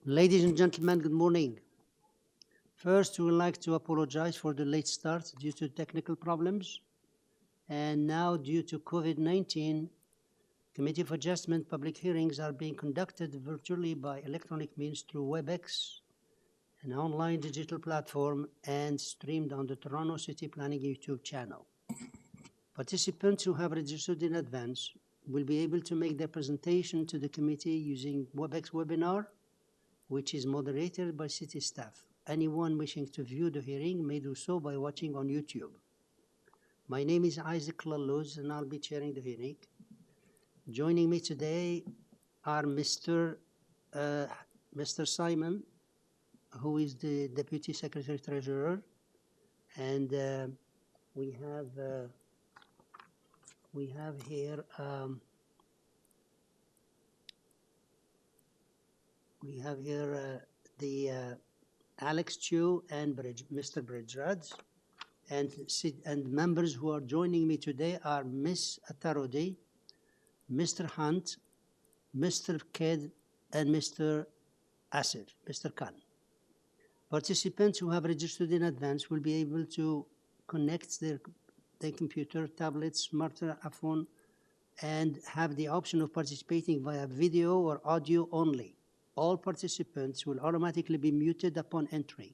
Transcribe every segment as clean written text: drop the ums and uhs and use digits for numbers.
Ladies and gentlemen, good morning. First, we would like to apologize for the late start due to technical problems. And now, due to COVID-19, Committee of Adjustment public hearings are being conducted virtually by electronic means through WebEx, an online digital platform, and streamed on the Toronto City Planning YouTube channel. Participants who have registered in advance will be able to make their presentation to the committee using WebEx webinar, which is moderated by city staff. Anyone wishing to view the hearing may do so by watching on YouTube. My name is Isaac Laluz, and I'll be chairing the hearing. Joining me today are Mr. Simon, who is the Deputy Secretary Treasurer, and we have here the Alex Chu and Mr. Bridgerad, and members who are joining me today are Ms. Atarodi, Mr. Hunt, Mr. Kidd, and Mr. Asif, Mr. Khan. Participants who have registered in advance will be able to connect their computer, tablet, smartphone, and have the option of participating via video or audio only. All participants will automatically be muted upon entry.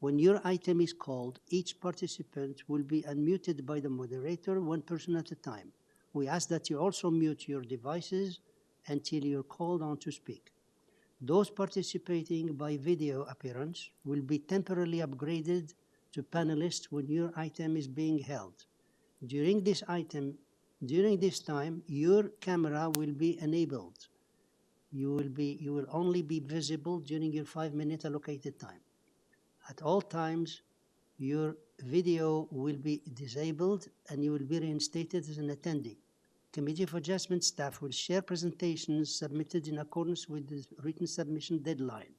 When your item is called, each participant will be unmuted by the moderator, one person at a time. We ask that you also mute your devices until you're called on to speak. Those participating by video appearance will be temporarily upgraded to panelists when your item is being held. During this time, your camera will be enabled. You will only be visible during your 5-minute allocated time. At all times, your video will be disabled and you will be reinstated as an attendee. Committee of Adjustment staff will share presentations submitted in accordance with the written submission deadline.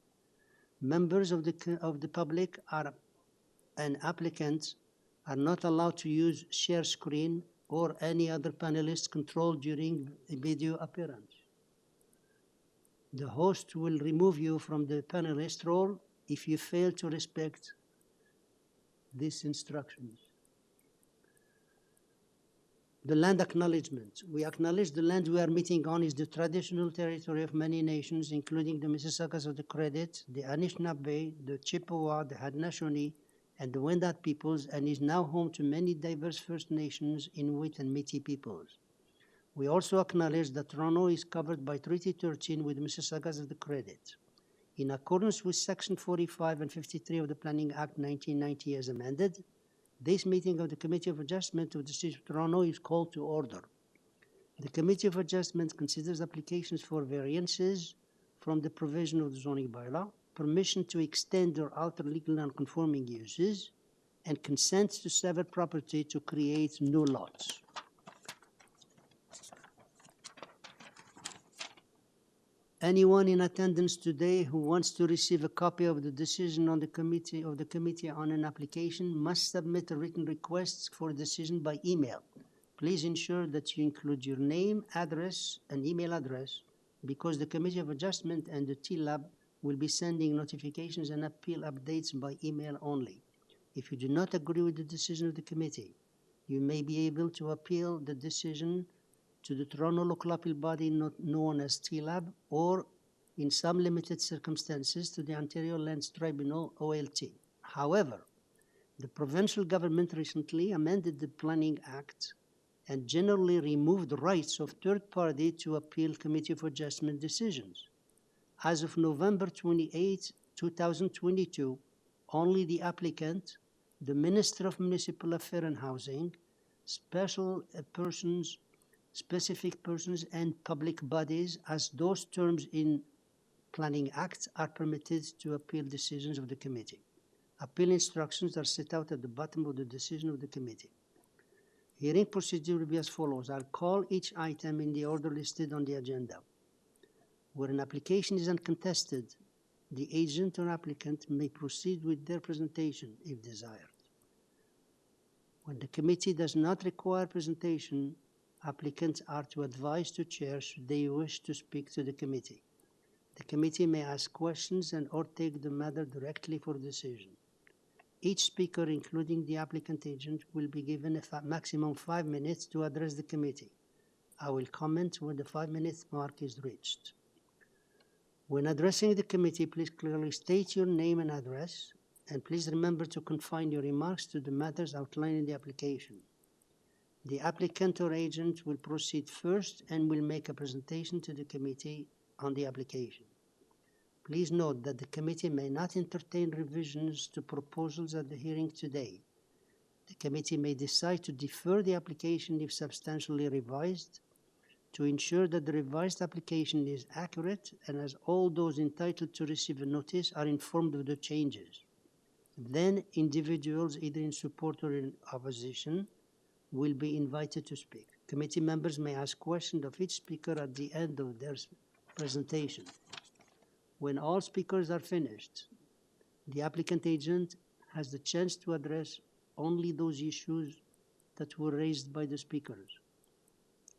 Members of the public and applicants are not allowed to use share screen or any other panelist control during a video appearance. The host will remove you from the panelist role if you fail to respect these instructions. The land acknowledgement. We acknowledge the land we are meeting on is the traditional territory of many nations, including the Mississaugas of the Credit, the Anishinaabe, the Chippewa, the Haudenosaunee, and the Wendat peoples, and is now home to many diverse First Nations, Inuit, and Métis peoples. We also acknowledge that Toronto is covered by Treaty 13 with Mississaugas of the Credit. In accordance with Section 45 and 53 of the Planning Act 1990 as amended, this meeting of the Committee of Adjustment of the City of Toronto is called to order. The Committee of Adjustment considers applications for variances from the provision of the zoning bylaw, permission to extend or alter legal non-conforming uses, and consent to sever property to create new lots. Anyone in attendance today who wants to receive a copy of the decision on the committee on an application must submit a written request for a decision by email. Please ensure that you include your name, address, and email address, because the Committee of Adjustment and the TLAB will be sending notifications and appeal updates by email only. If you do not agree with the decision of the committee, you may be able to appeal the decision to the Toronto local appeal body known as TLAB, or in some limited circumstances to the Ontario Lands Tribunal, OLT. However, the provincial government recently amended the Planning Act and generally removed the rights of third party to appeal Committee of Adjustment decisions. As of November 28, 2022, only the applicant, the Minister of Municipal Affairs and Housing, specific persons, and public bodies, as those terms in Planning Act, are permitted to appeal decisions of the committee. Appeal instructions are set out at the bottom of the decision of the committee. Hearing procedure will be as follows. I'll call each item in the order listed on the agenda. Where an application is uncontested, the agent or applicant may proceed with their presentation if desired. When the committee does not require presentation, applicants are to advise to chair should they wish to speak to the committee. The committee may ask questions and or take the matter directly for decision. Each speaker, including the applicant agent, will be given a maximum 5 minutes to address the committee. I will comment when the 5-minute mark is reached. When addressing the committee, please clearly state your name and address, and please remember to confine your remarks to the matters outlined in the application. The applicant or agent will proceed first and will make a presentation to the committee on the application. Please note that the committee may not entertain revisions to proposals at the hearing today. The committee may decide to defer the application if substantially revised, to ensure that the revised application is accurate and as all those entitled to receive a notice are informed of the changes. Then individuals, either in support or in opposition, will be invited to speak. Committee members may ask questions of each speaker at the end of their presentation. When all speakers are finished, the applicant agent has the chance to address only those issues that were raised by the speakers.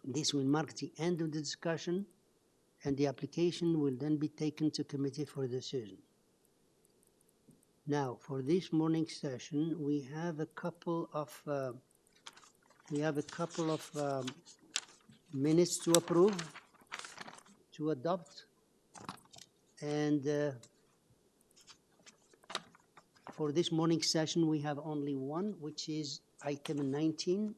This will mark the end of the discussion, and the application will then be taken to committee for decision. Now, for this morning's session, we have a couple of minutes to approve, to adopt, and for this morning's session, we have only one, which is item 19.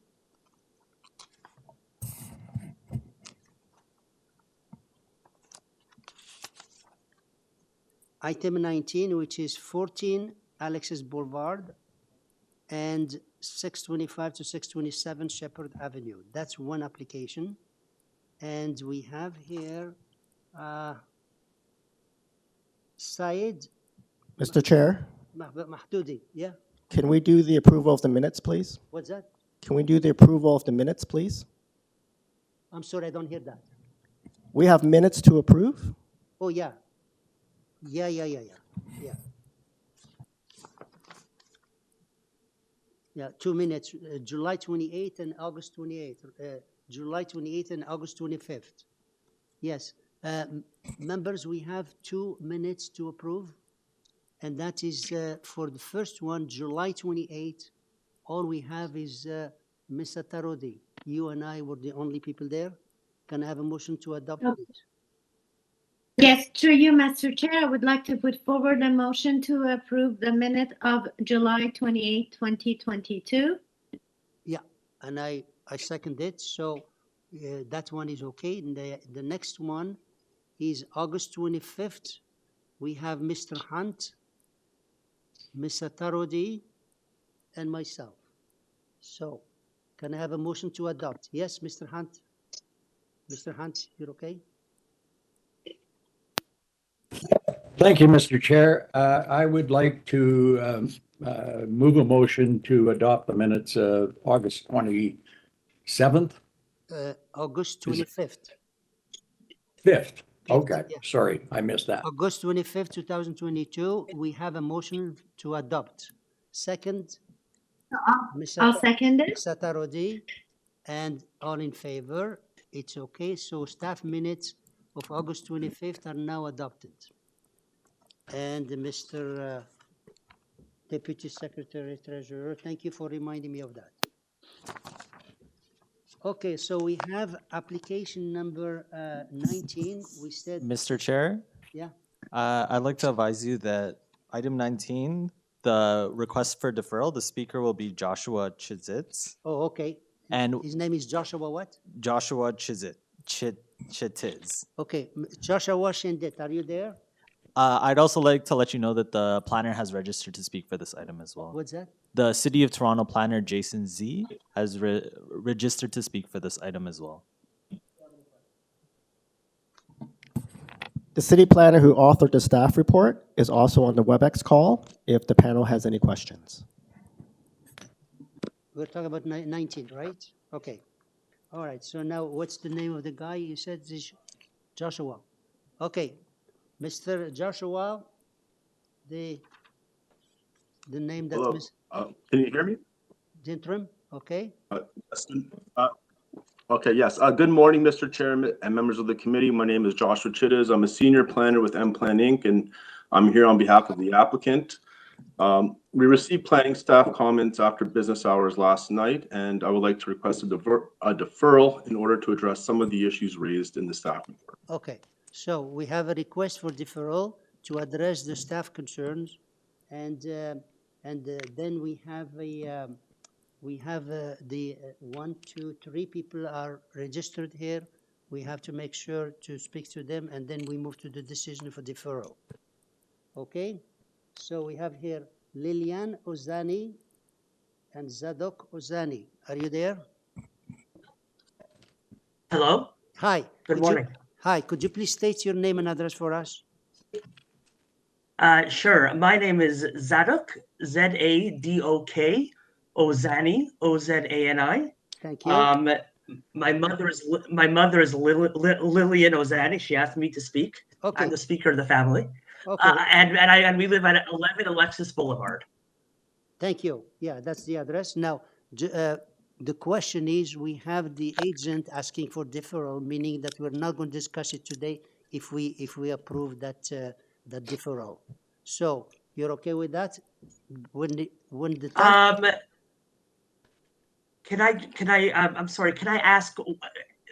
Item 19, which is 14 ALEXIS Boulevard and 625 to 627 Sheppard Avenue. That's one application. And we have here Saeed. Mr. Chair, Mahdoudi, yeah? can we do the approval of the minutes, please? What's that? Can we do the approval of the minutes, please? I'm sorry, I don't hear that. We have minutes to approve. Oh, yeah. Yeah. Yeah, 2 minutes, July 28th and August 28th, July 28th and August 25th. Yes, members, we have 2 minutes to approve, and that is for the first one, July 28th. All we have is Ms. Tarodi. You and I were the only people there. Can I have a motion to adopt it? Yes, through you, Mr. Chair, I would like to put forward a motion to approve the minute of July 28, 2022. Yeah, and I second it, so that one is okay. And the next one is August 25th. We have Mr. Hunt, Ms. Tarodi, and myself. So, can I have a motion to adopt? Yes, Mr. Hunt? Mr. Hunt, you're okay? Thank you, Mr. Chair. I would like to move a motion to adopt the minutes of August 27th. August 25th. 5th. Okay, Yeah. sorry, I missed that. August 25th, 2022, we have a motion to adopt. Second, I'll second it. Ms. Tarodi, and all in favor. It's okay. So staff minutes of August 25th are now adopted. And Mr. Deputy Secretary Treasurer, thank you for reminding me of that. Okay, so we have application number 19. We said, Mr. Chair, yeah, I'd like to advise you that item 19, the request for deferral, the speaker will be Joshua Chizitz. oh, okay. And His name is Joshua what? Joshua Chitiz. Okay, Joshua Shindit, are you there? I'd also like to let you know that the planner has registered to speak for this item as well. What's that? The City of Toronto planner, Jason Z, has registered to speak for this item as well. The city planner who authored the staff report is also on the WebEx call if the panel has any questions. We're talking about 19, right? Okay. All right, so now what's the name of the guy? You said this Joshua. Okay, Mr. Joshua, the name that Hello. Miss Can you hear me? Gentrim, okay? Yes. Okay, yes. Good morning, Mr. Chairman and members of the committee. My name is Joshua Chittis. I'm a senior planner with M-Plan Inc., and I'm here on behalf of the applicant. We received planning staff comments after business hours last night, and I would like to request a deferral in order to address some of the issues raised in the staff report. Okay, so we have a request for deferral to address the staff concerns, and then we have the 1, 2, 3 people are registered here. We have to make sure to speak to them, and then we move to the decision for deferral. Okay, so we have here Lilian Ozani and Zadok Ozani. Are you there? Hello. Hi. Good morning. Hi, could you please state your name and address for us? Sure. My name is Zadok, Z-A-D-O-K, Ozani, O-Z-A-N-I. Thank you. My mother is Lillian Ozani. She asked me to speak. Okay. I'm the speaker of the family. Okay. And we live at 11 Alexis Boulevard. Thank you. Yeah, that's the address. Now, the question is, we have the agent asking for deferral, meaning that we're not going to discuss it today if we approve that that deferral. So you're okay with that? When the time I'm sorry, can I ask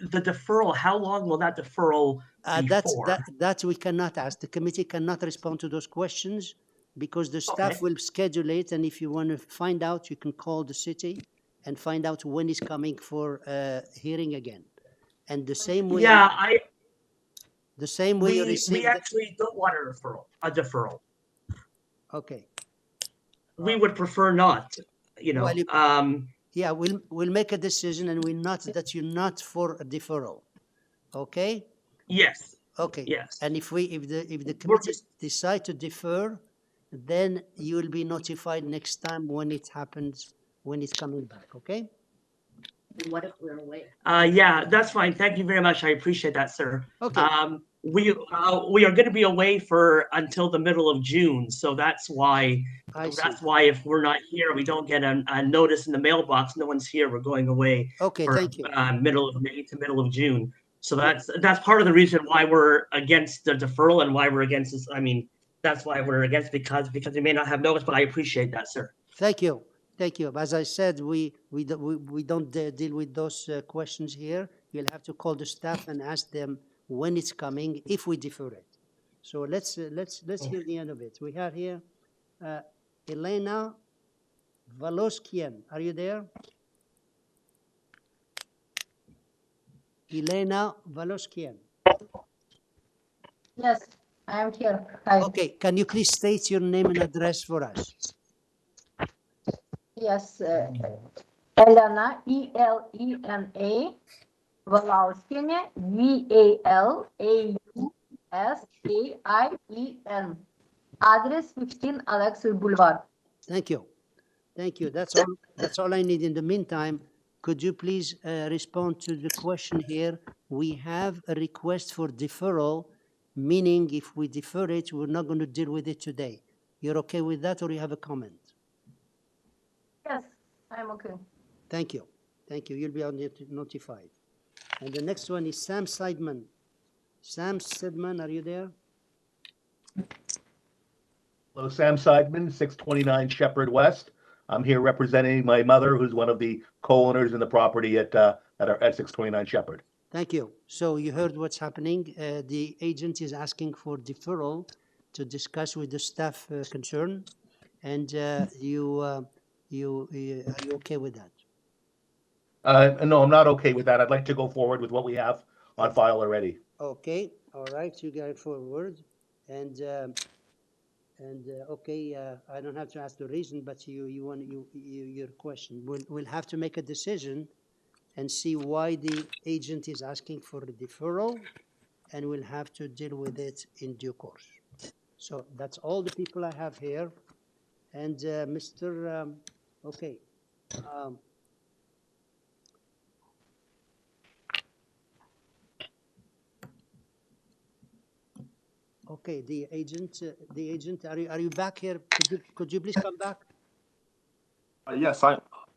the deferral, how long will that deferral be for? That we cannot ask. The committee cannot respond to those questions because the staff will schedule it, and if you want to find out, you can call the city and find out when it's coming for hearing again. And the same way, the same way you receive. We actually don't want a deferral. Okay. We would prefer not. You know. Well, yeah, we'll make a decision, and we'll note that you're not for a deferral. Okay. Yes. Okay. Yes. And if the committee decide to defer, then you will be notified next time when it happens, when it's coming back. Okay. And what if we're away? Yeah, that's fine. Thank you very much. I appreciate that, sir. Okay. We are going to be away until the middle of June, so that's why. Why if we're not here, we don't get a notice in the mailbox. No one's here. We're going away. Okay. For, thank you. Middle of May to middle of June. So that's part of the reason why we're against the deferral and why we're against this. I mean, that's why we're against because we may not have notice. But I appreciate that, sir. Thank you. Thank you. As I said, we don't deal with those questions here. You'll have to call the staff and ask them when it's coming if we defer it. So let's hear the end of it. We have here Elena Valoskian. Are you there? Elena Valoskian. Yes, I am here. Hi. Okay. Can you please state your name and address for us? Yes, Elena, E-L-E-N-A, Valauskienė, V-A-L-A-U-S-K-I-E-N. Address 15 Alexis Boulevard. Thank you. Thank you. That's all I need. In the meantime, could you please respond to the question here? We have a request for deferral, meaning if we defer it, we're not going to deal with it today. You're okay with that, or you have a comment? Yes, I'm okay. Thank you. Thank you. You'll be notified. And the next one is Sam Seidman. Sam Seidman, are you there? Hello, Sam Seidman, 629 Shepherd West. I'm here representing my mother, who's one of the co-owners in the property at 629 Shepherd. Thank you. So you heard what's happening. The agent is asking for deferral to discuss with the staff concern, and are you okay with that? No, I'm not okay with that. I'd like to go forward with what we have on file already. Okay. All right. You got it forward, and okay. I don't have to ask the reason, but your question. We'll have to make a decision and see why the agent is asking for a deferral, and we'll have to deal with it in due course. So that's all the people I have here. And Mr. Okay. Okay, the agent, are you back here? Could you please come back? Yes,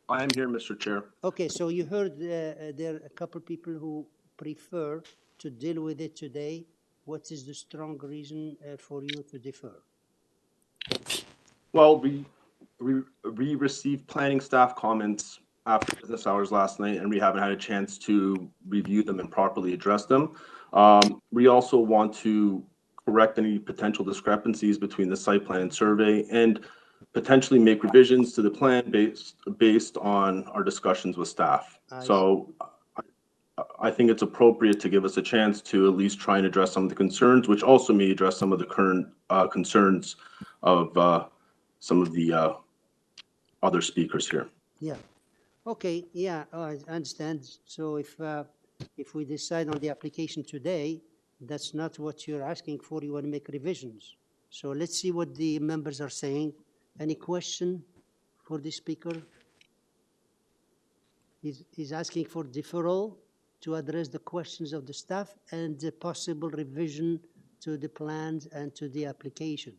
I am here, Mr. Chair. Okay, so you heard there are a couple people who prefer to deal with it today. What is the strong reason for you to defer? Well, we received planning staff comments after business hours last night, and we haven't had a chance to review them and properly address them. We also want to correct any potential discrepancies between the site plan and survey, and potentially make revisions to the plan based on our discussions with staff. So I think it's appropriate to give us a chance to at least try and address some of the concerns, which also may address some of the current concerns of some of the other speakers here. Yeah. Okay. Yeah, I understand. So if we decide on the application today, that's not what you're asking for. You want to make revisions. So let's see what the members are saying. Any question for the speaker? He's asking for deferral to address the questions of the staff and the possible revision to the plans and to the application.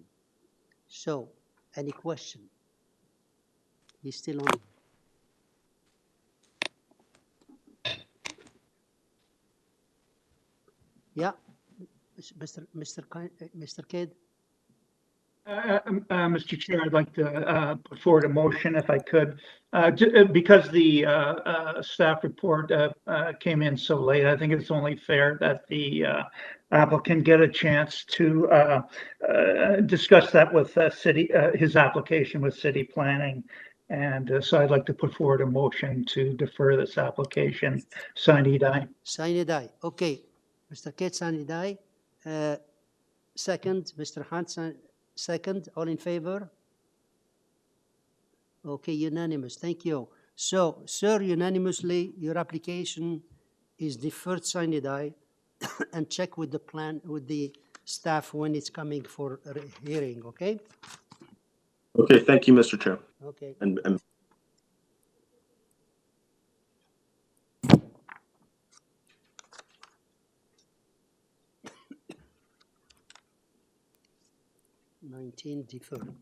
So, any question? He's still on. Yeah, Mr. Kidd. Mr. Chair, I'd like to put forward a motion if I could. Because the staff report came in so late, I think it's only fair that the applicant get a chance to discuss that with his application with city planning. And so I'd like to put forward a motion to defer this application. Sine die. Sine die. Okay. Mr. Kidd, sine die. Second, Mr. Hunt, second. All in favor? Okay, unanimous. Thank you. So, sir, unanimously, your application is deferred sine die, and check with the plan, with the staff when it's coming for hearing, okay? Okay, thank you, Mr. Chair. Okay. And 19 deferred.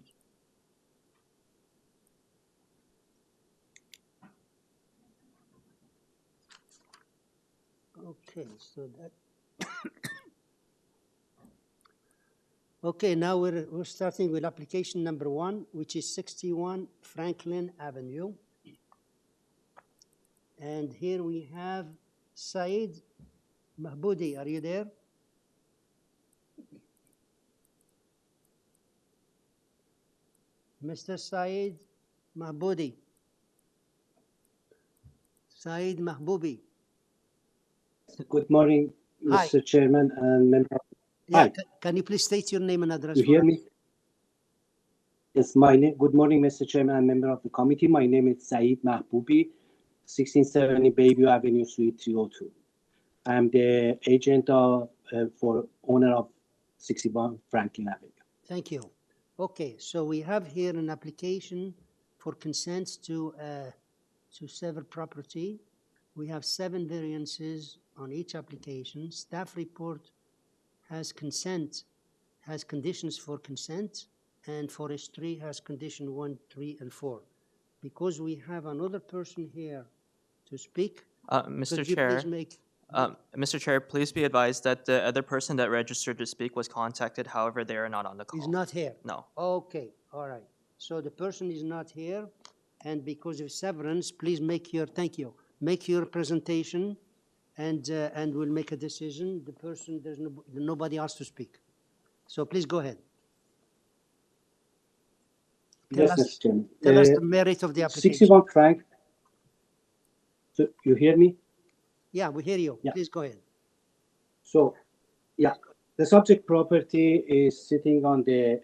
Okay, so that. Okay, now we're starting with application number 1, which is 61 Franklin Avenue. And here we have Saeed Mahboudi. Are you there? Mr. Saeed Mahboudi. Saeed Mahboubi. Good morning, Mr. Hi. Chairman and member. Yeah, Hi. can you please state your name and address? You for hear us? me? Yes, my name. Good morning, Mr. Chairman and member of the committee. My name is Saeed Mahboubi, 1670 Bayview Avenue, Suite 302. I'm the agent for owner of 61 Franklin Avenue. Thank you. Okay, so we have here an application for consent to sever property. We have 7 variances on each application. Staff report has conditions for consent, and forestry has condition 1, 3, and 4. Because we have another person here to speak, Mr. could you Chair, please make... Mr. Chair, please be advised that the other person that registered to speak was contacted. However, they are not on the call. He's not here? No. Okay, all right. So the person is not here, and because of severance, please make your, thank you, make your presentation, and we'll make a decision. The person, there's nobody else to speak. So please go ahead. Yes, Mr. Chairman. Tell us the merit of the application. 61 Frank. So you hear me? Yeah, we hear you. Yeah. Please go ahead. So, yeah, the subject property is sitting on the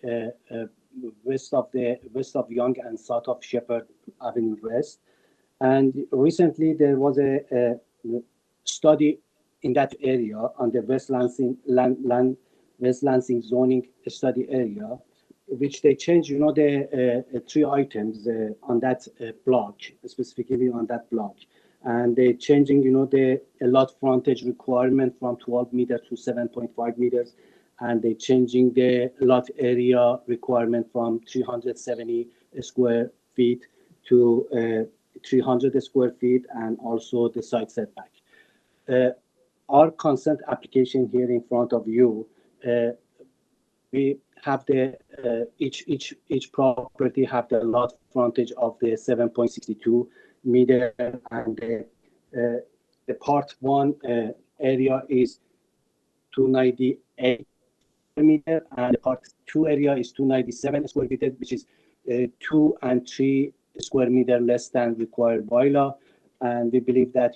west of Yonge and south of Sheppard Avenue West. And recently there was a study in that area on the West Lansing zoning study area, which they changed, the 3 items on that block, specifically on that block. And they're changing, the lot frontage requirement from 12 meters to 7.5 meters. And they're changing the lot area requirement from 370 square feet to 300 square feet and also the side setback. Our consent application here in front of you, we have the each property have the lot frontage of the 7.62 meter, and the part 1 area is 298 meter, and the part 2 area is 297 square meter, which is 2 and 3 square meter less than required by law. And we believe that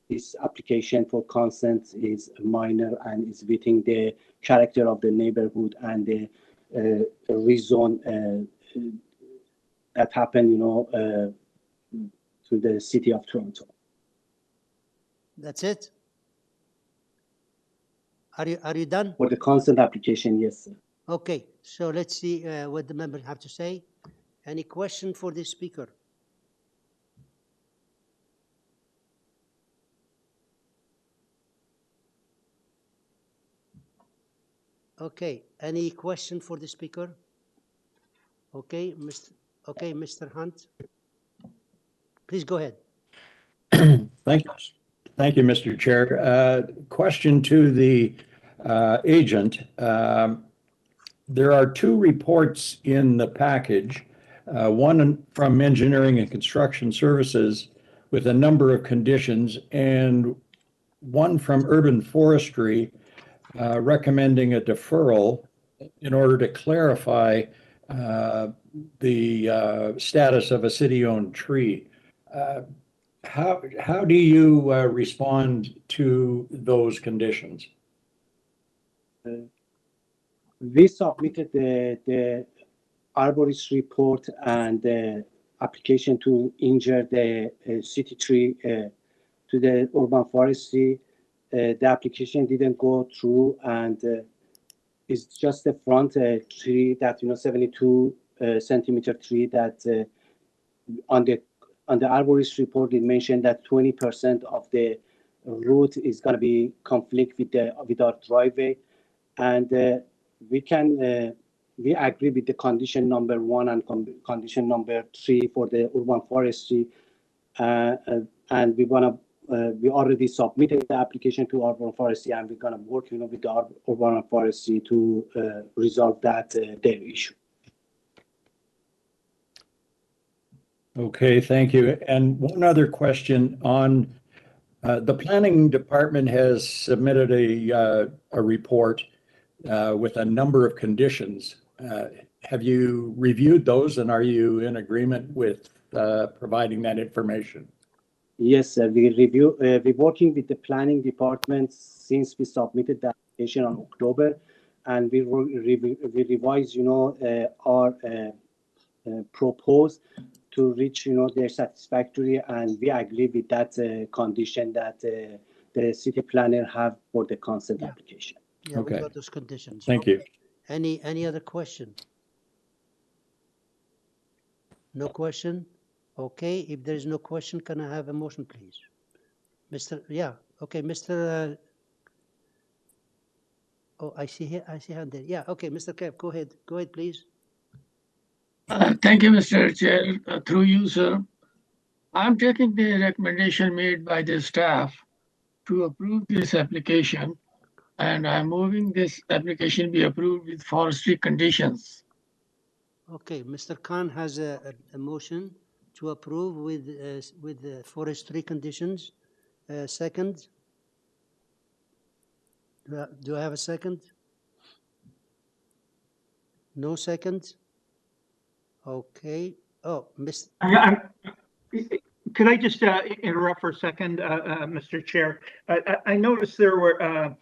this application for consent is minor and is within the character of the neighborhood and the rezone that happened, to the city of Toronto. That's it? Are you done? For the consent application, yes, sir. Okay, so let's see what the members have to say. Any question for the speaker? Okay, any question for the speaker? Okay, Mr. Hunt, please go ahead. Thank you, Mr. Chair. Question to the agent. There are 2 reports in the package, one from Engineering and Construction Services with a number of conditions, and one from Urban Forestry recommending a deferral in order to clarify the status of a city-owned tree. How do you respond to those conditions? We submitted the arborist report and the application to injure the city tree to the urban forestry. The application didn't go through, and it's just the front tree that 72 centimeter tree that on the arborist report it mentioned that 20% of the root is going to be conflict with our driveway, and we agree with the condition number 1 and condition number 3 for the urban forestry, and we already submitted the application to urban forestry, and we're going to work with the urban forestry to resolve that their issue. Okay, thank you. And one other question on the planning department has submitted a report with a number of conditions. Have you reviewed those, and are you in agreement with providing that information? Yes, sir. We're working with the planning department since we submitted the application on October, and we revise, our propose to reach, their satisfactory, and we agree with that condition that the city planner have for the consent application. Yeah, Okay. we got those conditions. Thank you. Any other question? No question? Okay, if there is no question, can I have a motion, please? Mr. Oh, I see hand there. Yeah, okay, Mr. Kev, go ahead, please. Thank you, Mr. Chair. Through you, sir. I'm taking the recommendation made by the staff to approve this application, and I'm moving this application be approved with forestry conditions. Okay, Mr. Khan has a motion to approve with the forestry conditions. Second? Do I have a second? No second? Okay. Oh, Miss. Could I just interrupt for a second, Mr. Chair? I noticed there were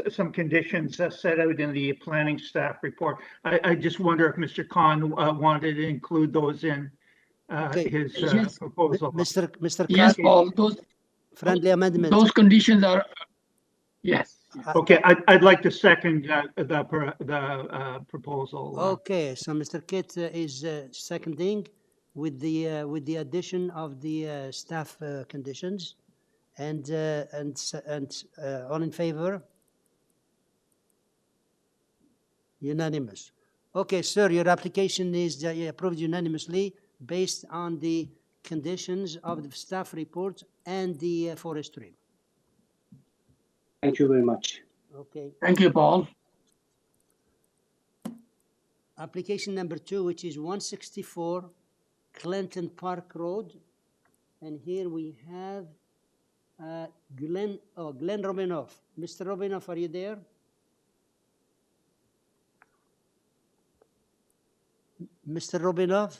some conditions set out in the planning staff report. I just wonder if Mr. Khan wanted to include those in his proposal. Mr. Yes, Khan, Paul, those friendly amendment. Those conditions are, yes. Okay, I'd like to second the proposal. Okay, so Mr. Kitt is seconding with the addition of the staff conditions, and all in favor? Unanimous. Okay, sir, your application is approved unanimously based on the conditions of the staff report and the forestry. Thank you very much. Okay. Thank you, Paul. Application number 2, which is 164 Clinton Park Road. And here we have Glenn Robinoff. Mr. Robinoff, are you there? Mr. Robinoff?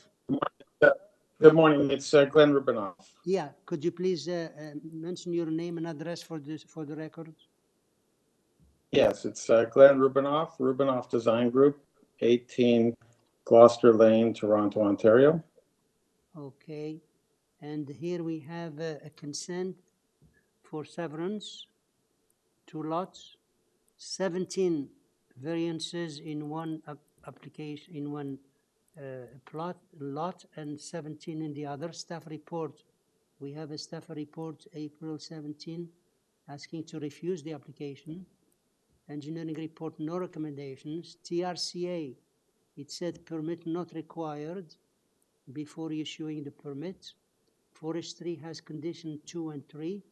Good morning. It's Glenn Rubinoff. Yeah, could you please mention your name and address for the record? Yes, it's Glenn Rubinoff, Rubinoff Design Group, 18 Gloucester Lane, Toronto, Ontario. Okay, and here we have a consent for severance, 2 lots, 17 variances in one application, in one lot, and 17 in the other. Staff report, we have a staff report April 17 asking to refuse the application. Engineering report, no recommendations. TRCA, it said permit not required before issuing the permit. Forestry has condition 2 and 3.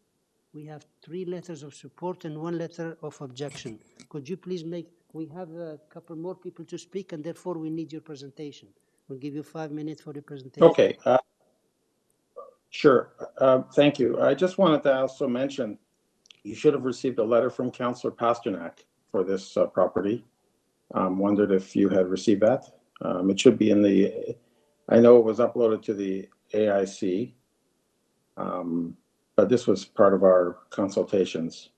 We have 3 letters of support and 1 letter of objection. Could you please we have a couple more people to speak, and therefore we need your presentation. We'll give you 5 minutes for the presentation. Okay, sure. Thank you. I just wanted to also mention, you should have received a letter from Councillor Pasternak for this property. Wondered if you had received that. It should be in the, I know it was uploaded to the AIC, but this was part of our consultations.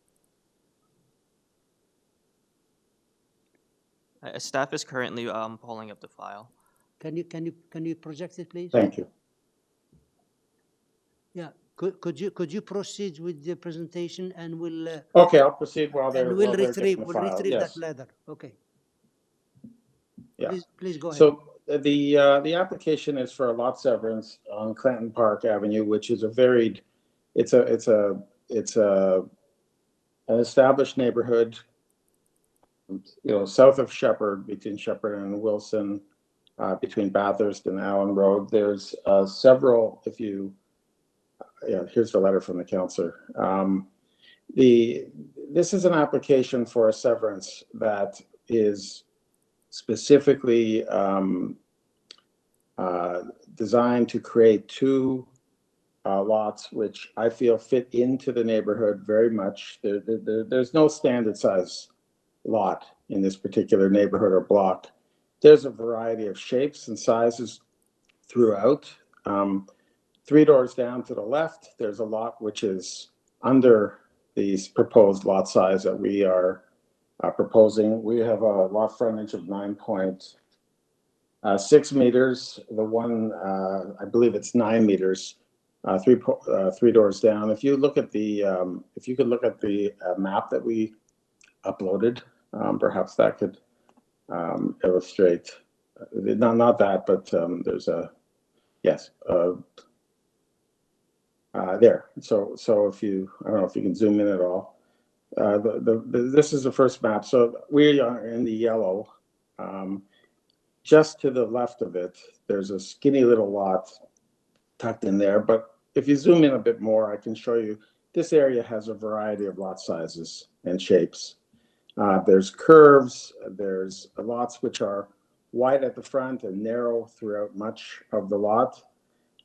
Staff is currently pulling up the file. Can you project it, please? Thank you. Yeah. Could you proceed with the presentation, and we'll okay, I'll proceed while they're we'll getting retrieve the file. Yes. that letter. Okay. Yeah. Please go ahead. So the application is for a lot severance on Clinton Park Avenue, which is a varied, it's an established neighborhood, south of Sheppard, between Sheppard and Wilson, between Bathurst and Allen Road. There's several, here's the letter from the councillor. This is an application for a severance that is specifically designed to create 2 lots, which I feel fit into the neighborhood very much. There's no standard size lot in this particular neighborhood or block. There's a variety of shapes and sizes throughout. 3 doors down to the left, there's a lot which is under the proposed lot size that we are proposing. We have a lot frontage of 9.6 meters. The one, I believe it's 9 meters, 3 doors down. If you look at the, if you could look at the map that we uploaded, perhaps that could illustrate. Not that, but there's a, yes. There. So if you, I don't know if you can zoom in at all. This is the first map. So we are in the yellow. Just to the left of it, there's a skinny little lot tucked in there. But if you zoom in a bit more, I can show you this area has a variety of lot sizes and shapes. There's curves. There's lots which are wide at the front and narrow throughout much of the lot.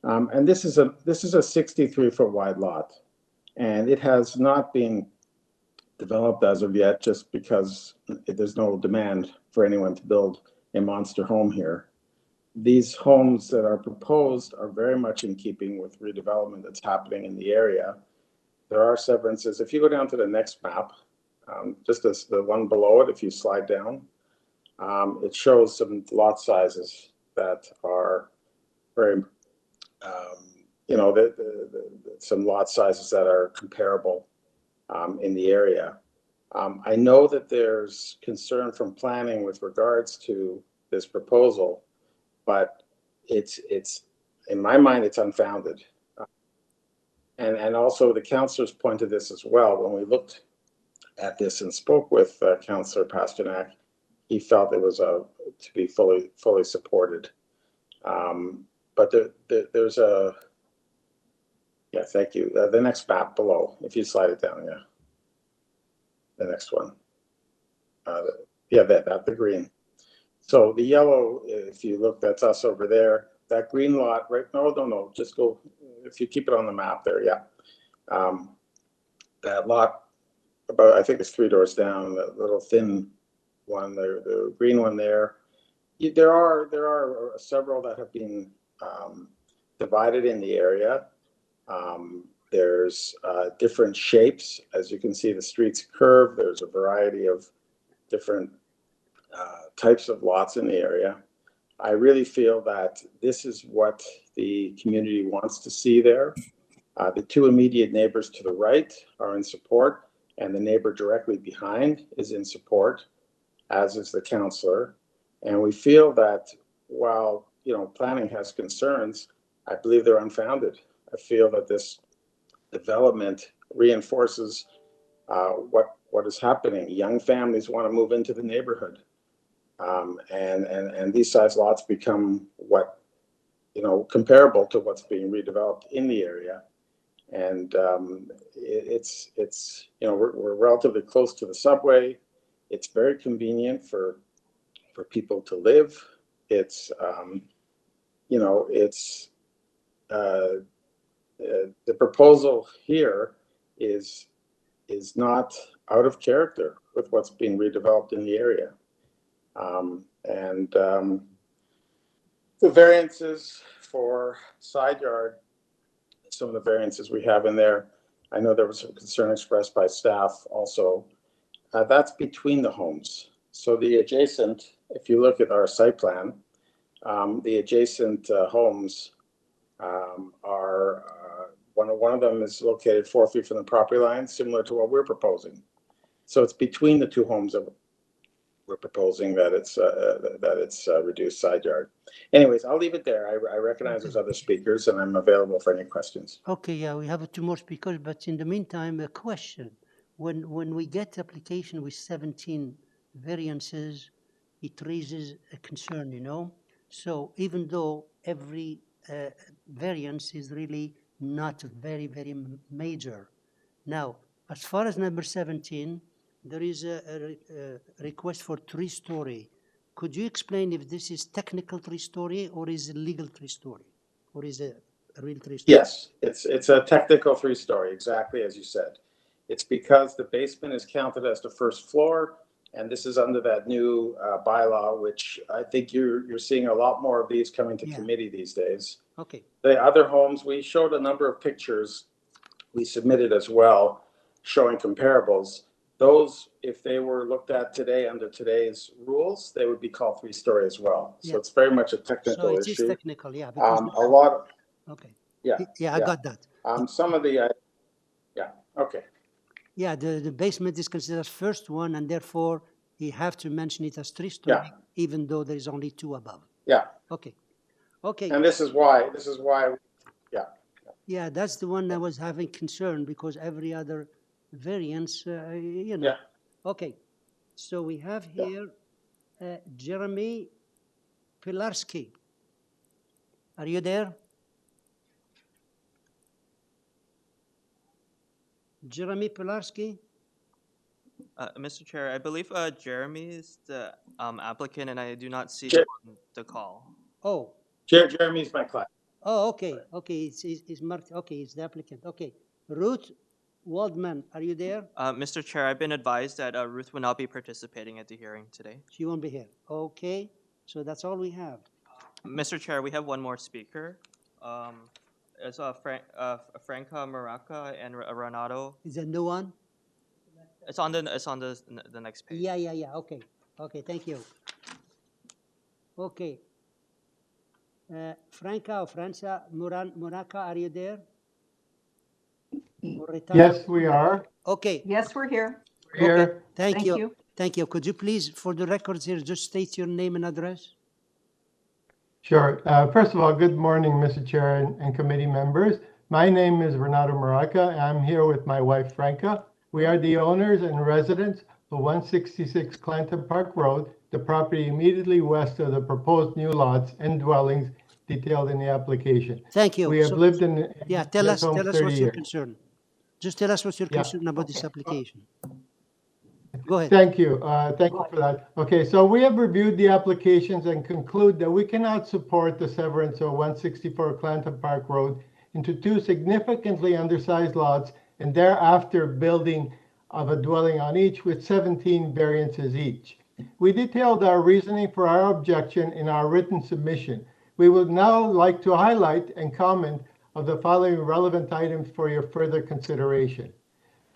And this is a 63-foot wide lot, and it has not been developed as of yet, just because there's no demand for anyone to build a monster home here. These homes that are proposed are very much in keeping with redevelopment that's happening in the area. There are severances. If you go down to the next map, just as the one below it, if you slide down, it shows some lot sizes that are very some lot sizes that are comparable in the area. I know that there's concern from planning with regards to this proposal, but it's in my mind, it's unfounded. And also the councillors pointed this as well. When we looked at this and spoke with Councillor Pasternak, he felt it was to be fully supported. but there's a, yeah, thank you. The next map below, if you slide it down, yeah. The next one. Yeah, that the green. So the yellow, if you look, that's us over there. That green lot, right? No, just go, if you keep it on the map there, yeah. That lot, about, I think it's 3 doors down, that little thin one, the green one there. There are several that have been divided in the area. There's different shapes. As you can see, the streets curve. There's a variety of different types of lots in the area. I really feel that this is what the community wants to see there. The 2 immediate neighbors to the right are in support, and the neighbor directly behind is in support, as is the councillor. And we feel that while, planning has concerns, I believe they're unfounded. I feel that this development reinforces what is happening. Young families want to move into the neighborhood. And these size lots become what, comparable to what's being redeveloped in the area. And it's we're relatively close to the subway. It's very convenient for people to live. It's the proposal here is not out of character with what's being redeveloped in the area. The variances for side yard, some of the variances we have in there, I know there was some concern expressed by staff also. That's between the homes. So the adjacent, if you look at our site plan, the adjacent homes are, one of them is located 4 feet from the property line, similar to what we're proposing. So it's between the 2 homes that we're proposing that it's reduced side yard. Anyways, I'll leave it there. I recognize there's other speakers, and I'm available for any questions. Okay, yeah, we have 2 more speakers, but in the meantime, a question. When we get application with 17 variances, it raises a concern, So even though every variance is really not very, very major. Now, as far as number 17, there is a request for 3-story. Could you explain if this is technical 3-story or is it legal 3-story? Or is it a real 3-story? Yes, it's a technical 3-story, exactly as you said. It's because the basement is counted as the first floor, and this is under that new bylaw, which I think you're seeing a lot more of these coming to committee these days. Okay. The other homes, we showed a number of pictures we submitted as well, showing comparables. Those, if they were looked at today under today's rules, they would be called 3-story as well. So it's very much a technical issue. So it is technical, yeah. Because a lot of, okay. Yeah. Yeah, I got that. Some of the, yeah, okay. Yeah, the basement is considered as first one, and therefore you have to mention it as 3-story, even though there is only 2 above. Yeah. Okay. Okay. And this is why, yeah. Yeah, that's the one I was having concern because every other variance, Yeah. Okay. So we have here Jeremy Pilarski. Are you there? Jeremy Pilarski? Mr. Chair, I believe Jeremy is the applicant, and I do not see the call. Oh. Jeremy's my client. Oh, okay. Okay, it's marked. Okay, it's the applicant. Okay. Ruth Waldman, are you there? Mr. Chair, I've been advised that Ruth will not be participating at the hearing today. She won't be here. Okay, so that's all we have. Mr. Chair, we have one more speaker. It's Franca Maraca and Renato. Is that no one? It's on the next page. Yeah. Okay. Okay, thank you. Okay. Franca or Francia Muraca, are you there? Yes, we are. Okay. Yes, we're here. Here. Okay. Thank you. Thank you. Could you please, for the records here, just state your name and address? Sure. First of all, good morning, Mr. Chair and committee members. My name is Renato Maraca. I'm here with my wife, Franca. We are the owners and residents of 166 Clanton Park Road, the property immediately west of the proposed new lots and dwellings detailed in the application. Thank you. We have So- lived in Yeah, tell this us home 30 what's your years. concern. Just tell us what's your Yeah. concern about this application. Go ahead. Thank you. Thank you for that. Okay, so we have reviewed the applications and conclude that we cannot support the severance of 164 Clanton Park Road into two significantly undersized lots and thereafter building of a dwelling on each with 17 variances each. We detailed our reasoning for our objection in our written submission. We would now like to highlight and comment of the following relevant items for your further consideration.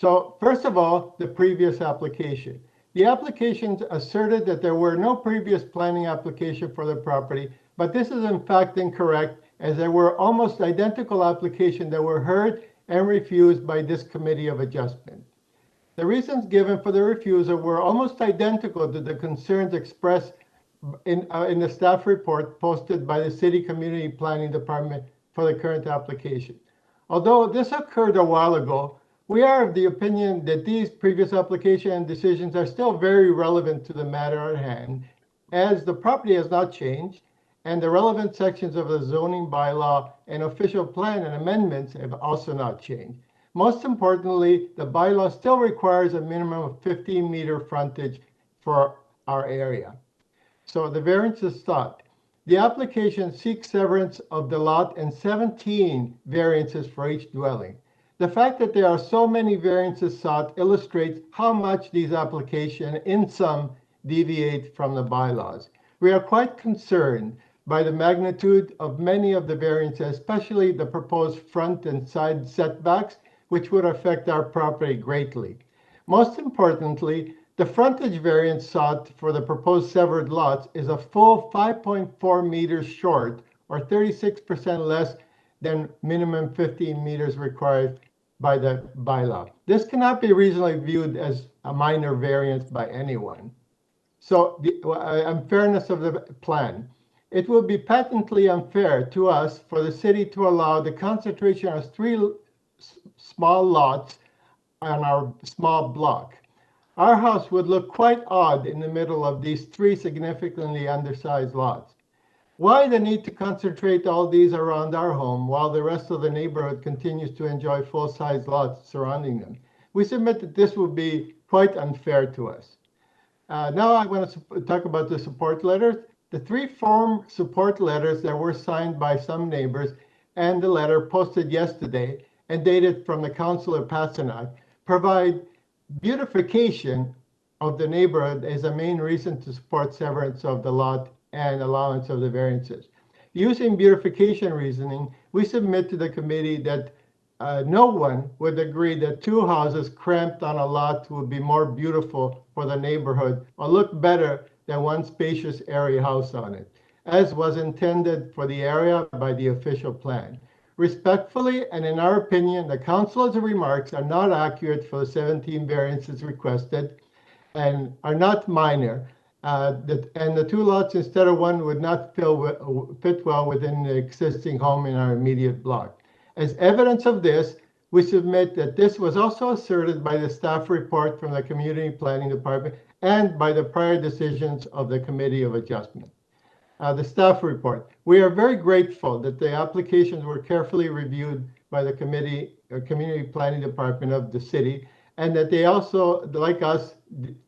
So first of all, the previous application. The applications asserted that there were no previous planning application for the property, but this is in fact incorrect, as there were almost identical applications that were heard and refused by this Committee of Adjustment. The reasons given for the refusal were almost identical to the concerns expressed in the staff report posted by the City Community Planning Department for the current application. Although this occurred a while ago, we are of the opinion that these previous application and decisions are still very relevant to the matter at hand, as the property has not changed, and the relevant sections of the zoning bylaw and official plan and amendments have also not changed. Most importantly, the bylaw still requires a minimum of 15-meter frontage for our area. So the variance is sought. The application seeks severance of the lot and 17 variances for each dwelling. The fact that there are so many variances sought illustrates how much these applications in sum deviate from the bylaws. We are quite concerned by the magnitude of many of the variances, especially the proposed front and side setbacks, which would affect our property greatly. Most importantly, the frontage variance sought for the proposed severed lots is a full 5.4 meters short, or 36% less than minimum 15 meters required by the bylaw. This cannot be reasonably viewed as a minor variance by anyone. So the unfairness of the plan. It will be patently unfair to us for the city to allow the concentration of 3 small lots on our small block. Our house would look quite odd in the middle of these 3 significantly undersized lots. Why the need to concentrate all these around our home while the rest of the neighborhood continues to enjoy full-size lots surrounding them? We submit that this would be quite unfair to us. Now I want to talk about the support letters. The 3 form support letters that were signed by some neighbors and the letter posted yesterday and dated from the Councilor Pasternak provide beautification of the neighborhood as a main reason to support severance of the lot and allowance of the variances. Using beautification reasoning, we submit to the committee that no one would agree that 2 houses cramped on a lot would be more beautiful for the neighborhood or look better than one spacious area house on it, as was intended for the area by the official plan. Respectfully, and in our opinion, the council's remarks are not accurate for the 17 variances requested and are not minor. And the 2 lots instead of 1 would not fit well within the existing home in our immediate block. As evidence of this, we submit that this was also asserted by the staff report from the Community Planning Department and by the prior decisions of the Committee of Adjustment. The staff report. We are very grateful that the applications were carefully reviewed by the Community Planning Department of the city, and that they also, like us,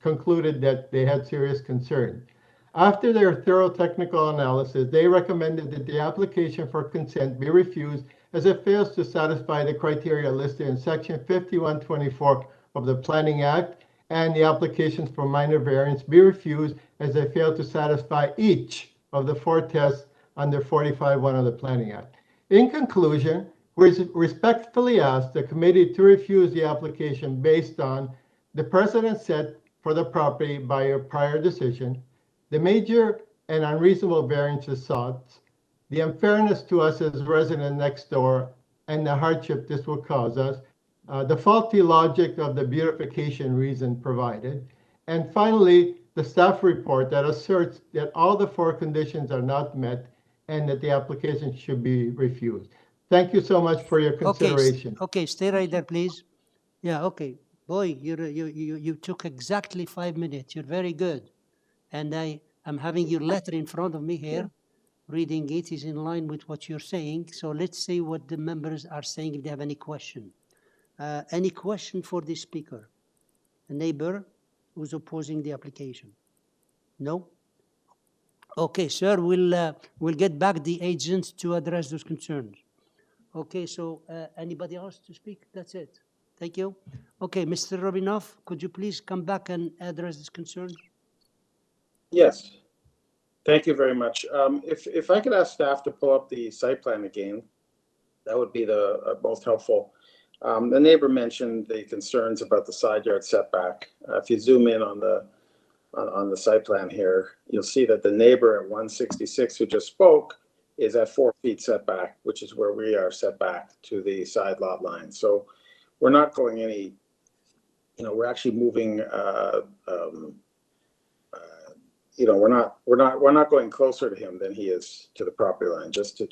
concluded that they had serious concern. After their thorough technical analysis, they recommended that the application for consent be refused as it fails to satisfy the criteria listed in Section 5124 of the Planning Act, and the applications for minor variance be refused as they fail to satisfy each of the 4 tests under 45(1) of the Planning Act. In conclusion, we respectfully ask the committee to refuse the application based on the precedent set for the property by a prior decision, the major and unreasonable variances sought, the unfairness to us as resident next door, and the hardship this will cause us, the faulty logic of the beautification reason provided, and finally, the staff report that asserts that all the 4 conditions are not met and that the application should be refused. Thank you so much for your consideration. Okay, stay right there, please. Yeah, okay. Boy, you took exactly 5 minutes. You're very good. And I'm having your letter in front of me here. reading it is in line with what you're saying. So let's see what the members are saying if they have any question. Any question for the speaker? A neighbor who's opposing the application? No? Okay, sir, we'll get back the agent to address those concerns. Okay, so anybody else to speak? That's it. Thank you. Okay, Mr. Robinoff, could you please come back and address this concern? Yes. Thank you very much. If I could ask staff to pull up the site plan again, that would be the most helpful. The neighbor mentioned the concerns about the side yard setback. If you zoom in on the site plan here, you'll see that the neighbor at 166 who just spoke is at 4 feet setback, which is where we are set back to the side lot line. So we're not going any, we're actually moving, we're not going closer to him than he is to the property line. Just to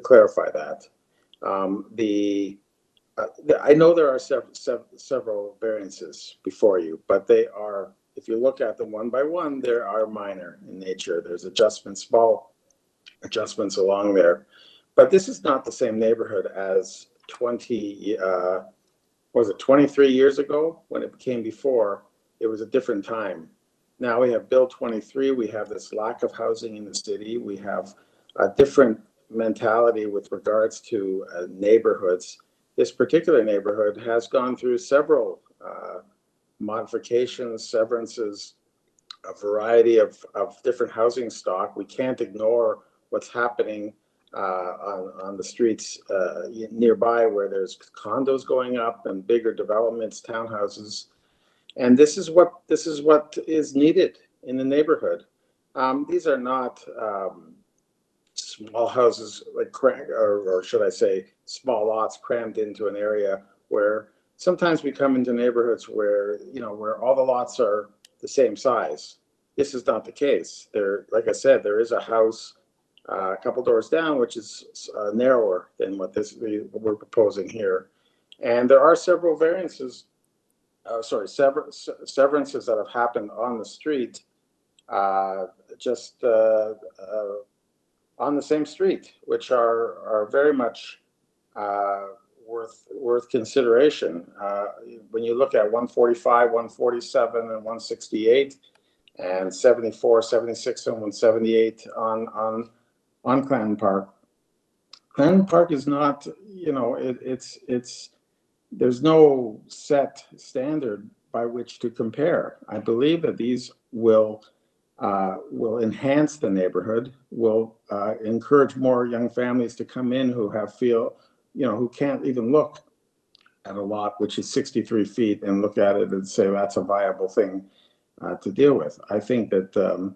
clarify that. I know there are several variances before you, but they are, if you look at them one by one, they are minor in nature. There's small adjustments along there, but this is not the same neighborhood as 23 years ago when it became before. It was a different time. Now we have Bill 23. We have this lack of housing in the city. We have a different mentality with regards to neighborhoods. This particular neighborhood has gone through several modifications, severances, a variety of different housing stock. We can't ignore what's happening on the streets nearby, where there's condos going up and bigger developments, townhouses. And this is what is needed in the neighborhood. These are not small houses, or should I say small lots crammed into an area where sometimes we come into neighborhoods where, where all the lots are the same size. This is not the case. Like I said, there is a house a couple doors down, which is narrower than what we're proposing here. And there are several variances, severances that have happened on the street, on the same street, which are very much worth consideration. When you look at 145, 147, and 168, and 74, 76, and 178 on Clanton Park. Clanton Park is not, there's no set standard by which to compare. I believe that these will enhance the neighborhood, will encourage more young families to come in who who can't even look at a lot which is 63 feet and look at it and say that's a viable thing to deal with. I think that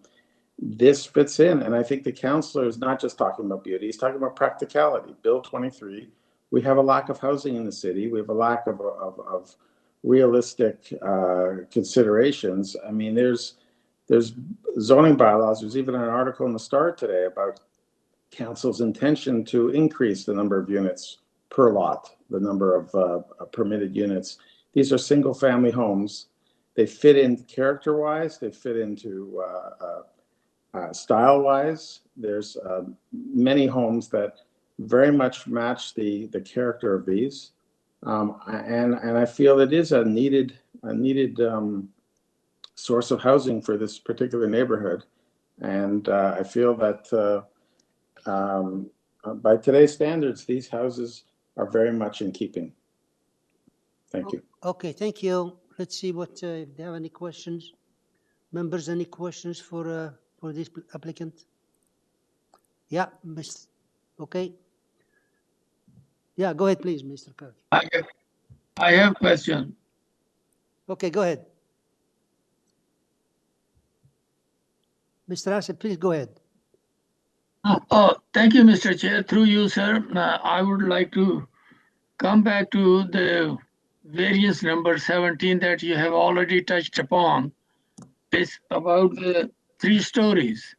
this fits in, and I think the councillor is not just talking about beauty, he's talking about practicality. Bill 23, we have a lack of housing in the city, we have a lack of realistic considerations. I mean, there's zoning bylaws. There's even an article in the Star today about council's intention to increase the number of units per lot, the number of permitted units. These are single family homes. They fit in character-wise, they fit into style-wise. There's many homes that very much match the character of these. And I feel it is a needed source of housing for this particular neighborhood. And I feel that by today's standards, these houses are very much in keeping. Thank you. Okay, thank you. Let's see if they have any questions. Members, any questions for this applicant? Yeah, okay. Yeah, go ahead, please, Mr. Kirk. I have a question. Okay, go ahead. Mr. Asif, please go ahead. Thank you, Mr. Chair. Through you, sir, I would like to come back to the variance number 17 that you have already touched upon. It's about the 3 stories.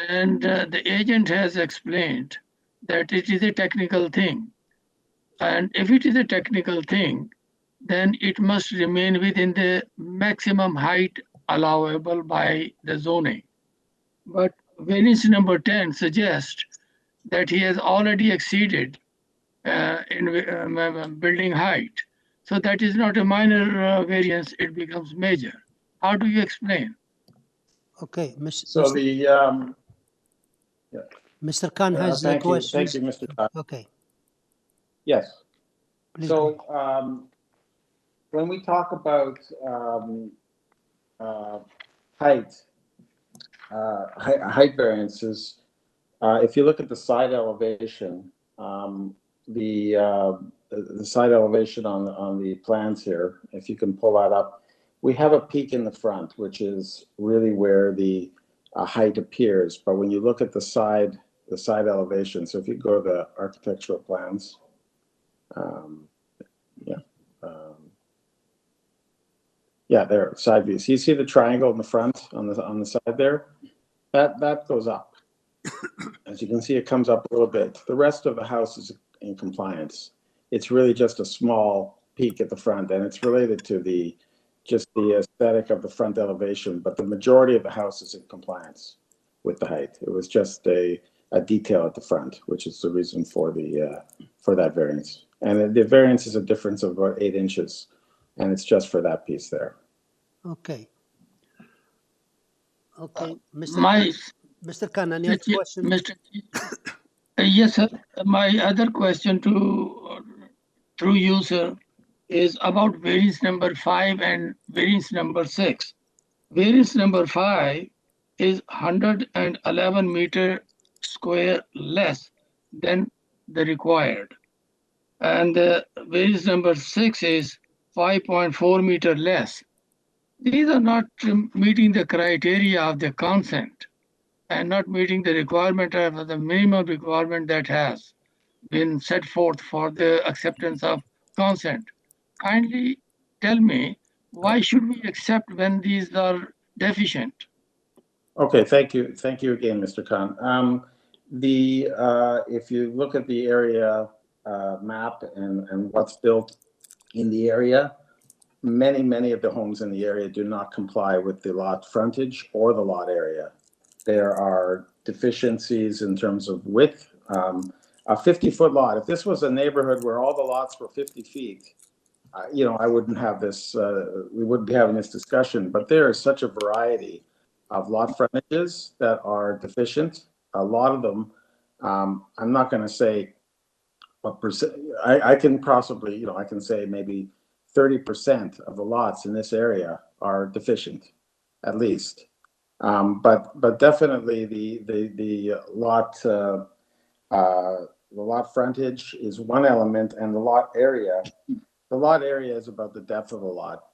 And the agent has explained that it is a technical thing. And if it is a technical thing, then it must remain within the maximum height allowable by the zoning. But variance number 10 suggests that he has already exceeded in building height. So that is not a minor variance, it becomes major. How do you explain? Okay, So the, Mr. Khan has the thank you, questions. Mr. Khan. Okay. Yes. Please go So when we talk about height variances, if you look at the side elevation, the side elevation on the plans here, if you can pull that up, we have a peak in the front, which is really where the height appears. But when you look at the side elevation, so if you go to the architectural plans, there, side view. So you see the triangle in the front on the side there? That goes up. As you can see, it comes up a little bit. The rest of the house is in compliance. It's really just a small peak at the front, and it's related to just the aesthetic of the front elevation, but the majority of the house is in compliance with the height. It was just a detail at the front, which is the reason for that variance. And the variance is a difference of about 8 inches, and it's just for that piece there. Okay. Okay, Mr. Khan, any other question? Yes, sir. My other question through you, sir, is about variance number 5 and variance number 6. Variance number 5 is 111 meter square less than the required. And variance number 6 is 5.4 meter less. These are not meeting the criteria of the consent and not meeting the requirement of the minimum requirement that has been set forth for the acceptance of consent. Kindly tell me, why should we accept when these are deficient? Okay, thank you again, Mr. Khan. If you look at the area map and what's built in the area, many of the homes in the area do not comply with the lot frontage or the lot area. There are deficiencies in terms of width. A 50-foot lot, if this was a neighborhood where all the lots were 50 feet, I wouldn't have this, we wouldn't be having this discussion, but there is such a variety of lot frontages that are deficient. A lot of them, I'm not going to say what percent, I can possibly, I can say maybe 30% of the lots in this area are deficient, at least. But definitely the lot frontage is one element, and the lot area. The lot area is about the depth of the lot.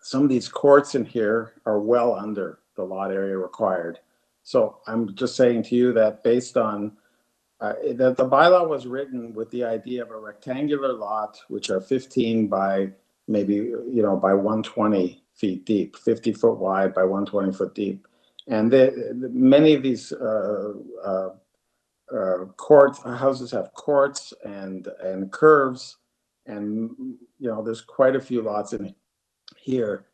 Some of these courts in here are well under the lot area required. So I'm just saying to you that based on that the bylaw was written with the idea of a rectangular lot, which are 15 by maybe, by 120 feet deep, 50 foot wide by 120 foot deep. And many of these houses have courts and curves, and there's quite a few lots in here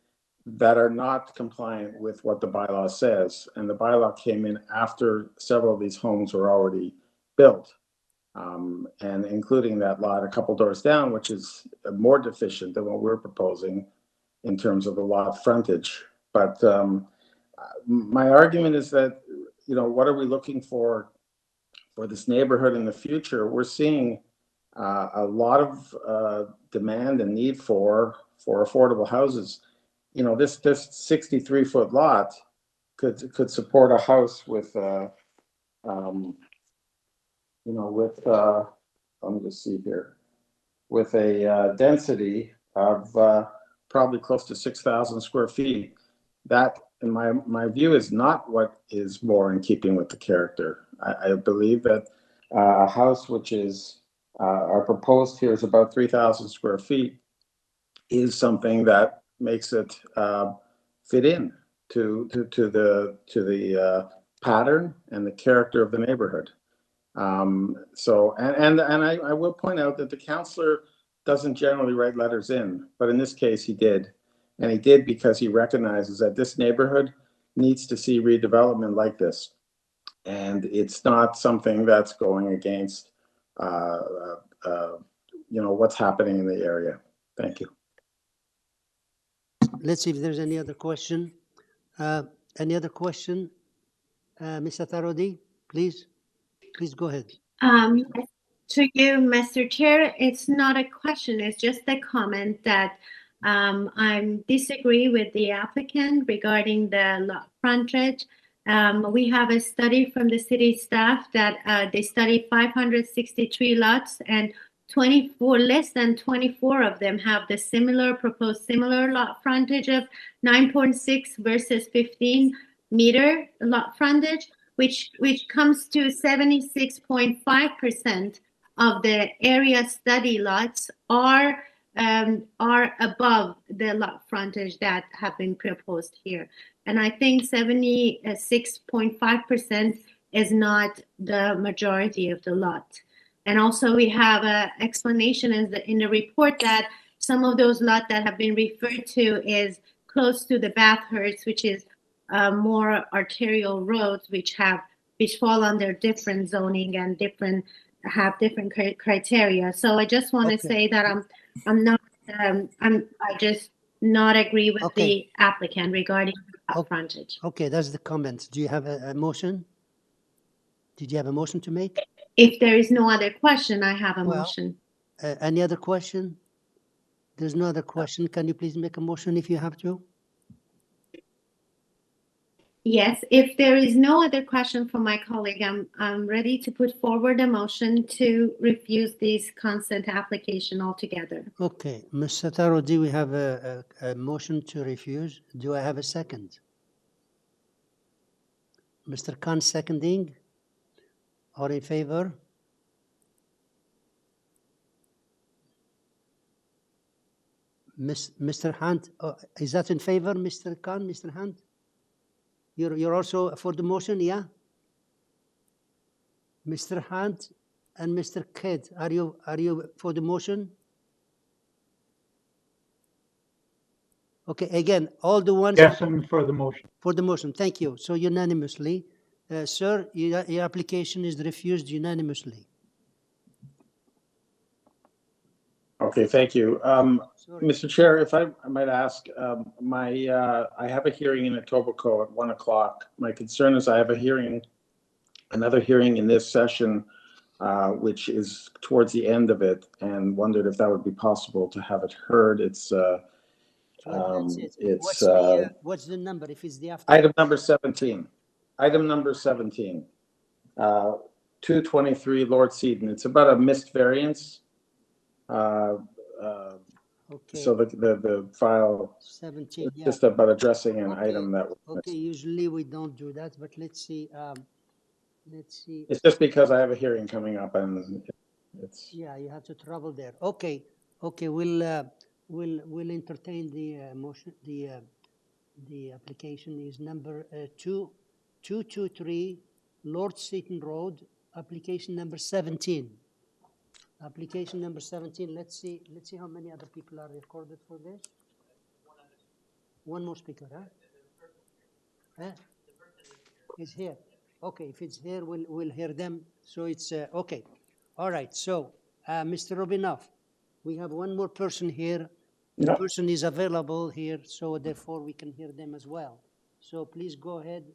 that are not compliant with what the bylaw says. And the bylaw came in after several of these homes were already built, and including that lot a couple doors down, which is more deficient than what we're proposing in terms of the lot frontage. But my argument is that, what are we looking for this neighborhood in the future? We're seeing a lot of demand and need for affordable houses. This 63-foot lot could support a house with let me just see here, with a density of probably close to 6,000 square feet. That, in my view, is not what is more in keeping with the character. I believe that a house which is our proposed here is about 3,000 square feet is something that makes it fit in to the pattern and the character of the neighborhood. So I will point out that the counselor doesn't generally write letters in, but in this case he did. And he did because he recognizes that this neighborhood needs to see redevelopment like this. And it's not something that's going against, what's happening in the area. Thank you. Let's see if there's any other question. Any other question? Ms. Attarodi, please go ahead. To you, Mr. Chair, it's not a question, it's just a comment that I disagree with the applicant regarding the lot frontage. We have a study from the city staff that they studied 563 lots and 24, less than 24 of them have the proposed similar lot frontage of 9.6 versus 15 meter lot frontage, which comes to 76.5% of the area study lots are above the lot frontage that have been proposed here. And I think 76.5% is not the majority of the lot. And also we have an explanation in the report that some of those lots that have been referred to is close to the Bathurst, which is more arterial roads, which fall under different zoning and have different criteria. So I just want to say that I just not agree with the applicant regarding frontage. Okay, that's the comment. Do you have a motion? Did you have a motion to make? If there is no other question, I have a motion. Any other question? There's no other question. Can you please make a motion if you have to? Yes, if there is no other question from my colleague, I'm ready to put forward a motion to refuse this consent application altogether. Okay, Ms. Attarodi, we have a motion to refuse. Do I have a second? Mr. Khan seconding. All in favor? Mr. Hunt, is that in favor, Mr. Khan, Mr. Hunt? You're also for the motion, yeah? Mr. Hunt and Mr. Kidd, are you for the motion? Okay, again, all the ones. Yes, I'm for the motion. For the motion, thank you. So unanimously, sir, your application is refused unanimously. Okay, thank you. Mr. Chair, if I might ask, I have a hearing in Etobicoke at 1 o'clock. My concern is I have another hearing in this session, which is towards the end of it, and wondered if that would be possible to have it heard. What's the number if it's the after? Item number 17. Item number 17. 223 Lord Seaton. It's about a missed variance. Okay. So the file 17, yeah. Just about addressing an item that was missed. Okay, usually we don't do that, but let's see. It's just because I have a hearing coming up and it's. Yeah, you have to travel there. Okay, we'll entertain the motion. The application is number 223 Lord Seaton Road, application number 17. Application number 17. Let's see how many other people are recorded for this. One more speaker, huh? It's here. Okay, if it's here, we'll hear them. So it's okay. All right. So, Mr. Robinov, we have one more person here. The person is available here, so therefore we can hear them as well. So please go ahead.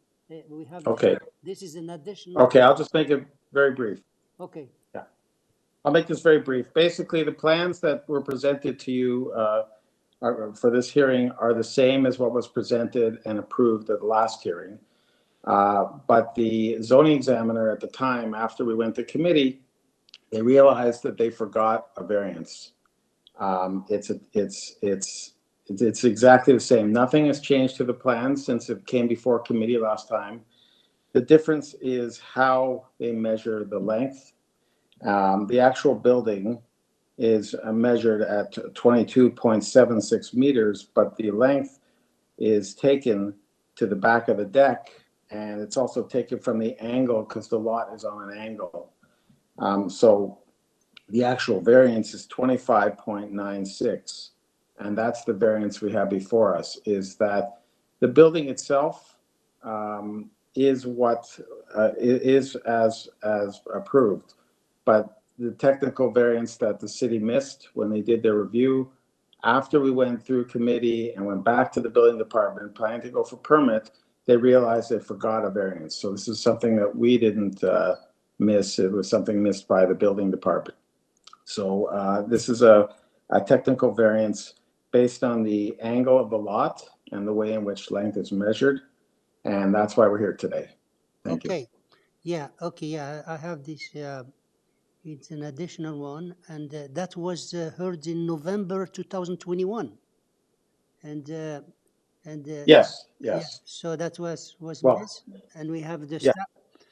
We have. Okay. This is an additional. Okay, I'll just make it very brief. Okay. Yeah, I'll make this very brief. Basically, the plans that were presented to you for this hearing are the same as what was presented and approved at the last hearing. But the zoning examiner at the time, after we went to committee, they realized that they forgot a variance. It's exactly the same. Nothing has changed to the plan since it came before committee last time. The difference is how they measure the length. The actual building is measured at 22.76 meters, but the length is taken to the back of the deck, and it's also taken from the angle because the lot is on an angle. So the actual variance is 25.96, and that's the variance we have before us, is that the building itself is what is as approved. But the technical variance that the city missed when they did their review, after we went through committee and went back to the building department planning to go for permit, they realized they forgot a variance. So this is something that we didn't miss. It was something missed by the building department. So this is a technical variance based on the angle of the lot and the way in which length is measured. And that's why we're here today. Thank you. Okay. Yeah. Okay. Yeah. I have this. It's an additional one, and that was heard in November 2021. And Yes. yeah, so that was Well, missed, and we have the yeah.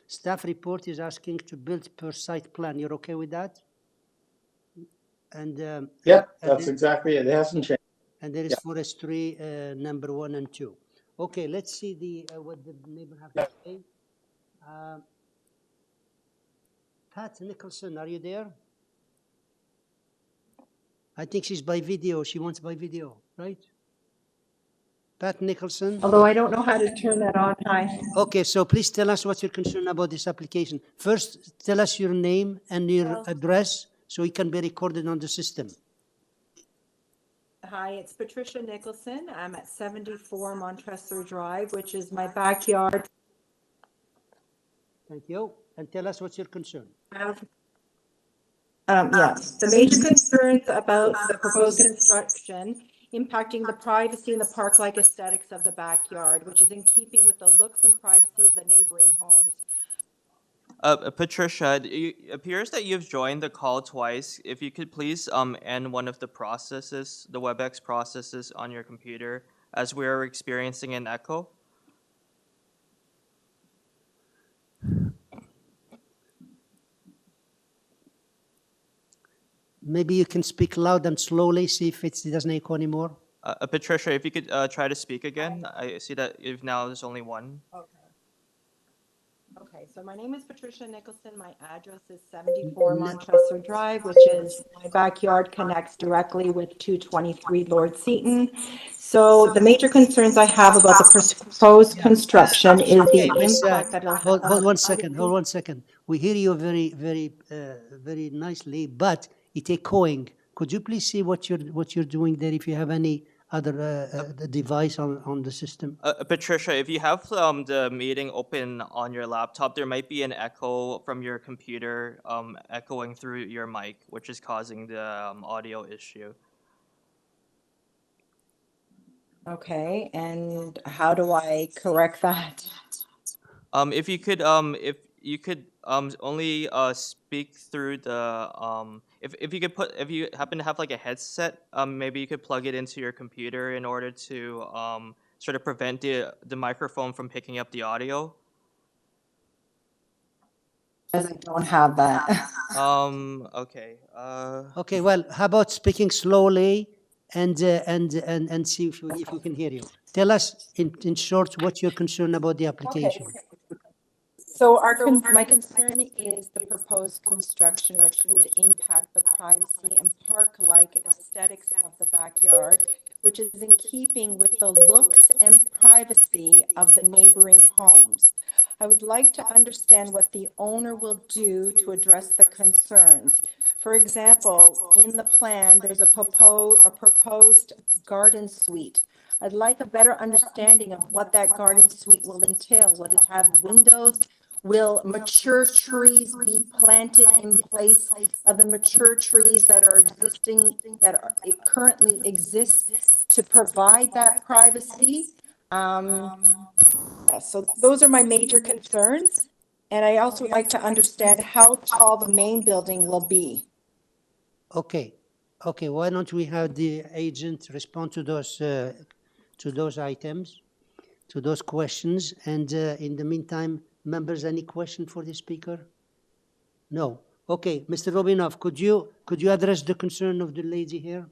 staff report is asking to build per site plan. You're okay with that? And yeah, that's exactly it. It hasn't changed. And there is forestry number 1 and 2. Okay, let's see the what the neighbor have to say. Pat Nicholson, are you there? I think she's by video. She wants by video, right? Pat Nicholson. Although I don't know how to turn that on. Hi. Okay, so please tell us what's your concern about this application. First, tell us your name and your address so it can be recorded on the system. Hi, it's Patricia Nicholson. I'm at 74 Montresor Drive, which is my backyard. Thank you. And tell us what's your concern. The major concerns about the proposed construction impacting the privacy and the park-like aesthetics of the backyard, which is in keeping with the looks and privacy of the neighboring homes. Patricia, it appears that you've joined the call twice. If you could please end one of the processes, the WebEx processes on your computer, as we're experiencing an echo. Maybe you can speak loud and slowly, see if it doesn't echo anymore. Patricia, if you could try to speak again. I see that if now there's only one. Okay, so my name is Patricia Nicholson. My address is 74 Montresor Drive, which is my backyard connects directly with 223 Lord Seaton. So the major concerns I have about the proposed construction is the impact that it'll have. Hold 1 second. Hold 1 second. We hear you very nicely, but it's echoing. Could you please see what you're doing there? If you have any other device on the system. Patricia, if you have the meeting open on your laptop, there might be an echo from your computer echoing through your mic, which is causing the audio issue. Okay, and how do I correct that? If you could only speak through the if you happen to have like a headset, maybe you could plug it into your computer in order to sort of prevent the microphone from picking up the audio. I don't have that. Okay. Okay. Well, how about speaking slowly and see if we can hear you. Tell us in short what you're concerned about the application. Okay. So my concern is the proposed construction, which would impact the privacy and park-like aesthetics of the backyard, which is in keeping with the looks and privacy of the neighboring homes. I would like to understand what the owner will do to address the concerns. For example, in the plan, there's a proposed garden suite. I'd like a better understanding of what that garden suite will entail. Will it have windows? Will mature trees be planted in place of the mature trees that are existing, it currently exists to provide that privacy? So those are my major concerns. And I also like to understand how tall the main building will be. Okay. Okay. Why don't we have the agent respond to those items, to those questions, and in the meantime, members, any question for the speaker? No. Okay, Mr. Robinov, could you address the concern of the lady here?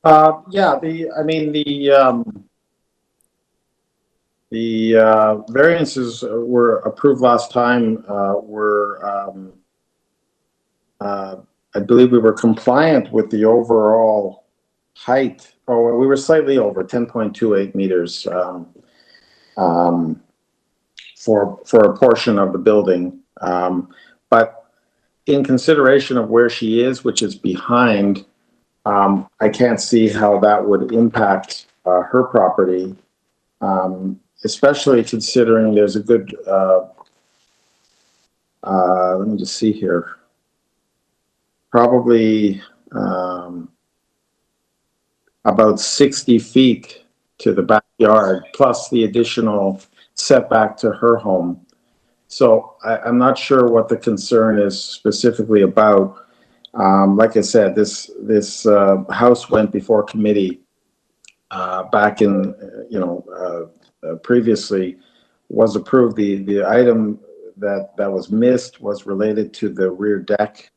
Yeah. The variances were approved last time. I believe we were compliant with the overall height. Oh, we were slightly over 10.28 meters. for a portion of the building. But in consideration of where she is, which is behind, I can't see how that would impact her property, especially considering there's a good, let me just see here, probably about 60 feet to the backyard, plus the additional setback to her home. So I'm not sure what the concern is specifically about. Like I said, this house went before committee back in, previously was approved. The item that was missed was related to the rear deck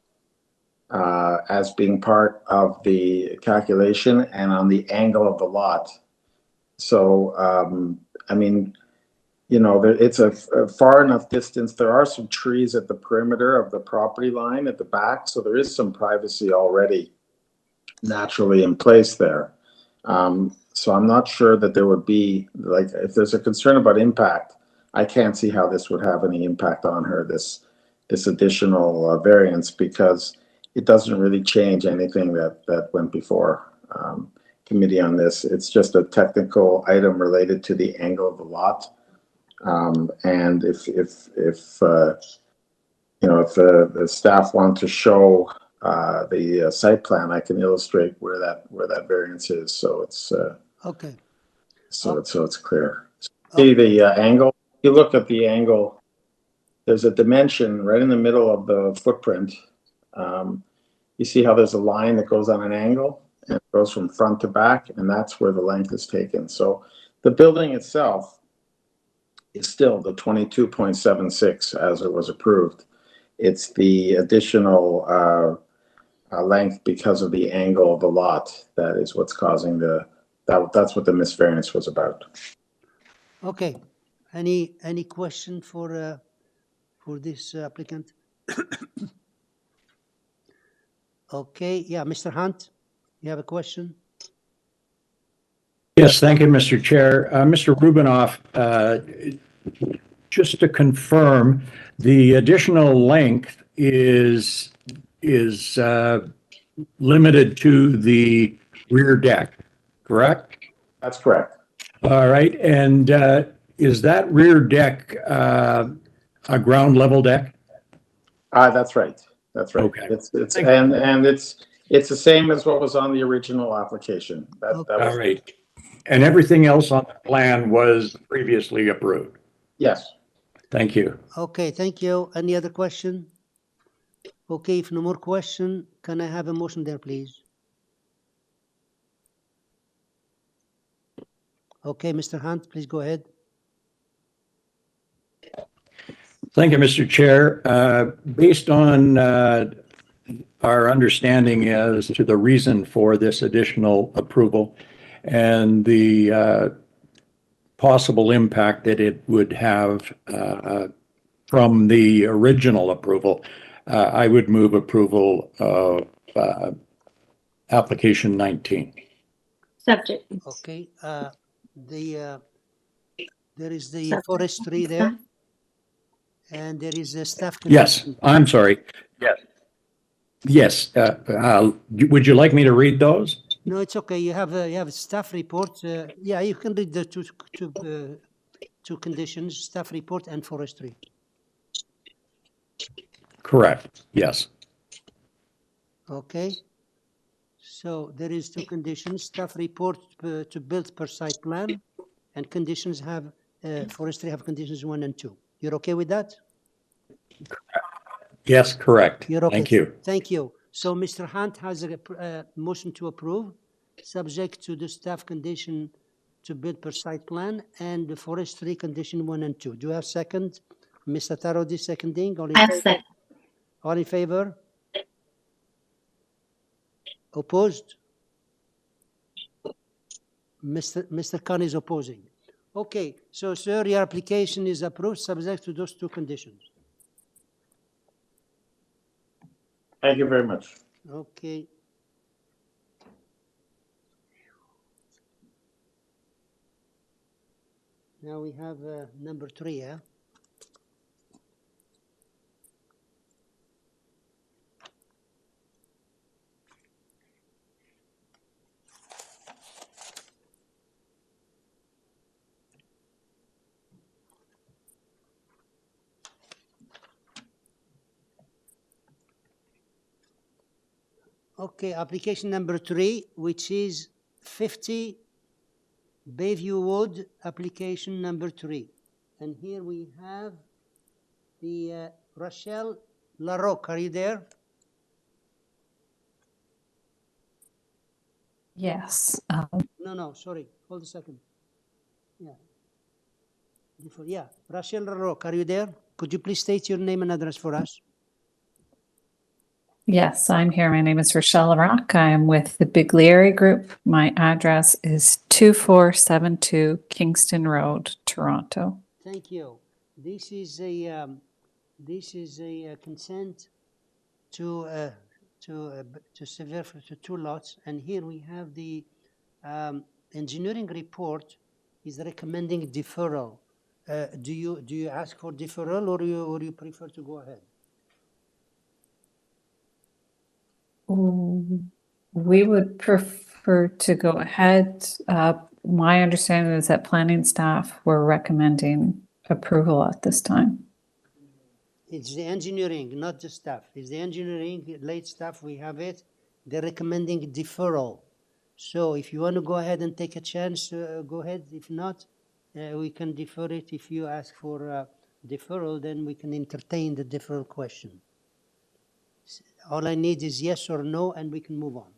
as being part of the calculation and on the angle of the lot. So, I mean, it's a far enough distance. There are some trees at the perimeter of the property line at the back, so there is some privacy already naturally in place there. So I'm not sure that there would be, like, if there's a concern about impact, I can't see how this would have any impact on her, this additional variance, because it doesn't really change anything that went before committee on this. It's just a technical item related to the angle of the lot. And if the staff want to show the site plan, I can illustrate where that variance is. So it's Okay. so it's clear. See the angle. If you look at the angle, there's a dimension right in the middle of the footprint. You see how there's a line that goes on an angle and it goes from front to back, and that's where the length is taken. So the building itself is still the 22.76 as it was approved. It's the additional length because of the angle of the lot that is what's causing that's what the misvariance was about. Okay. Any question for this applicant? Okay. Yeah, Mr. Hunt, you have a question? Yes, thank you, Mr. Chair. Mr. Rubinoff, just to confirm, the additional length is limited to the rear deck, correct? That's correct. All right, and is that rear deck a ground level deck? That's right. That's right. Okay. It's the same as what was on the original application. That was all right. And everything else on the plan was previously approved? Yes. Thank you. Okay, thank you. Any other question? Okay, if no more question, can I have a motion there, please? Okay, Mr. Hunt, please go ahead. Thank you, Mr. Chair. Based on our understanding as to the reason for this additional approval and the possible impact that it would have from the original approval, I would move approval of application 19. Subject. Okay, there is the forestry there, and there is a staff. Yes, I'm sorry. Yes. Yes. Would you like me to read those? No, it's okay. You have a staff report. Yeah, you can read the two conditions: staff report and forestry. Correct. Yes. Okay. So there is two conditions: staff report to build per site plan, and conditions have forestry have conditions 1 and 2. You're okay with that? Yes, correct. You're okay. Thank you. Thank you. So Mr. Hunt has a motion to approve, subject to the staff condition to build per site plan and the forestry condition 1 and 2. Do you have second? Mr. Tarodi seconding. All in favor? All in favor? Opposed? Mr. Khan is opposing. Okay, so sir, your application is approved subject to those two conditions. Thank you very much. Okay. Now we have number 3, yeah? Okay, application number 3, which is 50 Bayview Wood, application number 3. And here we have the Rochelle LaRocque. Are you there? Yes. No, sorry. Hold a second. Yeah. Yeah, Rochelle LaRocque, are you there? Could you please state your name and address for us? Yes, I'm here. My name is Rochelle LaRocque. I am with the Biglieri Group. My address is 2472 Kingston Road, Toronto. Thank you. This is a consent to severe for 2 lots, and here we have the engineering report is recommending deferral. Do you ask for deferral, or you prefer to go ahead? We would prefer to go ahead. My understanding is that planning staff were recommending approval at this time. It's the engineering, not the staff. It's the engineering, late staff, we have it. They're recommending deferral. So if you want to go ahead and take a chance, go ahead. If not, we can defer it. If you ask for deferral, then we can entertain the deferral question. All I need is yes or no, and we can move on.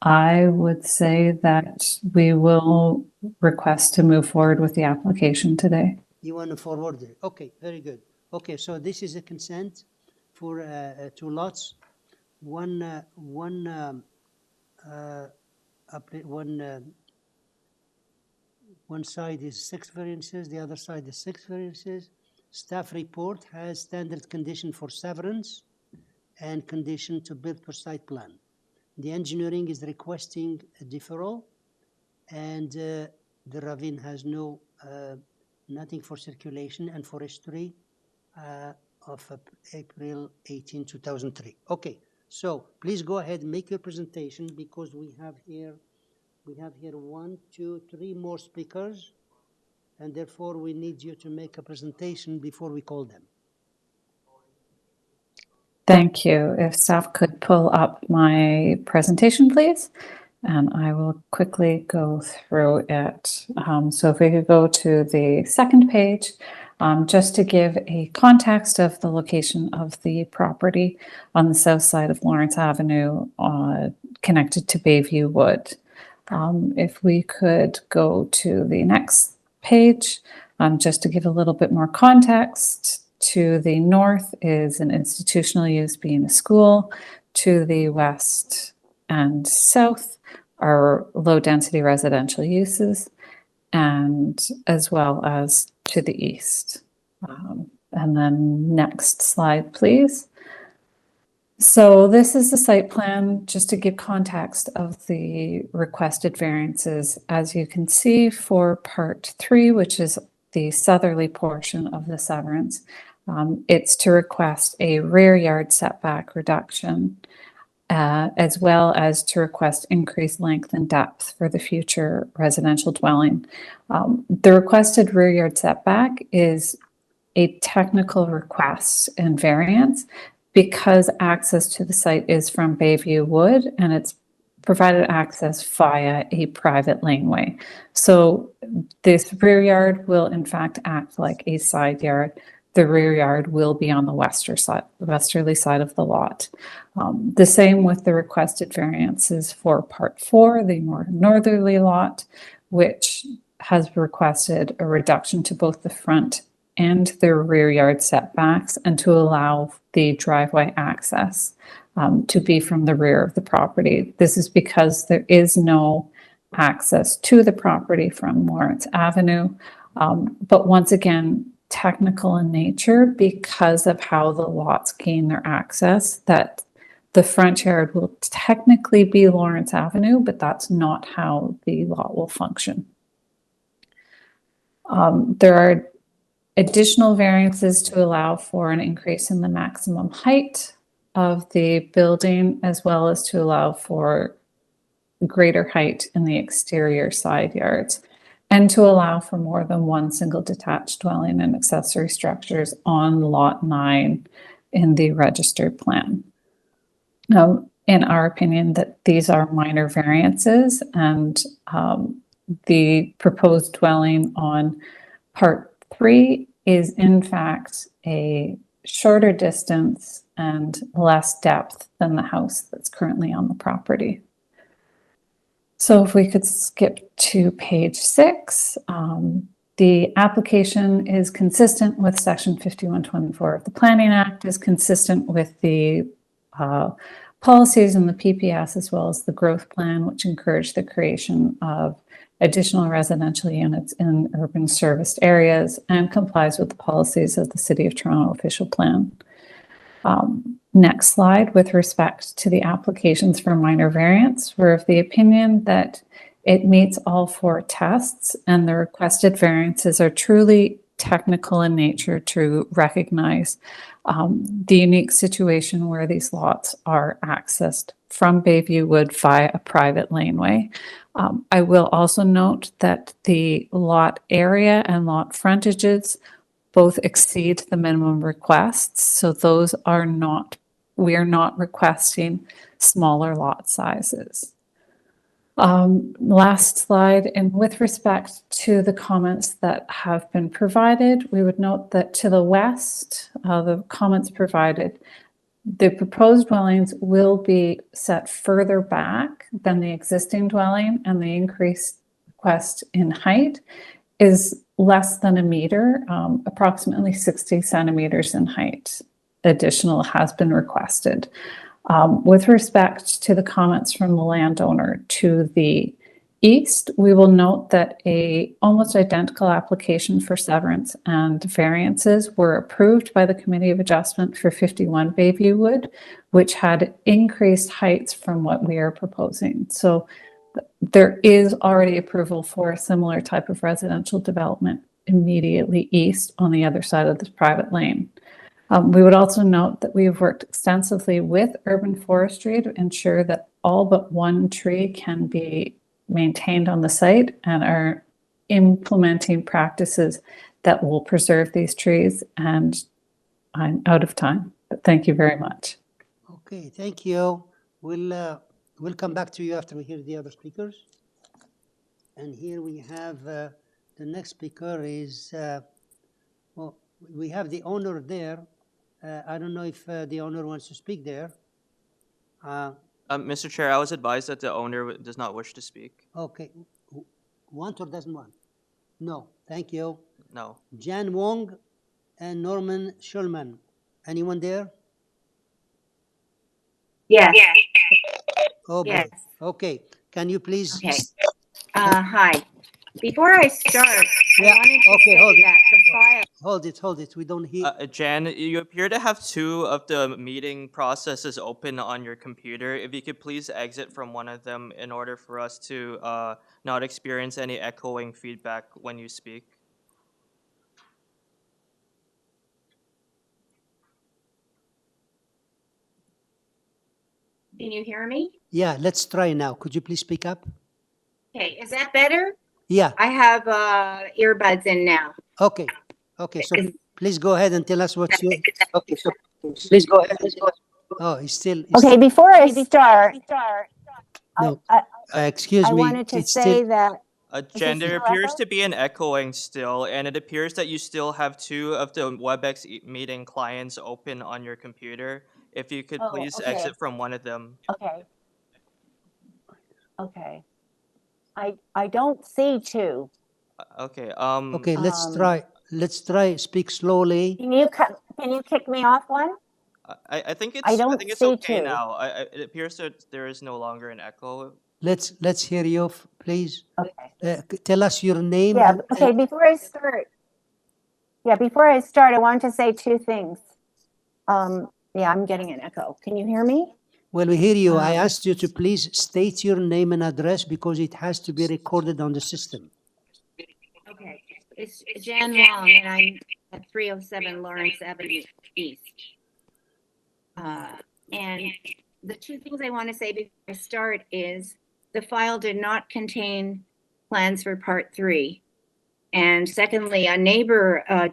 I would say that we will request to move forward with the application today. You want to forward it? Okay, very good. Okay, so this is a consent for 2 lots. One side is 6 variances, the other side is 6 variances. Staff report has standard condition for severance and condition to build per site plan. The engineering is requesting a deferral, and the ravine has nothing for circulation and forestry of April 18, 2003. Okay, so please go ahead and make your presentation, because we have here 1, 2, 3 more speakers, and therefore we need you to make a presentation before we call them. Thank you. If staff could pull up my presentation, please, and I will quickly go through it. So if we could go to the second page, just to give a context of the location of the property on the south side of Lawrence Avenue, connected to Bayview Wood. If we could go to the next page, just to give a little bit more context. To the north is an institutional use, being a school. To the west and south are low-density residential uses, and as well as to the east. And then next slide, please. So this is the site plan, just to give context of the requested variances. As you can see, for part 3, which is the southerly portion of the severance, it's to request a rear yard setback reduction, as well as to request increased length and depth for the future residential dwelling. The requested rear yard setback is a technical request and variance, because access to the site is from Bayview Wood, and it's provided access via a private laneway. So this rear yard will in fact act like a side yard. The rear yard will be on the westerly side of the lot. The same with the requested variances for part 4, the more northerly lot, which has requested a reduction to both the front and the rear yard setbacks, and to allow the driveway access to be from the rear of the property. This is because there is no access to the property from Lawrence Avenue, but once again, technical in nature because of how the lots gain their access, that the front yard will technically be Lawrence Avenue, but that's not how the lot will function. There are additional variances to allow for an increase in the maximum height of the building, as well as to allow for greater height in the exterior side yards, and to allow for more than one single detached dwelling and accessory structures on lot 9 in the registered plan. In our opinion, that these are minor variances, and the proposed dwelling on part 3 is in fact a shorter distance and less depth than the house that's currently on the property. So if we could skip to page 6, the application is consistent with section 5124 of the Planning Act, is consistent with the policies in the PPS, as well as the growth plan, which encourage the creation of additional residential units in urban serviced areas, and complies with the policies of the City of Toronto official plan. Next slide. With respect to the applications for minor variance, we're of the opinion that it meets all 4 tests, and the requested variances are truly technical in nature to recognize the unique situation where these lots are accessed from Bayview Wood via a private laneway. I will also note that the lot area and lot frontages both exceed the minimum requests, so those are not, we are not requesting smaller lot sizes. Last slide, and with respect to the comments that have been provided, we would note that to the west, the comments provided, the proposed dwellings will be set further back than the existing dwelling, and the increased request in height is less than a meter, approximately 60 centimeters in height. Additional has been requested. With respect to the comments from the landowner to the east, we will note that a almost identical application for severance and variances were approved by the Committee of Adjustment for 51 Bayview Wood, which had increased heights from what we are proposing. So there is already approval for a similar type of residential development immediately east on the other side of this private lane. We would also note that we have worked extensively with urban forestry to ensure that all but one tree can be maintained on the site, and are implementing practices that will preserve these trees. And I'm out of time, but thank you very much. Okay, thank you. We'll come back to you after we hear the other speakers. And here we have the next speaker is, well, we have the owner there. I don't know if the owner wants to speak there. Mr. Chair, I was advised that the owner does not wish to speak. Okay. Want or doesn't want? No. Thank you. No. Jan Wong and Norman Schulman. Anyone there? Yes. Oh, boy. Yes. Okay. Can you please? Okay. Hi. Before I start, Yeah. I wanted to Okay, say hold it. that the file. Hold it. We don't hear. Jan, you appear to have 2 of the meeting processes open on your computer. If you could please exit from one of them in order for us to not experience any echoing feedback when you speak. Can you hear me? Yeah, let's try now. Could you please speak up? Okay, is that better? Yeah. I have earbuds in now. Okay. Okay, so please go ahead and tell us what you. Okay, so please go ahead. Oh, it's still. Okay, before I start, No, excuse I me. wanted to it's say still, that. Jan, there still appears echo? to be an echoing still, and it appears that you still have 2 of the WebEx meeting clients open on your computer. If you could please okay. exit from one of them. Okay. Okay. I don't see 2. Okay. Okay, let's try. Let's try. Speak slowly. Can you kick me off one? I think it's I don't think it's see okay 2. now. It appears that there is no longer an echo. Let's hear you, please. Okay. Tell us your name. Yeah. Okay. Before I start, I want to say 2 things. Yeah, I'm getting an echo. Can you hear me? Well, we hear you. I asked you to please state your name and address because it has to be recorded on the system. Okay, it's Jan Wong, and I'm at 307 Lawrence Avenue East. And the two things I want to say before I start is the file did not contain plans for part 3. And secondly, a neighbor,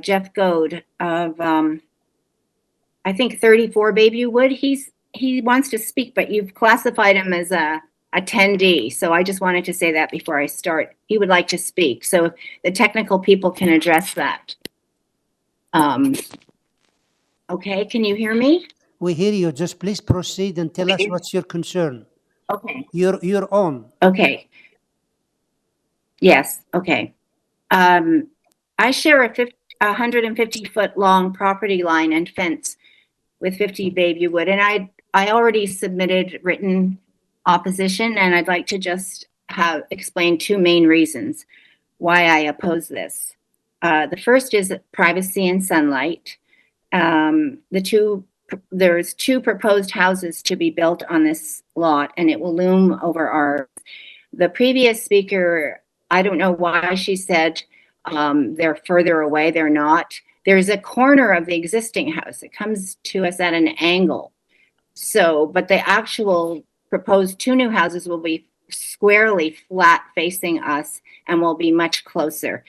Jeff Goad of, I think 34 Bayview Wood, he wants to speak, but you've classified him as a attendee. So I just wanted to say that before I start. He would like to speak. So if the technical people can address that. Okay, can you hear me? We hear you. Just please proceed and tell us what's your concern. Okay. You're on. Okay. Yes, okay. I share a 150-foot long property line and fence with 50 Bayview Wood, and I already submitted written opposition, and I'd like to just explain 2 main reasons why I oppose this. The first is privacy and sunlight. There's 2 proposed houses to be built on this lot, and it will loom over ours. The previous speaker, I don't know why she said they're further away. They're not. There's a corner of the existing house. It comes to us at an angle. So, but the actual proposed 2 new houses will be squarely flat facing us and will be much closer.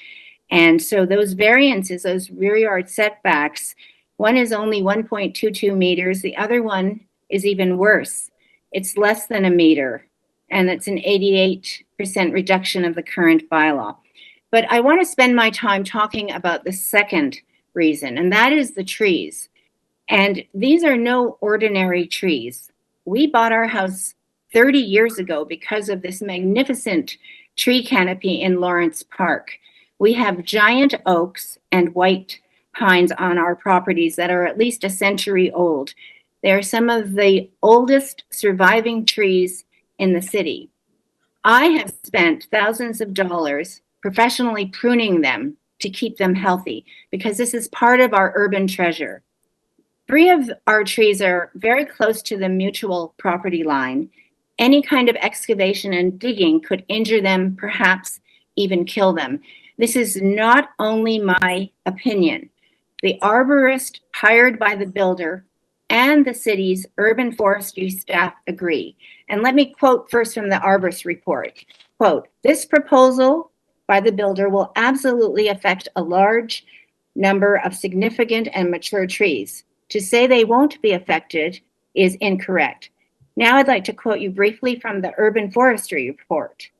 And so those variances, those rear yard setbacks, one is only 1.22 meters. The other one is even worse. It's less than a meter, and it's an 88% reduction of the current bylaw. But I want to spend my time talking about the second reason, and that is the trees. And these are no ordinary trees. We bought our house 30 years ago because of this magnificent tree canopy in Lawrence Park. We have giant oaks and white pines on our properties that are at least a century old. They are some of the oldest surviving trees in the city. I have spent thousands of dollars professionally pruning them to keep them healthy because this is part of our urban treasure. 3 of our trees are very close to the mutual property line. Any kind of excavation and digging could injure them, perhaps even kill them. This is not only my opinion. The arborist hired by the builder and the city's urban forestry staff agree. And let me quote first from the arborist report. Quote, "This proposal by the builder will absolutely affect a large number of significant and mature trees. To say they won't be affected is incorrect." Now I'd like to quote you briefly from the urban forestry report.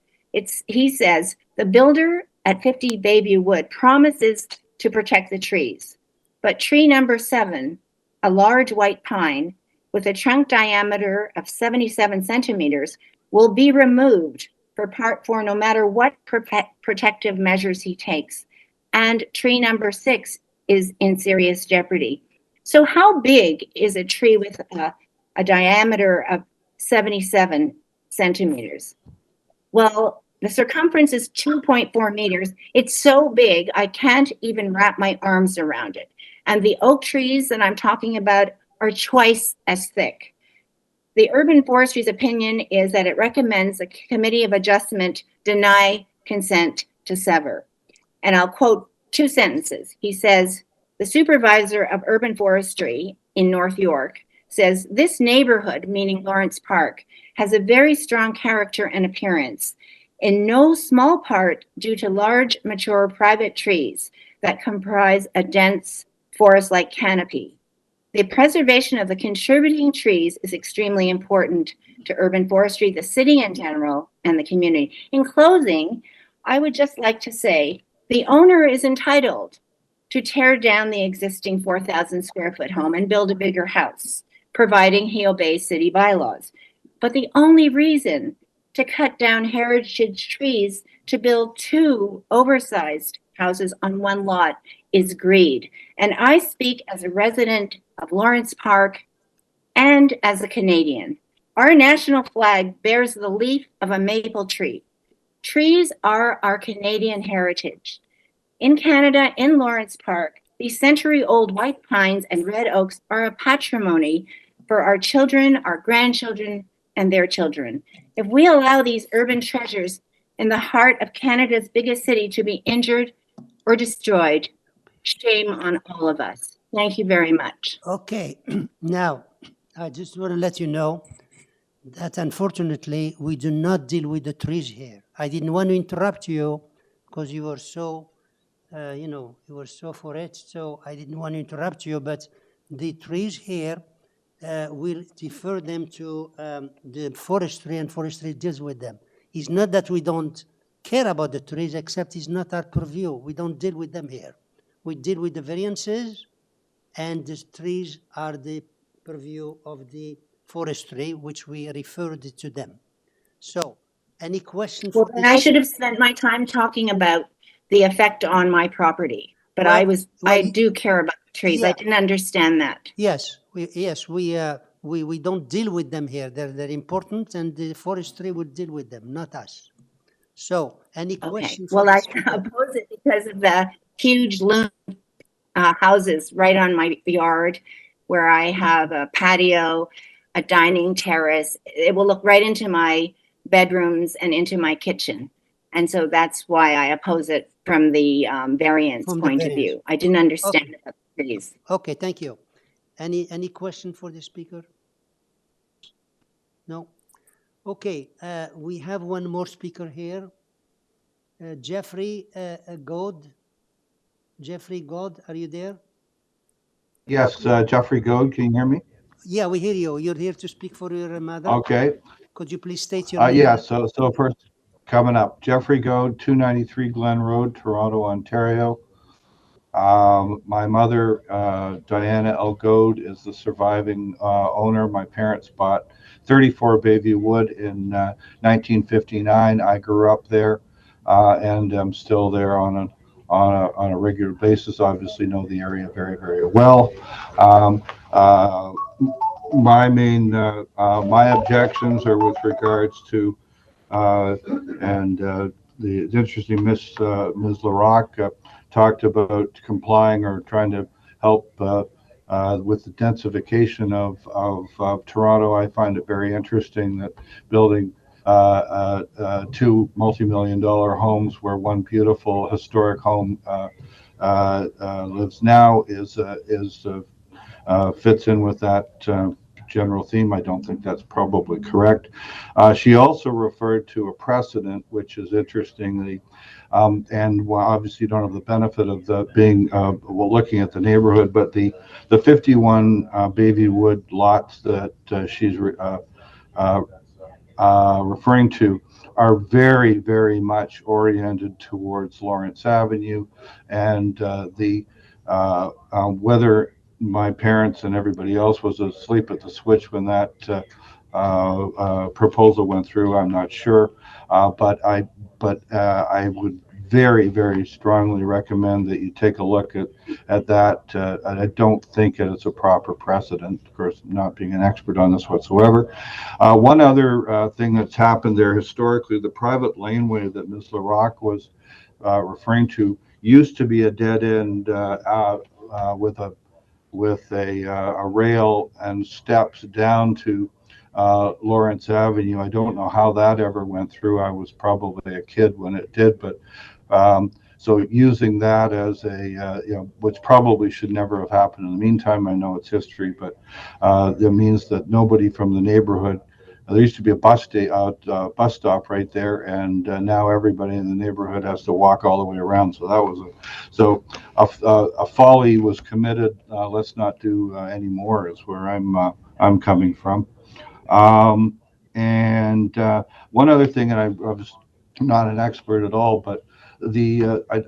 He says, "The builder at 50 Bayview Wood promises to protect the trees, but tree number 7, a large white pine with a trunk diameter of 77 centimeters, will be removed for part 4 no matter what protective measures he takes. And tree number 6 is in serious jeopardy." So how big is a tree with a diameter of 77 centimeters? Well, the circumference is 2.4 meters. It's so big, I can't even wrap my arms around it. And the oak trees that I'm talking about are twice as thick. The Urban Forestry's opinion is that it recommends the Committee of Adjustment deny consent to sever. And I'll quote 2 sentences. He says, "The supervisor of urban forestry in North York says this neighborhood," meaning Lawrence Park, "has a very strong character and appearance, in no small part due to large, mature private trees that comprise a dense forest-like canopy. The preservation of the contributing trees is extremely important to urban forestry, the city in general, and the community." In closing, I would just like to say the owner is entitled to tear down the existing 4,000 square foot home and build a bigger house, providing he obeys city bylaws. But the only reason to cut down heritage trees to build 2 oversized houses on 1 lot is greed. And I speak as a resident of Lawrence Park and as a Canadian. Our national flag bears the leaf of a maple tree. Trees are our Canadian heritage. In Canada, in Lawrence Park, these century-old white pines and red oaks are a patrimony for our children, our grandchildren, and their children. If we allow these urban treasures in the heart of Canada's biggest city to be injured or destroyed, shame on all of us. Thank you very much. Okay, now I just want to let you know that unfortunately we do not deal with the trees here. I didn't want to interrupt you because you were so, you were so for it. So I didn't want to interrupt you, but the trees here, we'll defer them to the forestry, and forestry deals with them. It's not that we don't care about the trees, except it's not our purview. We don't deal with them here. We deal with the variances, and the trees are the purview of the forestry, which we referred to them. So, any questions? Well, then I should have spent my time talking about the effect on my property, but Well, I do care about the trees. yeah. I didn't understand that. Yes, we don't deal with them here. They're important, and the forestry will deal with them, not us. So, any Okay, questions? well, I oppose it because of the huge loom houses right on my yard where I have a patio, a dining terrace. It will look right into my bedrooms and into my kitchen. And so that's why I oppose it from the variance From the point of variance. view. I didn't understand Okay. about the trees. Okay, thank you. Any question for the speaker? No? Okay, we have one more speaker here. Jeffrey Goad. Jeffrey Goad, are you there? Yes, Jeffrey Goad, can you hear me? Yeah, we hear you. You're here to speak for your mother. Okay. Could you please state your name? Yeah, so first, coming up, Jeffrey Goad, 293 Glen Road, Toronto, Ontario. My mother, Diana L. Goad, is the surviving owner. My parents bought 34 Bayview Wood in 1959. I grew up there, and I'm still there on a regular basis. Obviously, know the area very, very well. My main my objections are with regards to it's interesting. Ms. Larocque talked about complying or trying to help with the densification of Toronto. I find it very interesting that building two multi-million-dollar homes where one beautiful historic home lives now fits in with that general theme. I don't think that's probably correct. She also referred to a precedent, which is interestingly, and well, obviously you don't have the benefit of the being looking at the neighborhood, but the 51 Bayview Wood lots that she's referring to are very, very much oriented towards Lawrence Avenue, and whether my parents and everybody else was asleep at the switch when that proposal went through, I'm not sure, but I would very, very strongly recommend that you take a look at that. And I don't think it is a proper precedent, of course, not being an expert on this whatsoever. One other thing that's happened there historically, the private laneway that Ms. Larocque was referring to used to be a dead end with a rail and steps down to Lawrence Avenue. I don't know how that ever went through. I was probably a kid when it did, but so using that as which probably should never have happened in the meantime. I know it's history, but that means that nobody from the neighborhood. There used to be a bus stop right there, and now everybody in the neighborhood has to walk all the way around. So that was a folly was committed. Let's not do any more. Is where I'm coming from. And one other thing, and I was not an expert at all, but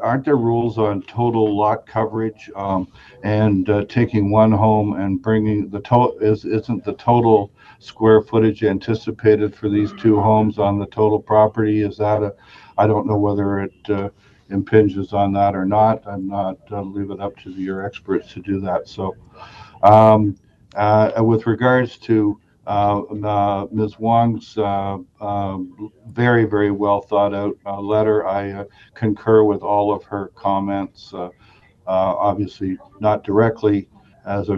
aren't there rules on total lot coverage and taking one home and bringing the total isn't the total square footage anticipated for these two homes on the total property? Is that I don't know whether it impinges on that or not. I'm not leave it up to your experts to do that. So with regards to Ms. Wong's very, very well thought out letter, I concur with all of her comments. Obviously, not directly as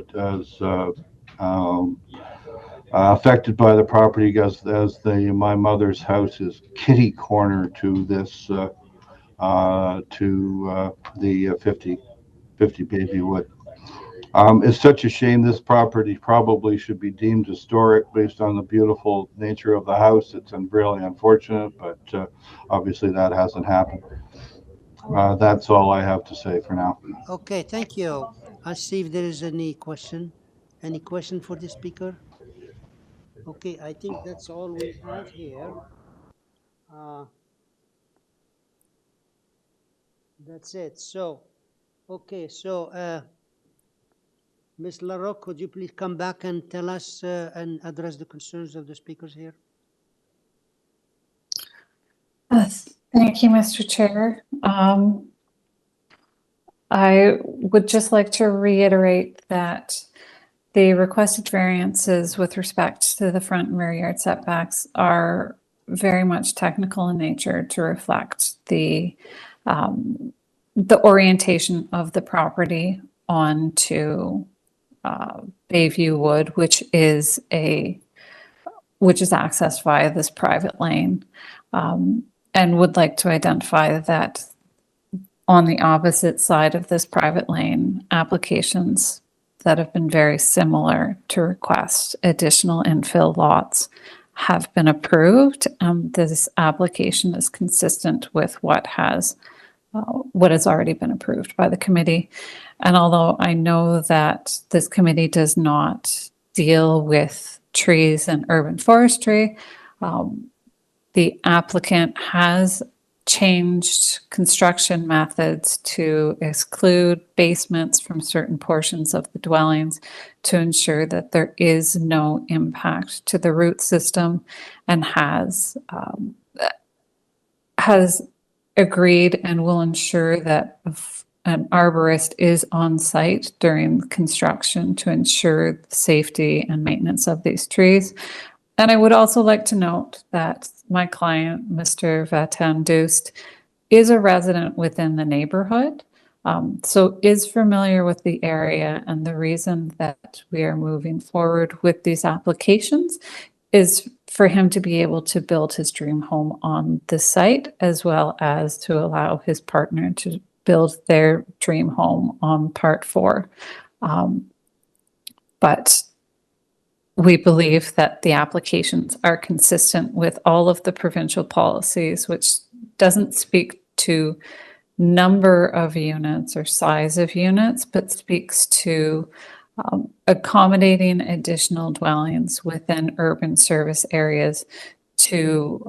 affected by the property as my mother's house is kitty corner to this to the 50 Bayview Wood. It's such a shame. This property probably should be deemed historic based on the beautiful nature of the house. It's really unfortunate, but obviously that hasn't happened. That's all I have to say for now. Okay, thank you. I'll see if there is any question. Any question for the speaker? Okay, I think that's all we have here. That's it. So, okay, so Ms. LaRocque, could you please come back and tell us and address the concerns of the speakers here? Thank you, Mr. Chair. I would just like to reiterate that the requested variances with respect to the front and rear yard setbacks are very much technical in nature to reflect the orientation of the property onto Bayview Wood, which is accessed via this private lane, and would like to identify that on the opposite side of this private lane, applications that have been very similar to request additional infill lots have been approved. This application is consistent with what has already been approved by the committee. And although I know that this committee does not deal with trees and urban forestry, the applicant has changed construction methods to exclude basements from certain portions of the dwellings to ensure that there is no impact to the root system, and has agreed and will ensure that an arborist is on site during construction to ensure the safety and maintenance of these trees. And I would also like to note that my client, Mr. Vatan Doost, is a resident within the neighborhood, so is familiar with the area. And the reason that we are moving forward with these applications is for him to be able to build his dream home on the site, as well as to allow his partner to build their dream home on Part 4. But we believe that the applications are consistent with all of the provincial policies, which doesn't speak to number of units or size of units, but speaks to accommodating additional dwellings within urban service areas to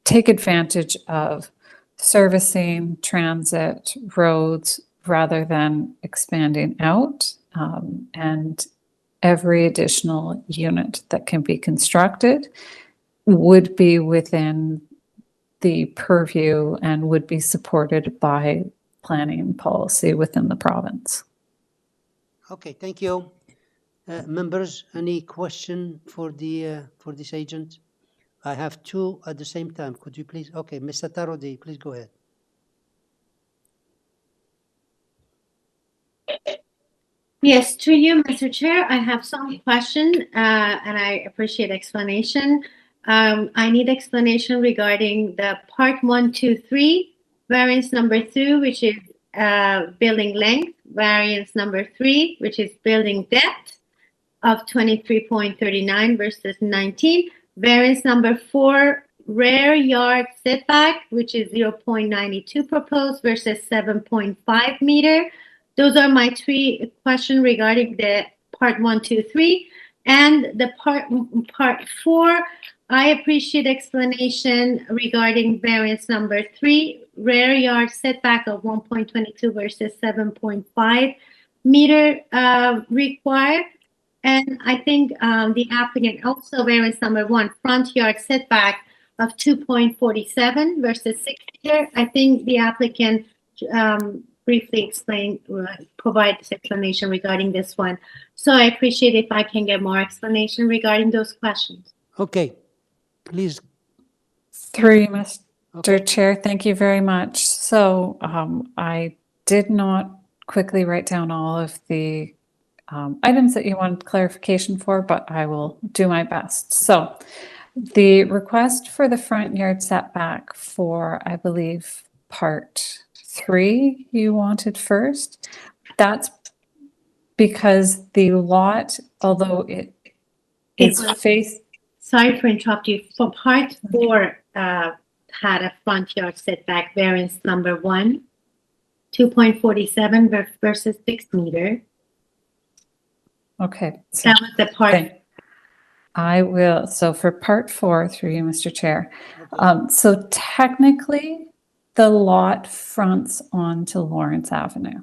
take advantage of servicing, transit, roads, rather than expanding out. And every additional unit that can be constructed would be within the purview and would be supported by planning policy within the province. Okay, thank you. Members, any question for this agent? I have two at the same time. Could you please? Okay, Mr. Tarodi, please go ahead. Yes, to you, Mr. Chair. I have some question, and I appreciate explanation. I need explanation regarding the part 1, 2, 3, variance number 2, which is building length, variance number 3, which is building depth of 23.39 versus 19, variance number 4, rear yard setback, which is 0.92 proposed versus 7.5 meter. Those are my three questions regarding the part 1, 2, 3. And the part 4, I appreciate explanation regarding variance number 3, rear yard setback of 1.22 versus 7.5 meter required. And I think the applicant also variance number 1, front yard setback of 2.47 versus 6 meter. I think the applicant briefly provide this explanation regarding this one. So I appreciate if I can get more explanation regarding those questions. Okay, please. Through you, Mr. Chair, thank you very much. So I did not quickly write down all of the items that you want clarification for, but I will do my best. So the request for the front yard setback for, I believe, part 3 you wanted first. That's because the lot, although it is Sorry for interrupting you. For part 4, had a front yard setback variance number 1, 2.47 versus 6 meter. Okay. So That was the part. I will, so for part 4, through you, Mr. Chair. So technically, the lot fronts onto Lawrence Avenue.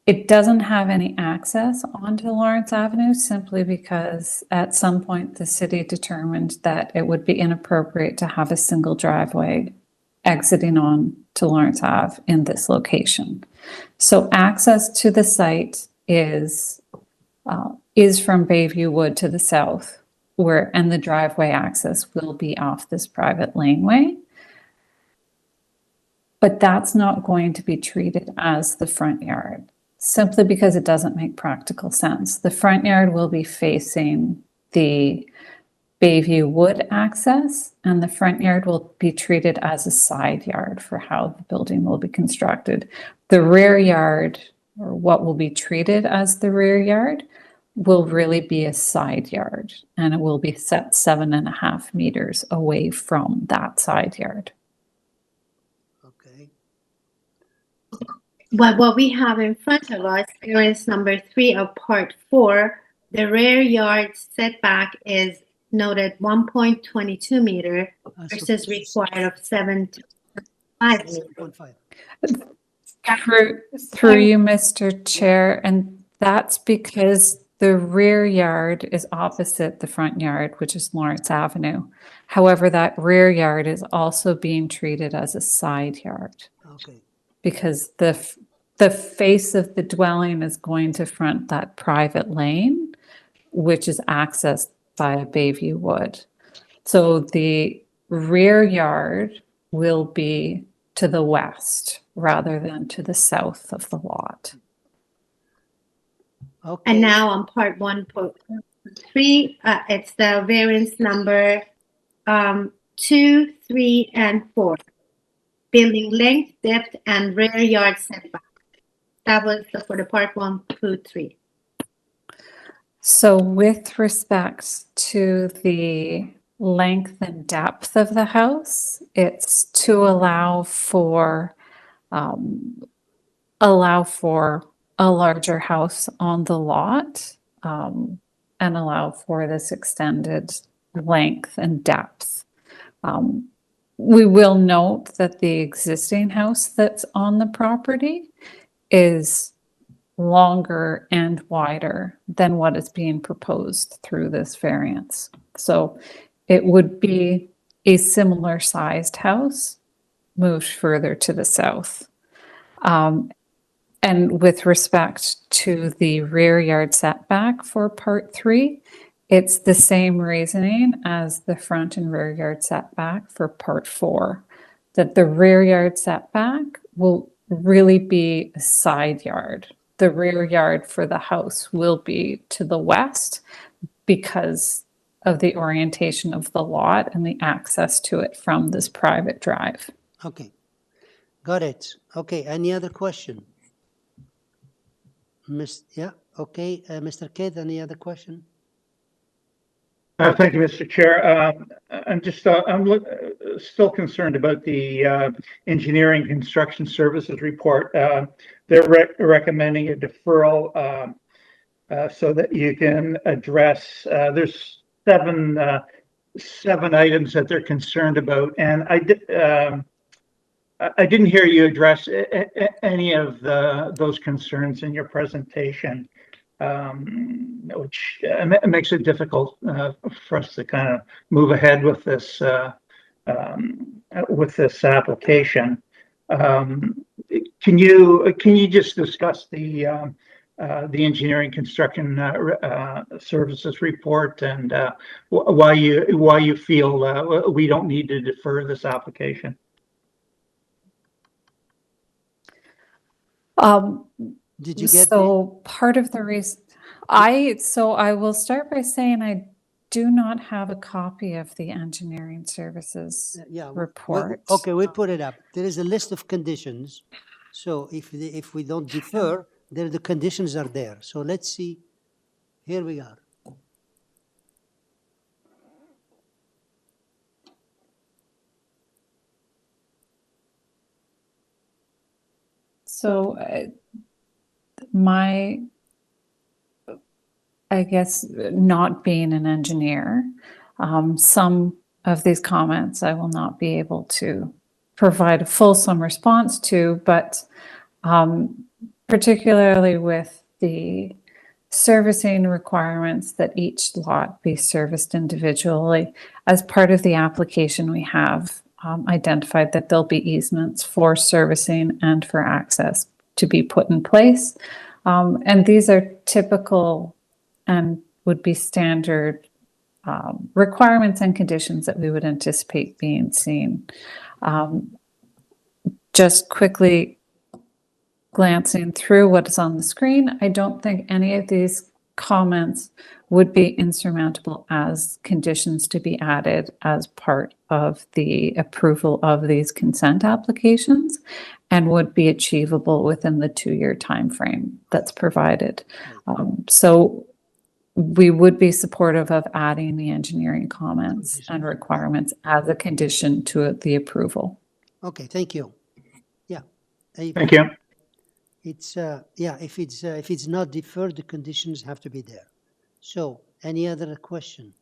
It doesn't have any access onto Lawrence Avenue simply because at some point the city determined that it would be inappropriate to have a single driveway exiting on to Lawrence Ave in this location. So access to the site is from Bayview Wood to the south, and the driveway access will be off this private laneway. But that's not going to be treated as the front yard, simply because it doesn't make practical sense. The front yard will be facing the Bayview Wood access, and the front yard will be treated as a side yard for how the building will be constructed. The rear yard, or what will be treated as the rear yard, will really be a side yard, and it will be set 7.5 meters away from that side yard. What we have in front of us, variance number 3 of part 4, the rear yard setback is noted 1.22 meter versus required of 7.5 meters. Through you, Mr. Chair, and that's because the rear yard is opposite the front yard, which is Lawrence Avenue. However, that rear yard is also being treated as a side yard. Okay. Because the face of the dwelling is going to front that private lane, which is accessed by Bayview Wood. So the rear yard will be to the west rather than to the south of the lot. Okay. And now on part 1.3, it's the variance number 2, 3, and 4. Building length, depth, and rear yard setback. That was for the part 1, 2, 3. So with respect to the length and depth of the house, it's to allow for a larger house on the lot, and allow for this extended length and depth. We will note that the existing house that's on the property is longer and wider than what is being proposed through this variance. So it would be a similar sized house moved further to the south. And with respect to the rear yard setback for part 3, it's the same reasoning as the front and rear yard setback for part 4, that the rear yard setback will really be a side yard. The rear yard for the house will be to the west because of the orientation of the lot and the access to it from this private drive. Okay, got it. Okay, any other question? Okay, Mr. Kidd, any other question? Thank you, Mr. Chair. I'm still concerned about the engineering construction services report. They're recommending a deferral so that you can address. There's seven items that they're concerned about, and I didn't hear you address any of those concerns in your presentation. Which makes it difficult for us to kind of move ahead with this application. Can you just discuss the engineering construction services report and why you feel we don't need to defer this application? Did you get So part of the reason, so I will start by saying I do not have a copy of the engineering services report. Okay, we'll put it up. There is a list of conditions. So if we don't defer, the conditions are there. So let's see. Here we are. So I guess, not being an engineer, some of these comments I will not be able to provide a fulsome response to, but particularly with the servicing requirements that each lot be serviced individually. As part of the application, we have identified that there'll be easements for servicing and for access to be put in place. And these are typical and would be standard requirements and conditions that we would anticipate being seen. Just quickly glancing through what is on the screen, I don't think any of these comments would be insurmountable as conditions to be added as part of the approval of these consent applications and would be achievable within the 2-year timeframe that's provided. So we would be supportive of adding the engineering comments and requirements as a condition to the approval. Okay, thank you. Yeah. Thank you. It's if it's not deferred, the conditions have to be there. So, any other question?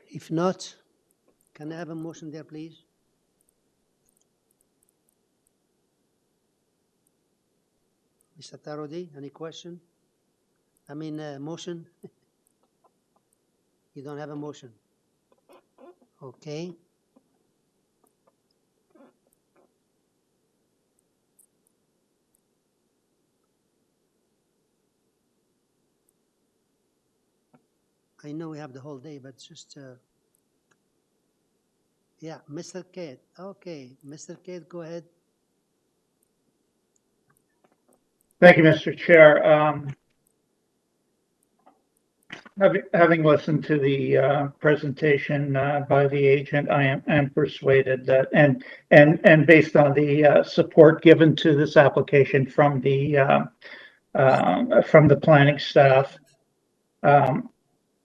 If not, can I have a motion there, please? Mr. Tarodi, any question? I mean, motion? You don't have a motion? Okay. I know we have the whole day, but just, yeah, Mr. Kate. Okay, Mr. Kate, go ahead. Thank you, Mr. Chair. Having listened to the presentation by the agent, I am persuaded that, and based on the support given to this application from the planning staff,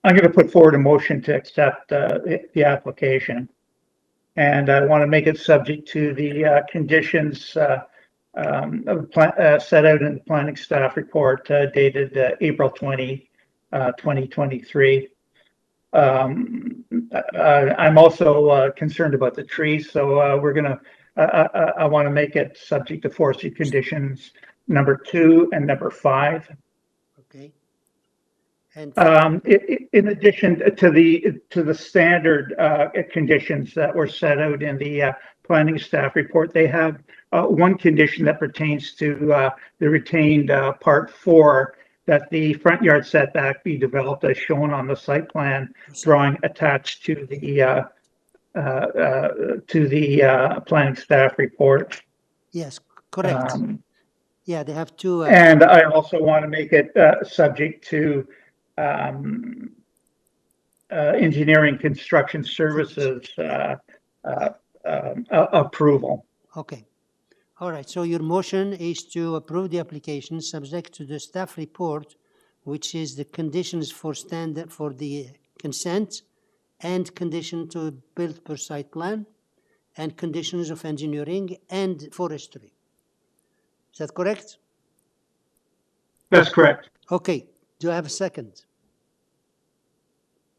I'm going to put forward a motion to accept the application. And I want to make it subject to the conditions set out in the planning staff report dated April 20, 2023. I'm also concerned about the trees, so I want to make it subject to forestry conditions number 2 and number 5. Okay. And in addition to the standard conditions that were set out in the planning staff report, they have one condition that pertains to the retained part 4, that the front yard setback be developed as shown on the site plan drawing attached to the planning staff report. Yes, correct. Yeah, they have to. And I also want to make it subject to engineering construction services approval. Okay. All right. So your motion is to approve the application subject to the staff report, which is the conditions for standard for the consent and condition to build per site plan and conditions of engineering and forestry. Is that correct? That's correct. Okay. Do I have a second?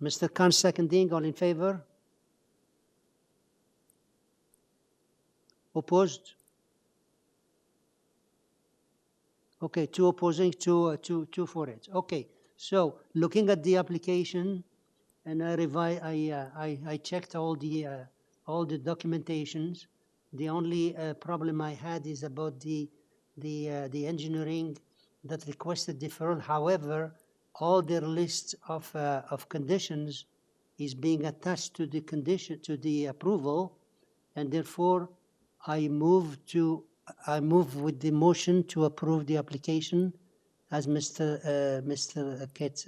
Mr. Khan seconding. All in favor? Opposed? Okay, 2 opposing, 2 for it. Okay, so looking at the application, and I checked all the documentations. The only problem I had is about the engineering that requested deferral. However, all their list of conditions is being attached to the condition to the approval, and therefore I move to I move with the motion to approve the application as Mr. Kett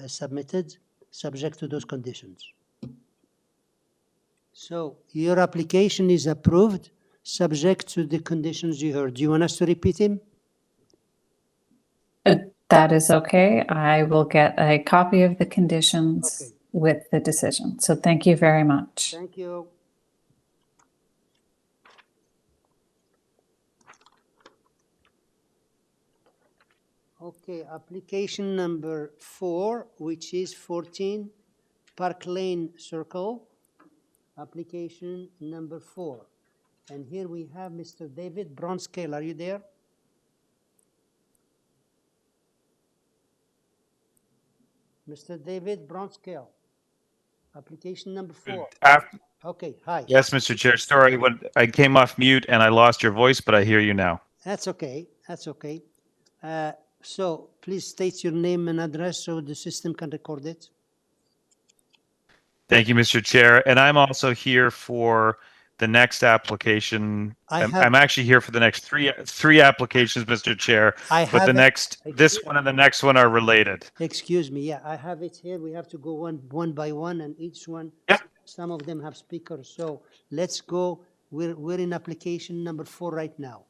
submitted, subject to those conditions. So your application is approved, subject to the conditions you heard. Do you want us to repeat him? That is okay. I will get a copy of the conditions with the decision. So thank you very much. Thank you. Okay, application number 4, which is 14 Park Lane Circle. Application number 4. And here we have Mr. David Bronscale. Are you there? Mr. David Bronscale. Application number 4. Okay, hi. Yes, Mr. Chair. Sorry, I came off mute and I lost your voice, but I hear you now. That's okay. That's okay. So please state your name and address so the system can record it. Thank you, Mr. Chair. And I'm also here for the next application. I'm actually here for the next three applications, Mr. Chair. But this one and the next one are related. Excuse me. Yeah, I have it here. We have to go one by one, and each one. Yeah. Some of them have speakers. So let's go. We're in application number 4 right now,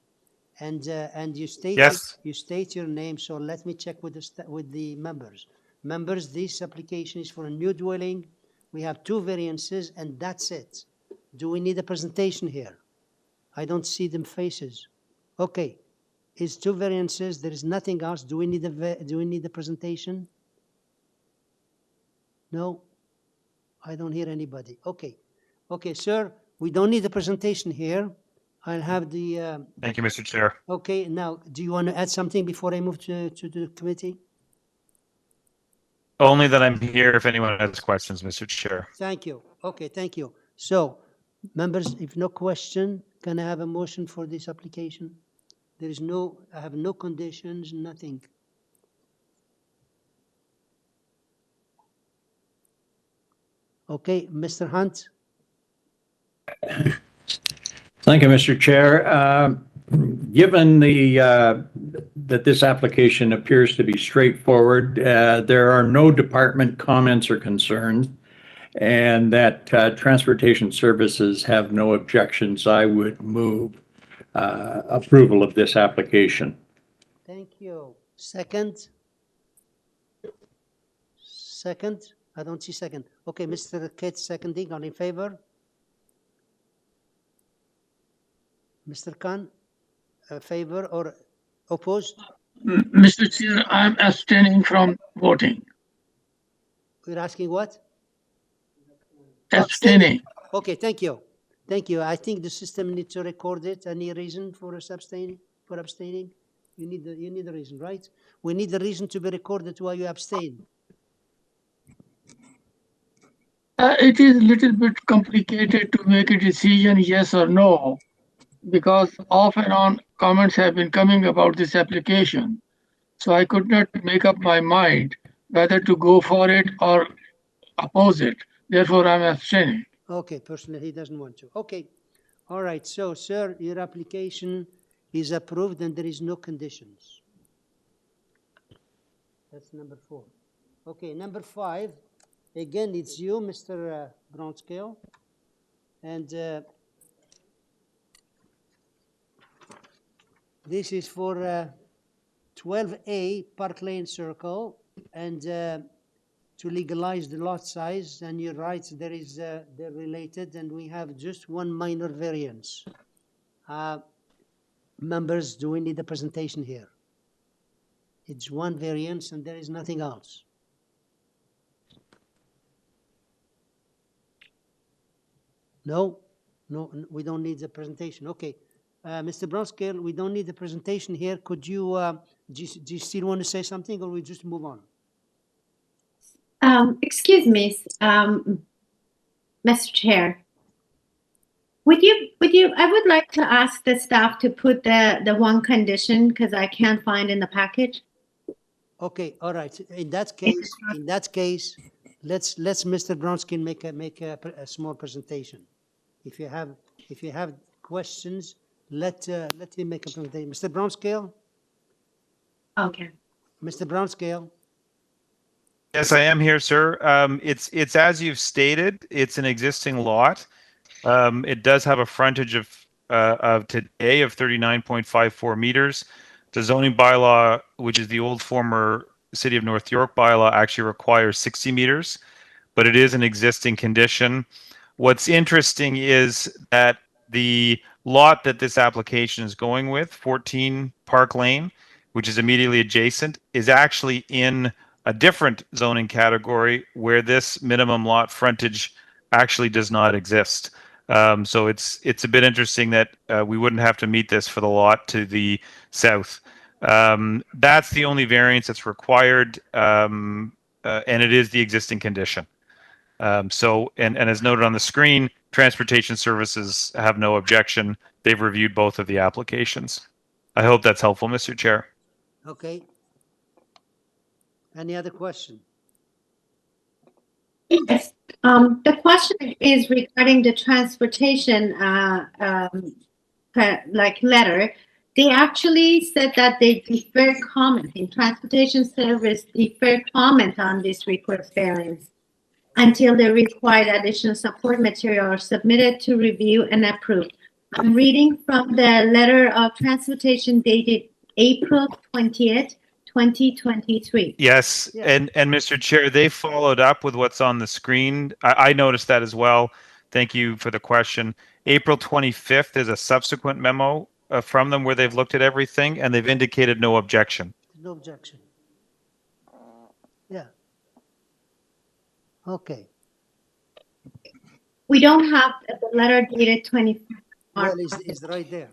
and you state you state your name. So let me check with the members. Members, this application is for a new dwelling. We have 2 variances, and that's it. Do we need a presentation here? I don't see them faces. Okay, it's 2 variances. There is nothing else. Do we need a presentation? No, I don't hear anybody. Okay, sir. We don't need a presentation here. I'll have the. Thank you, Mr. Chair. Okay, now, do you want to add something before I move to the committee? Only that I'm here if anyone has questions, Mr. Chair. Thank you. Okay, thank you. So, members, if no question, can I have a motion for this application? There is no, I have no conditions, nothing. Okay, Mr. Hunt. Thank you, Mr. Chair. Given that this application appears to be straightforward, there are no department comments or concerns, and that Transportation Services have no objections, I would move approval of this application. Thank you. Second? Second? I don't see second. Okay, Mr. Kett seconding. All in favor? Mr. Khan, favor or opposed? Mr. Chair, I'm abstaining from voting. You're asking what? Abstaining. Okay, thank you. Thank you. I think the system needs to record it. Any reason for abstaining? You need the reason, right? We need the reason to be recorded why you abstain. It is a little bit complicated to make a decision yes or no, because off and on comments have been coming about this application. So I could not make up my mind whether to go for it or oppose it. Therefore, I'm abstaining. Okay, personally, he doesn't want to. Okay. All right. So, sir, your application is approved and there is no conditions. That's number 4. Okay, number 5. Again, it's you, Mr. Bronscale. And this is for 12A Park Lane Circle, and to legalize the lot size. And you're right, they're related, and we have just one minor variance. Members, do we need a presentation here? It's one variance, and there is nothing else. No, we don't need the presentation. Okay. Mr. Bronscale, we don't need the presentation here. Could you, do you still want to say something, or we just move on? Excuse me, Mr. Chair. Would you, I would like to ask the staff to put the one condition, because I can't find in the package. Okay, all right. In that case, let's Mr. Bronscale make a small presentation. If you have questions, let him make a presentation. Mr. Brownscale? Okay. Mr. Brownscale? Yes, I am here, sir. It's as you've stated, it's an existing lot. It does have a frontage of today of 39.54 meters. The zoning bylaw, which is the old former City of North York bylaw, actually requires 60 meters, but it is an existing condition. What's interesting is that the lot that this application is going with, 14 Park Lane, which is immediately adjacent, is actually in a different zoning category where this minimum lot frontage actually does not exist. So it's a bit interesting that we wouldn't have to meet this for the lot to the south. That's the only variance that's required, and it is the existing condition. And as noted on the screen, Transportation Services have no objection. They've reviewed both of the applications. I hope that's helpful, Mr. Chair. Okay. Any other question? Yes. The question is regarding the transportation letter. They actually said that they defer commenting. Transportation Service defer comment on this request variance until the required additional support material are submitted to review and approved. I'm reading from the letter of transportation dated April 20th, 2023. Yes, and Mr. Chair, they followed up with what's on the screen. I noticed that as well. Thank you for the question. April 25th is a subsequent memo from them where they've looked at everything and they've indicated no objection. No objection. Yeah. Okay. We don't have the letter dated 25th. Well, it's right there.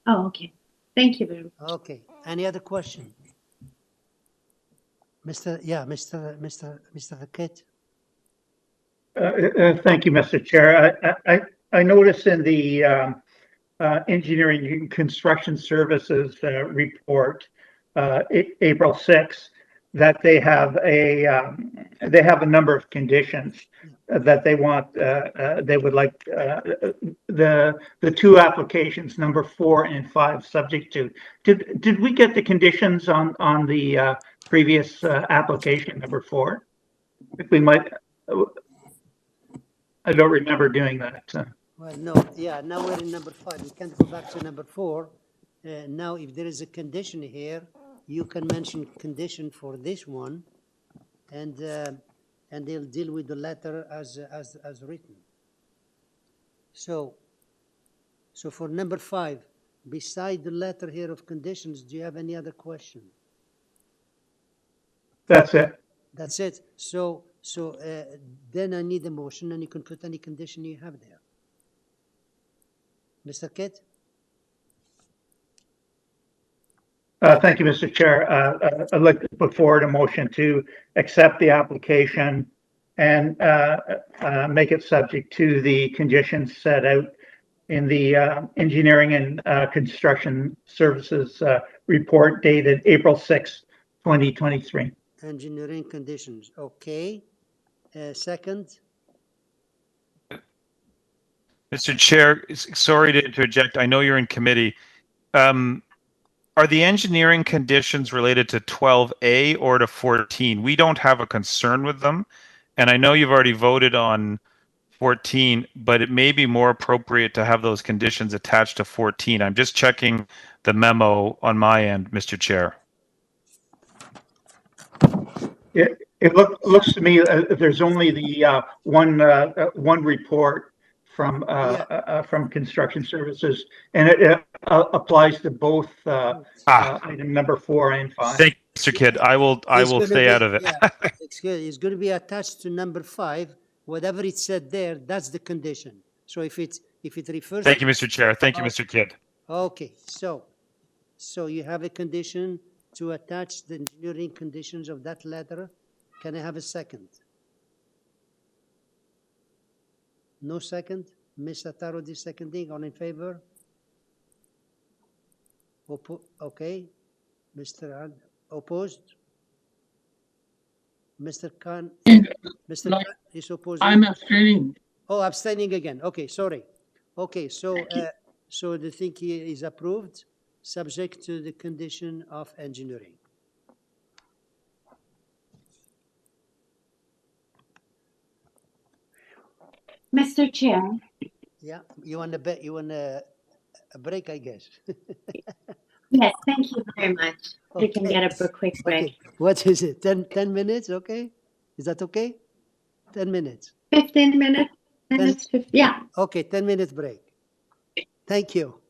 Oh, okay. Thank you very much. Okay. Any other question? Mr. Raquette? Thank you, Mr. Chair. I noticed in the Engineering and Construction Services report, April 6th, that they have a number of conditions that they want. They would like the two applications, number 4 and 5, subject to. Did we get the conditions on the previous application, number 4? If we might. I don't remember doing that. Well, no, yeah, now we're in number 5. We can't go back to number 4. Now, if there is a condition here, you can mention condition for this one, and they'll deal with the letter as written. So for number 5, beside the letter here of conditions, do you have any other question? That's it. That's it. So then I need a motion, and you can put any condition you have there. Mr. Kidd? Thank you, Mr. Chair. I'd like to put forward a motion to accept the application and make it subject to the conditions set out in the Engineering and Construction Services report dated April 6, 2023. Engineering conditions. Okay. Second. Mr. Chair, sorry to interject. I know you're in committee. Are the engineering conditions related to 12A or to 14? We don't have a concern with them. And I know you've already voted on 14, but it may be more appropriate to have those conditions attached to 14. I'm just checking the memo on my end, Mr. Chair. It looks to me there's only the one report from Construction Services, and it applies to both item number 4 and 5. Thank you, Mr. Kidd. I will stay out of it. Yeah, it's good. It's going to be attached to number 5. Whatever it said there, that's the condition. So if it refers. Thank you, Mr. Chair. Thank you, Mr. Kidd. Okay, so you have a condition to attach the engineering conditions of that letter. Can I have a second? No second? Ms. Attarodi seconding. All in favor? Okay. Mr. Hunt, opposed? Mr. Khan? Mr. Khan is opposed. I'm abstaining. Oh, abstaining again. Okay, sorry. Okay, so the thing here is approved, subject to the condition of engineering. Mr. Chair. Yeah, you want a break, I guess. Yes, thank you very much. We can get a quick break. Okay, what is it? 10 minutes, okay? Is that okay? 10 minutes. 15 minutes. Yeah. Okay, 10 minutes break. Thank you.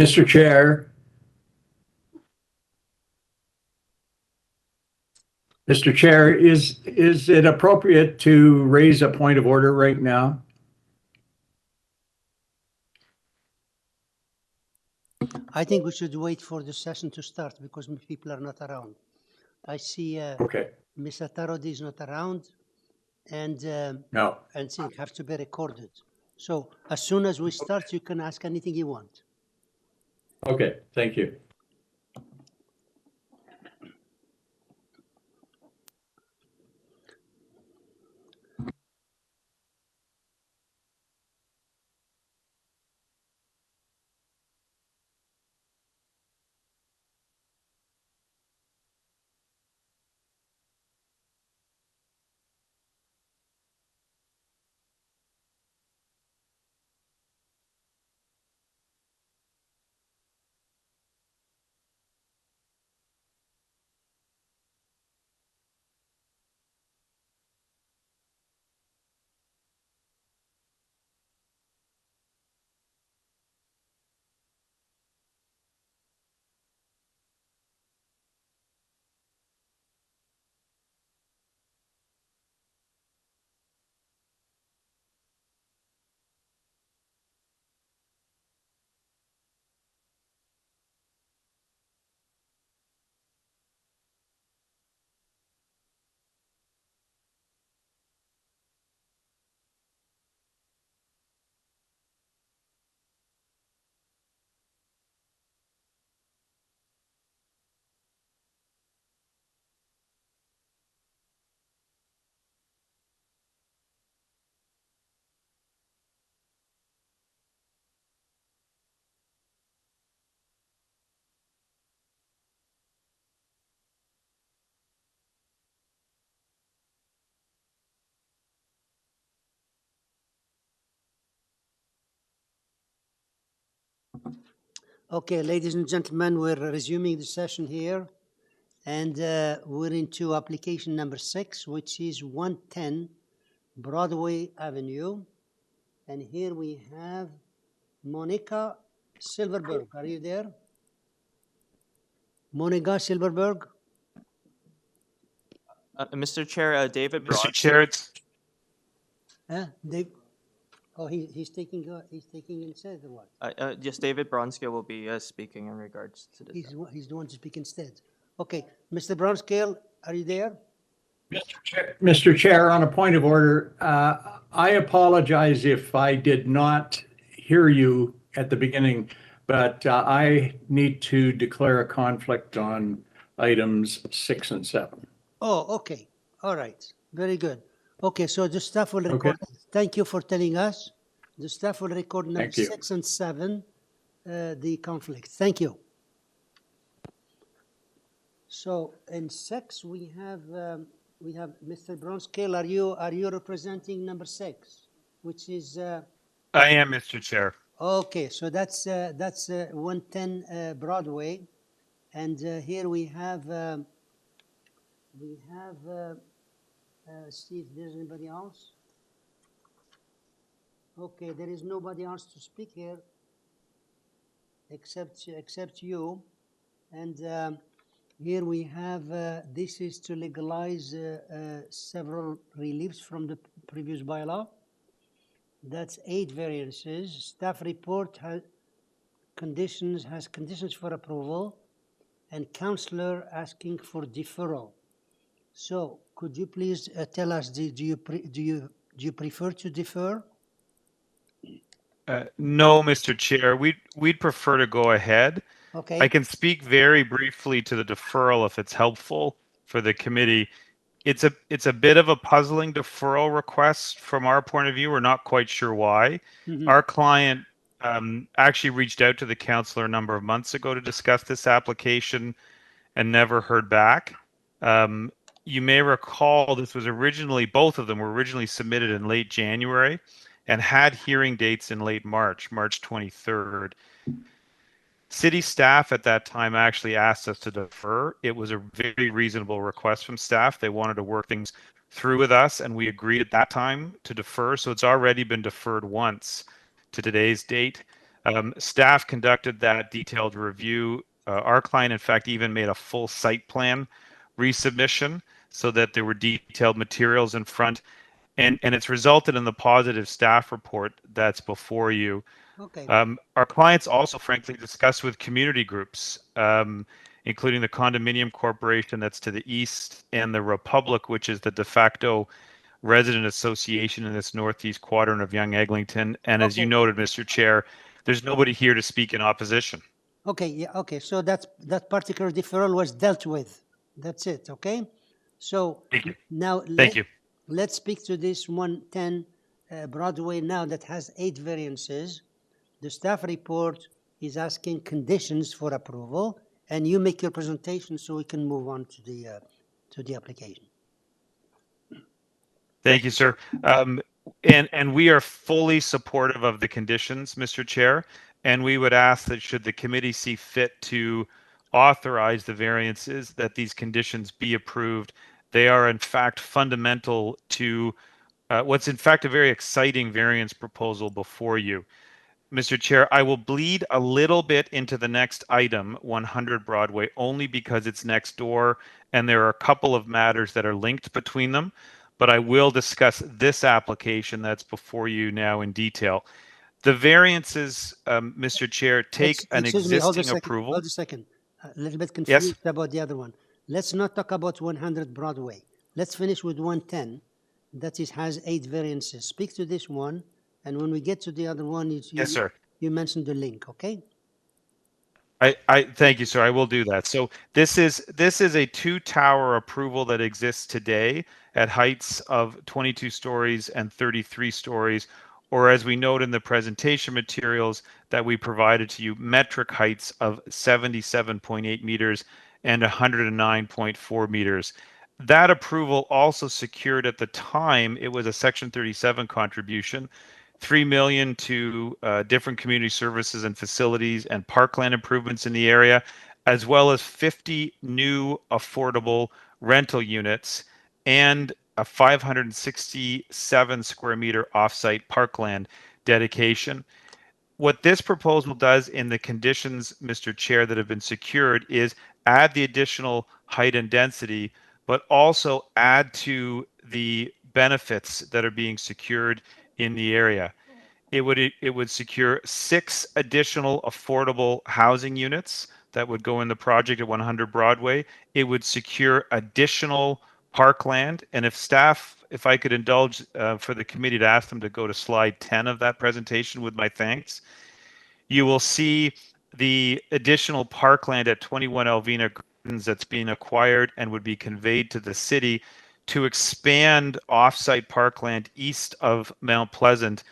Mr. Chair. Mr. Chair, is it appropriate to raise a point of order right now? I think we should wait for the session to start because people are not around. I see Okay. Ms. Atarodi is not around, and No. and it has to be recorded. So as soon as we start, you can ask anything you want. Okay, thank you. Okay, ladies and gentlemen, we're resuming the session here, and we're into application number 6, which is 110 Broadway Avenue. And here we have Monica Silverberg. Are you there? Monica Silverberg? Mr. Chair, David Mr. Broad. Chair, it's Dave? Oh, he's taking instead or what? Yes, David Bronskill will be speaking in regards to this. He's the one to speak instead. Okay, Mr. Brownscale, are you there? Mr. Chair, on a point of order, I apologize if I did not hear you at the beginning, but I need to declare a conflict on items 6 and 7. Oh, okay. All right. Very good. Okay, so the staff will record. Okay. Thank you for telling us. The staff will record number 6 and 7, the conflict. Thank you. So in 6, we have Mr. Brownscale. Are you representing number 6, which is? I am, Mr. Chair. Okay, so that's 110 Broadway, and here we have see if there's anybody else. Okay, there is nobody else to speak here except you, and here we have this is to legalize several reliefs from the previous bylaw. That's 8 variances. Staff report has conditions for approval, and councillor asking for deferral. So could you please tell us, do you prefer to defer? No, Mr. Chair, we'd prefer to go ahead. Okay. I can speak very briefly to the deferral if it's helpful for the committee. It's a bit of a puzzling deferral request from our point of view. We're not quite sure why. Mm-hmm. Our client actually reached out to the councillor a number of months ago to discuss this application and never heard back. You may recall this was originally, both of them were originally submitted in late January and had hearing dates in late March 23rd. City staff at that time actually asked us to defer. It was a very reasonable request from staff. They wanted to work things through with us, and we agreed at that time to defer. So it's already been deferred once to today's date. Staff conducted that detailed review. Our client, in fact, even made a full site plan resubmission so that there were detailed materials in front, and it's resulted in the positive staff report that's before you. Okay. Our clients also, frankly, discussed with community groups, including the Condominium Corporation that's to the east, and the Republic, which is the de facto resident association in this northeast quadrant of Young Eglinton. And as you noted, Mr. Chair, there's nobody here to speak in opposition. Okay, yeah, okay. So that particular deferral was dealt with. That's it, okay? So now let's speak to this 110 Broadway now that has 8 variances. The staff report is asking conditions for approval, and you make your presentation so we can move on to the application. Thank you, sir. And we are fully supportive of the conditions, Mr. Chair, and we would ask that should the committee see fit to authorize the variances, that these conditions be approved. They are in fact fundamental to what's in fact a very exciting variance proposal before you. Mr. Chair, I will bleed a little bit into the next item, 100 Broadway, only because it's next door and there are a couple of matters that are linked between them, but I will discuss this application that's before you now in detail. The variances, Mr. Chair, take an existing approval. Hold a second. A little bit confused about the other one. Let's not talk about 100 Broadway. Let's finish with 110. That has 8 variances. Speak to this one. And when we get to the other one, yes, sir. You mentioned the link, okay? I thank you, sir. I will do that. So this is a 2-tower approval that exists today at heights of 22 stories and 33 stories, or as we note in the presentation materials that we provided to you, metric heights of 77.8 meters and 109.4 meters. That approval also secured at the time, it was a Section 37 contribution, $3 million to different community services and facilities and parkland improvements in the area, as well as 50 new affordable rental units and a 567 square meter offsite parkland dedication. What this proposal does in the conditions, Mr. Chair, that have been secured is add the additional height and density, but also add to the benefits that are being secured in the area. It would secure 6 additional affordable housing units that would go in the project at 100 Broadway. It would secure additional parkland. And if I could indulge for the committee to ask them to go to slide 10 of that presentation with my thanks, you will see the additional parkland at 21 Alvina Gardens that's being acquired and would be conveyed to the city to expand offsite parkland east of Mount Pleasant.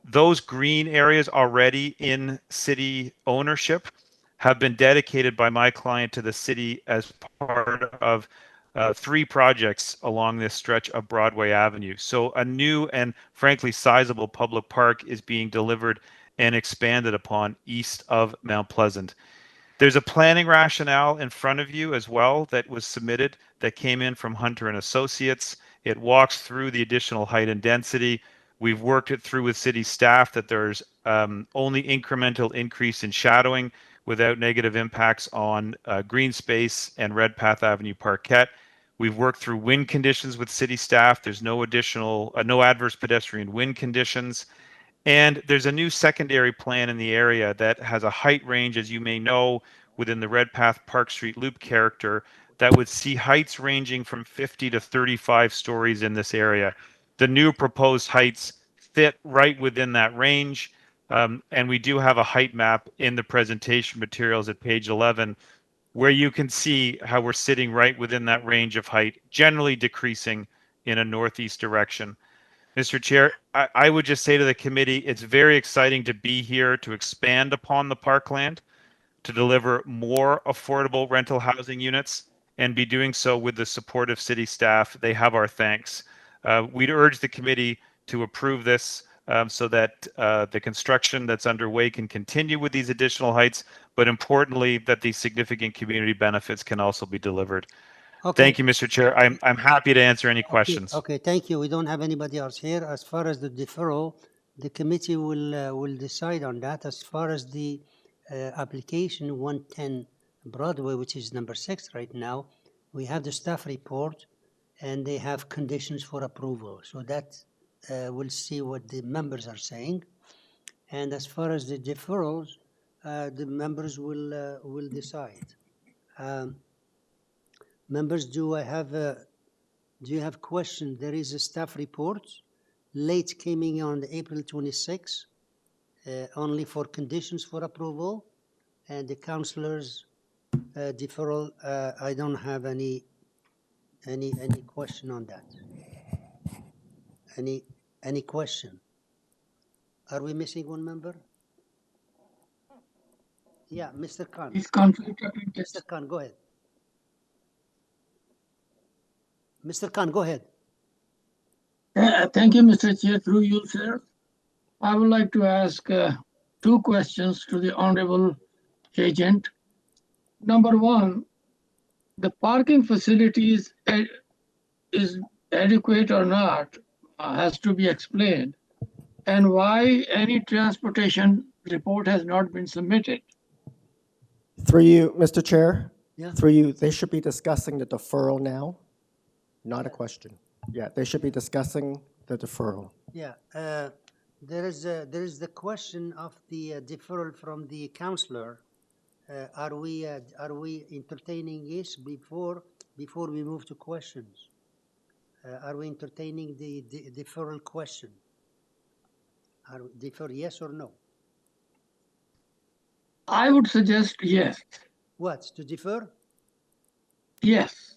Those green areas already in city ownership have been dedicated by my client to the city as part of 3 projects along this stretch of Broadway Avenue. So a new and frankly sizable public park is being delivered and expanded upon east of Mount Pleasant. There's a planning rationale in front of you as well that was submitted that came in from Hunter and Associates. It walks through the additional height and density. We've worked it through with city staff that there's only incremental increase in shadowing without negative impacts on green space and Redpath Avenue Parquet. We've worked through wind conditions with city staff. There's no adverse pedestrian wind conditions. And there's a new secondary plan in the area that has a height range, as you may know, within the Redpath Park Street Loop character that would see heights ranging from 50 to 35 stories in this area. The new proposed heights fit right within that range. And we do have a height map in the presentation materials at page 11, where you can see how we're sitting right within that range of height, generally decreasing in a northeast direction. Mr. Chair, I would just say to the committee, it's very exciting to be here to expand upon the parkland, to deliver more affordable rental housing units, and be doing so with the support of city staff. They have our thanks. We'd urge the committee to approve this so that the construction that's underway can continue with these additional heights, but importantly, that these significant community benefits can also be delivered. Okay. Thank you, Mr. Chair. I'm happy to answer any questions. Okay, thank you. We don't have anybody else here. As far as the deferral, The committee will decide on that. As far as the application 110 Broadway, which is number 6 right now, we have the staff report and they have conditions for approval. So that we'll see what the members are saying. And as far as the deferrals, the members will decide. Members, do you have questions? There is a staff report late came in on April 26, only for conditions for approval, and the councillors deferral. I don't have any question on that. Any question? Are we missing one member? Yeah, Mr. Khan. Is conflict of interest. Mr. Khan, go ahead. Mr. Khan, go ahead. Thank you, Mr. Chair. Through you, sir. I would like to ask 2 questions to the honorable agent. Number 1, the parking facilities is adequate or not has to be explained, and why any transportation report has not been submitted. Through you, Mr. Chair. Yeah. Through you, they should be discussing the deferral now, not a question. Yeah, they should be discussing the deferral. Yeah, there is the question of the deferral from the councillor. Are we entertaining this before we move to questions? Are we entertaining the deferral question? Defer yes or no? I would suggest yes. What, to defer? Yes.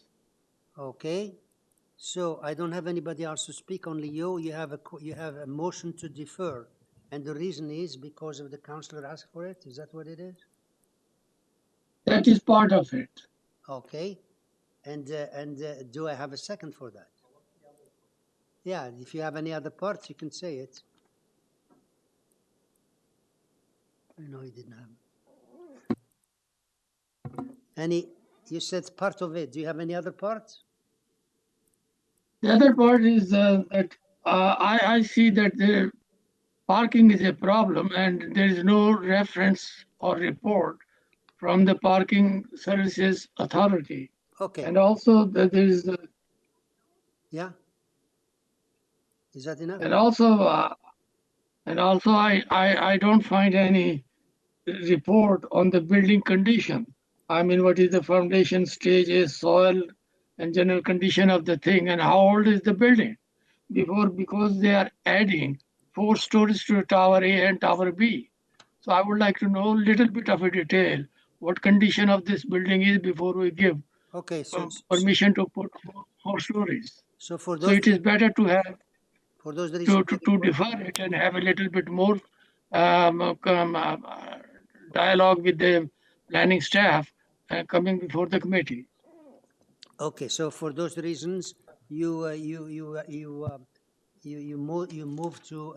Okay. So I don't have anybody else to speak, only you. You have a motion to defer, and the reason is because of the councillor asked for it. Is that what it is? That is part of it. Okay. And do I have a second for that? Yeah. If you have any other parts, you can say it. I know you didn't have any. You said part of it. Do you have any other parts? The other part is that I see that the parking is a problem and there is no reference or report from the Parking Services Authority. Okay. And also that there is yeah. Is that enough? And also I don't find any report on the building condition. I mean, what is the foundation stages, soil, and general condition of the thing, and how old is the building? Because they are adding 4 stories to Tower A and Tower B. So I would like to know a little bit of a detail, what condition of this building is before we give permission to put 4 stories. So for So those, it is better to have for those that to defer it and have a little bit more dialogue with the planning staff coming before the committee. Okay, so for those reasons, you move to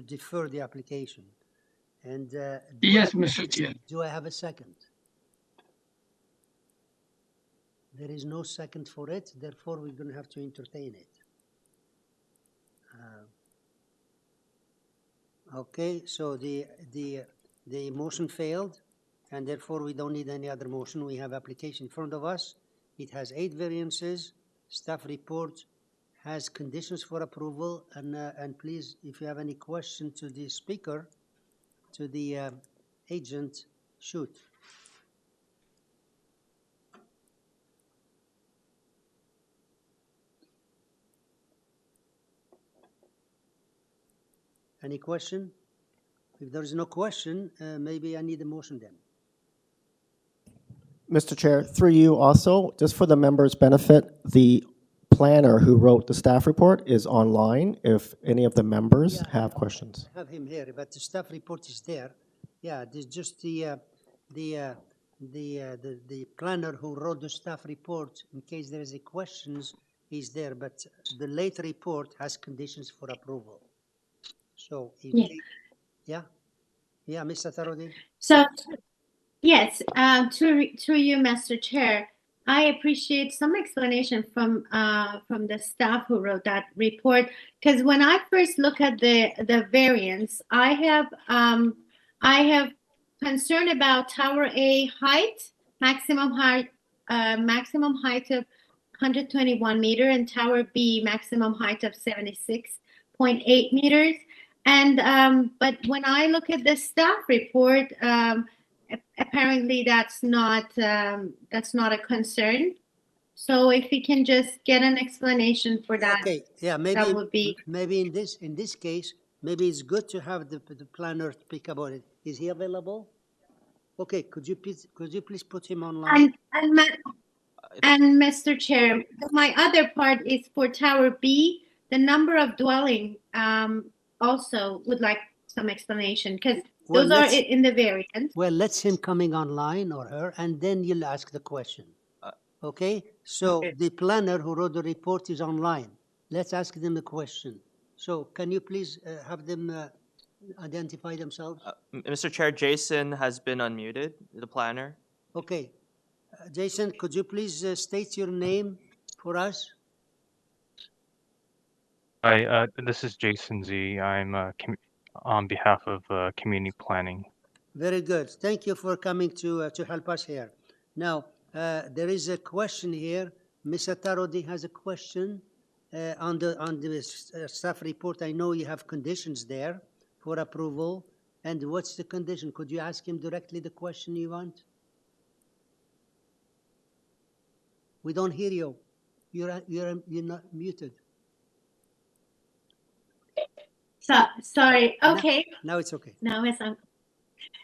defer the application, and yes, Mr. Chair. Do I have a second? There is no second for it, therefore we're going to have to entertain it. Okay, so the motion failed, and therefore we don't need any other motion. We have application in front of us. It has 8 variances. Staff report has conditions for approval, and please, if you have any question to the speaker, to the agent, shoot. Any question? If there is no question, maybe I need a motion then. Mr. Chair, through you also, just for the members' benefit, the planner who wrote the staff report is online if any of the members have questions. I have him here, but the staff report is there. Yeah, there's just the planner who wrote the staff report, in case there is a questions, is there, but the late report has conditions for approval. So, yeah, Mr. Tarodi. So, yes, through you, Mr. Chair, I appreciate some explanation from the staff who wrote that report, because when I first look at the variance, I have concern about Tower A height, maximum height of 121 meter, and Tower B maximum height of 76.8 meters. And but when I look at the staff report, apparently that's not a concern. So if we can just get an explanation for that, Okay, yeah, that would be. maybe in this case, maybe it's good to have the planner speak about it. Is he available? Okay, could you please put him online? And Mr. Chair, my other part is for Tower B, the number of dwelling also would like some explanation, because those are in the variant. Well, let's him coming online or her, and then you'll ask the question. Okay, so the planner who wrote the report is online. Let's ask them the question. So can you please have them identify themselves? Mr. Chair, Jason has been unmuted, the planner. Okay. Jason, could you please state your name for us? Hi, this is Jason Z. I'm on behalf of community planning. Very good. Thank you for coming to help us here. Now, there is a question here. Mr. Tarodi has a question on the staff report. I know you have conditions there for approval. And what's the condition? Could you ask him directly the question you want? We don't hear you. You're not muted. So sorry. Okay. Now it's okay. Now it's on.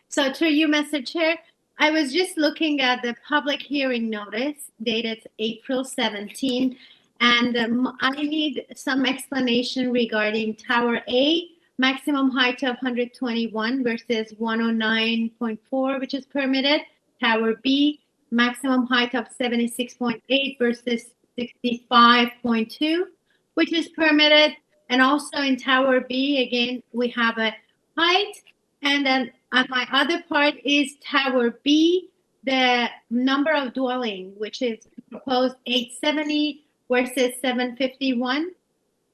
So to you, Mr. Chair, I was just looking at the public hearing notice dated April 17, and I need some explanation regarding Tower A, maximum height of 121 versus 109.4, which is permitted. Tower B, maximum height of 76.8 versus 65.2, which is permitted. And also in Tower B, again, we have a height. And then my other part is Tower B, the number of dwelling, which is proposed 870 versus 751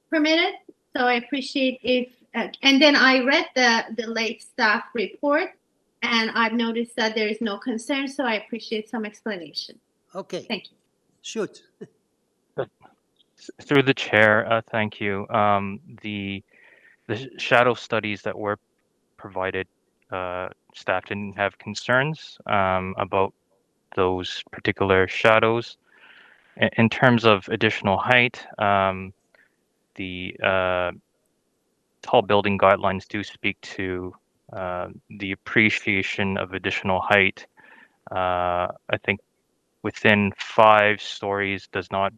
permitted. So I appreciate if, and then I read the late staff report, and I've noticed that there is no concern, so I appreciate some explanation. Okay. Thank you. Shoot. Through the chair, thank you. The shadow studies that were provided, staff didn't have concerns about those particular shadows. In terms of additional height, the tall building guidelines do speak to the appreciation of additional height. I think within 5 stories does not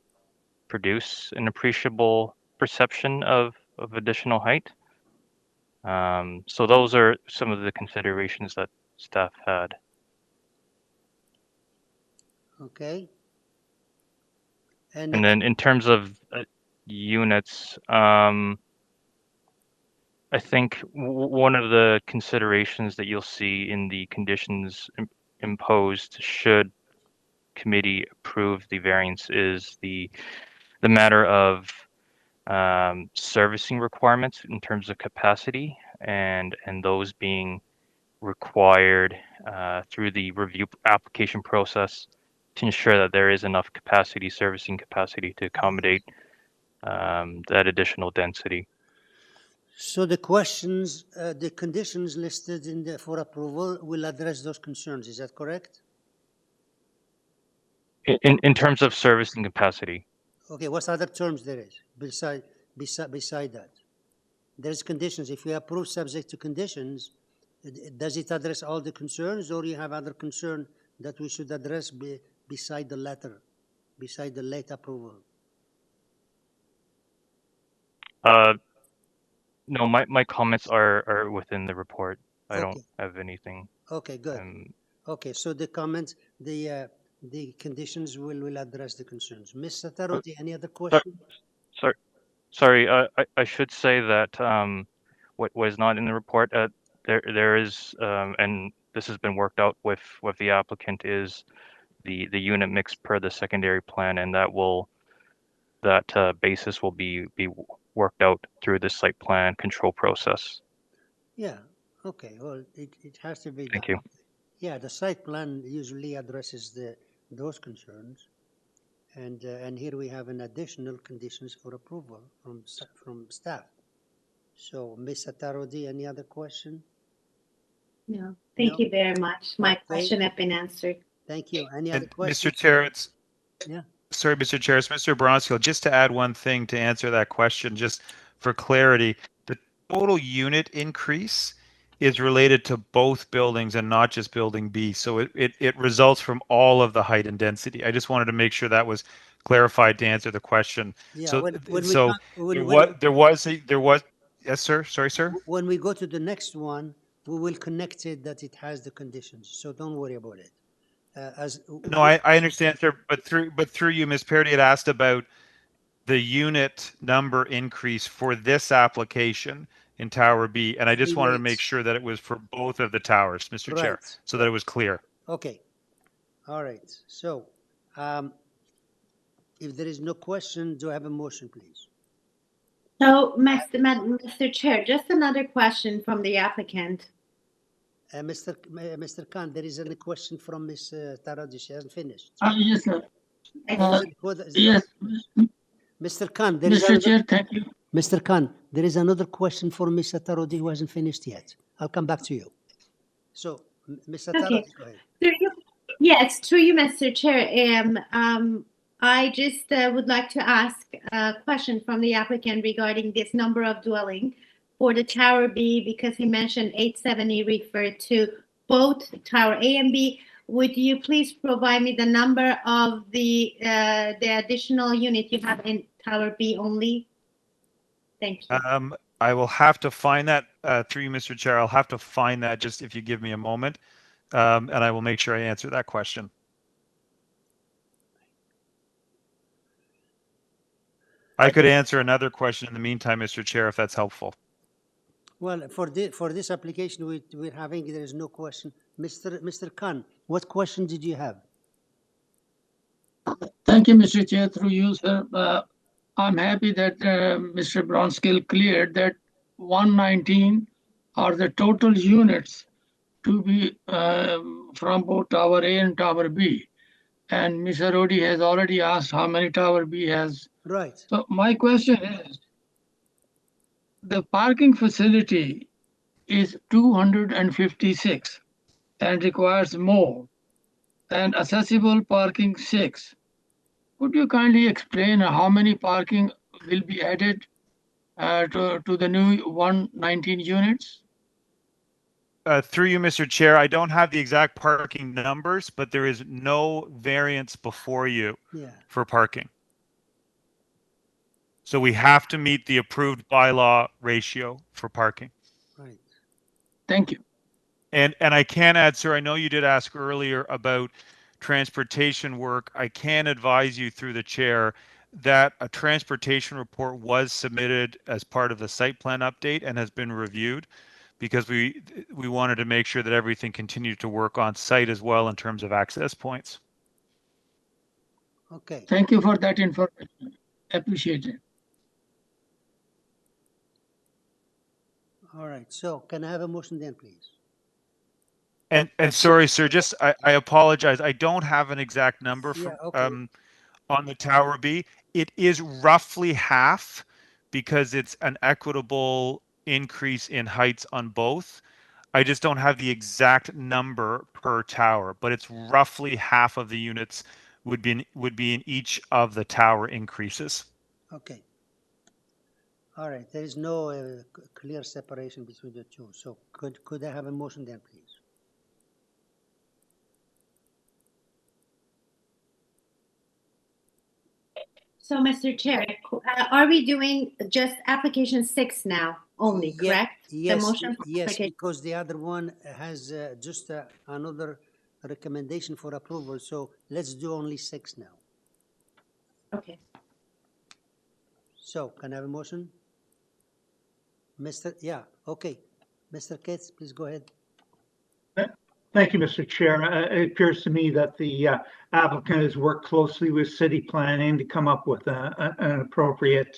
produce an appreciable perception of additional height. So those are some of the considerations that staff had. Okay. And then in terms of units, I think one of the considerations that you'll see in the conditions imposed should committee approve the variance is the matter of servicing requirements in terms of capacity, and those being required through the review application process to ensure that there is enough capacity, servicing capacity, to accommodate that additional density. So the questions, the conditions listed for approval will address those concerns. Is that correct? In terms of servicing capacity. Okay, what other terms there is beside that? There's conditions. If we approve subject to conditions, does it address all the concerns, or you have other concern that we should address beside the letter, beside the late approval? No, my comments are within the report. I don't have anything. Okay, good. Okay, so the comments, the conditions will address the concerns. Mr. Taroti, any other question? Sorry, I should say that what was not in the report, there is, and this has been worked out with the applicant, is the unit mix per the secondary plan, and that basis will be worked out through the site plan control process. Yeah, okay, well, it has to be done. Thank you. Yeah, the site plan usually addresses those concerns. And here we have an additional conditions for approval from staff. So, Ms. Atarodi, any other question? No, thank you very much. My question has been answered. Thank you. Any other questions? Mr. Chair, it's Yeah. Sorry, Mr. Chair, it's Mr. Bronskill. Just to add one thing to answer that question, just for clarity, the total unit increase is related to both buildings and not just building B. So it results from all of the height and density. I just wanted to make sure that was clarified to answer the question. Yeah, So there was yes, sir. Sorry, sir. When we go to the next one, we will connect it that it has the conditions. So don't worry about it. No, I understand, sir, but through you, Ms. Parody had asked about the unit number increase for this application in Tower B, and I just wanted to make sure that it was for both of the towers, Mr. Chair, so that it was clear. Okay. All right. So, if there is no question, do I have a motion, please? So, Mr. Chair, just another question from the applicant. Mr. Khan, there is a question from Ms. Taradi. She hasn't finished. Yes, sir. Yes. Mr. Khan, there is Mr. Chair, thank you. Mr. Khan, there is another question for Ms. Tarodi who hasn't finished yet. I'll come back to you. So, Ms. Tarodi, go ahead. Yes, through you, Mr. Chair. I just would like to ask a question from the applicant regarding this number of dwelling for the Tower B, because he mentioned 870 referred to both Tower A and B. Would you please provide me the number of the additional unit you have in Tower B only? Thank you. I will have to find that through you, Mr. Chair. I'll have to find that just if you give me a moment, and I will make sure I answer that question. I could answer another question in the meantime, Mr. Chair, if that's helpful. Well, for this application we're having, there is no question. Mr. Khan, what question did you have? Thank you, Mr. Chair. Through you, sir. I'm happy that Mr. Bronskill cleared that 119 are the total units to be from both Tower A and Tower B. And Mr. Rodi has already asked how many Tower B has. Right. So my question is, the parking facility is 256 and requires more, and accessible parking 6. Would you kindly explain how many parking will be added to the new 119 units? Through you, Mr. Chair, I don't have the exact parking numbers, but there is no variance before you for parking. So we have to meet the approved bylaw ratio for parking. Right. Thank you. And I can add, sir, I know you did ask earlier about transportation work. I can advise you through the chair that a transportation report was submitted as part of the site plan update and has been reviewed, because we wanted to make sure that everything continued to work on site as well in terms of access points. Okay. Thank you for that information. Appreciate it. All right. So can I have a motion then, please? And sorry, sir, just I apologize. I don't have an exact number from on the Tower B. It is roughly half, because it's an equitable increase in heights on both. I just don't have the exact number per tower, but it's roughly half of the units would be in each of the tower increases. Okay. All right. There is no clear separation between the two. So could I have a motion then, please? So, Mr. Chair, are we doing just application 6 now only, correct? Yes, The motion yes, because the other one has just another recommendation for approval. So let's do only 6 now. Okay. So can I have a motion? Okay. Mr. Katz, please go ahead. Thank you, Mr. Chair. It appears to me that the applicant has worked closely with city planning to come up with an appropriate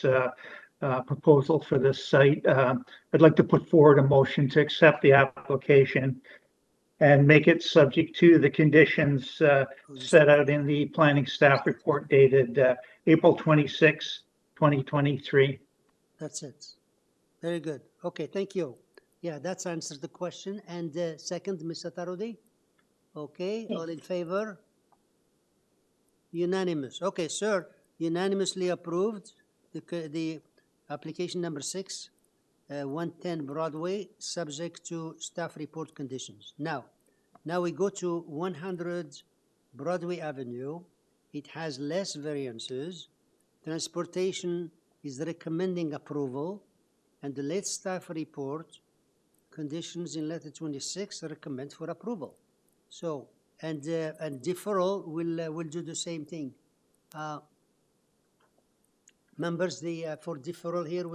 proposal for this site. I'd like to put forward a motion to accept the application and make it subject to the conditions set out in the planning staff report dated April 26, 2023. That's it. Very good. Okay, thank you. Yeah, that's answered the question. And second, Ms. Attarudi? Okay, all in favor? Unanimous. Okay, sir, unanimously approved the application number 6, 110 Broadway, subject to staff report conditions. Now we go to 100 Broadway Avenue. It has less variances. Transportation is recommending approval, and the late staff report conditions in letter 26 recommend for approval. So, and deferral will do the same thing. Members, for deferral here,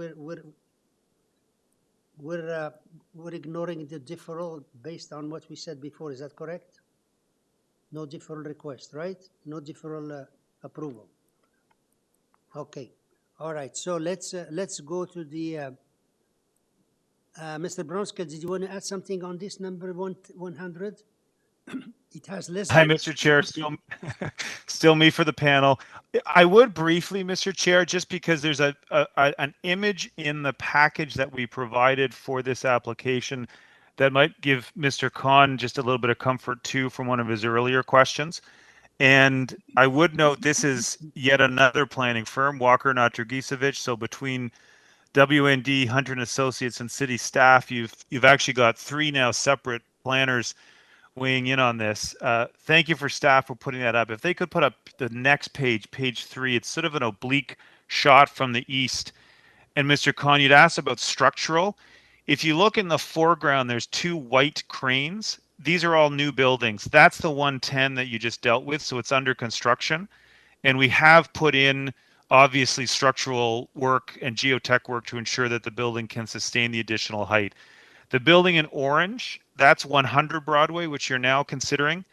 we're ignoring the deferral based on what we said before. Is that correct? No deferral request, right? No deferral approval. Okay. All right. So let's go to the Mr. Bronska. Did you want to add something on this number 100? It has less. Hi, Mr. Chair. Still me for the panel. I would briefly, Mr. Chair, just because there's an image in the package that we provided for this application that might give Mr. Khan just a little bit of comfort too from one of his earlier questions. And I would note this is yet another planning firm, Walker not Dragicevic. So between WND, Hunter and Associates, and city staff, you've actually got 3 now separate planners weighing in on this. Thank you for staff for putting that up. If they could put up the next page, page 3, it's sort of an oblique shot from the east. And Mr. Khan, you'd asked about structural. If you look in the foreground, there's 2 white cranes. These are all new buildings. That's the 110 that you just dealt with, so it's under construction. And we have put in, obviously, structural work and geotech work to ensure that the building can sustain the additional height. The building in orange, that's 100 Broadway, which you're now considering.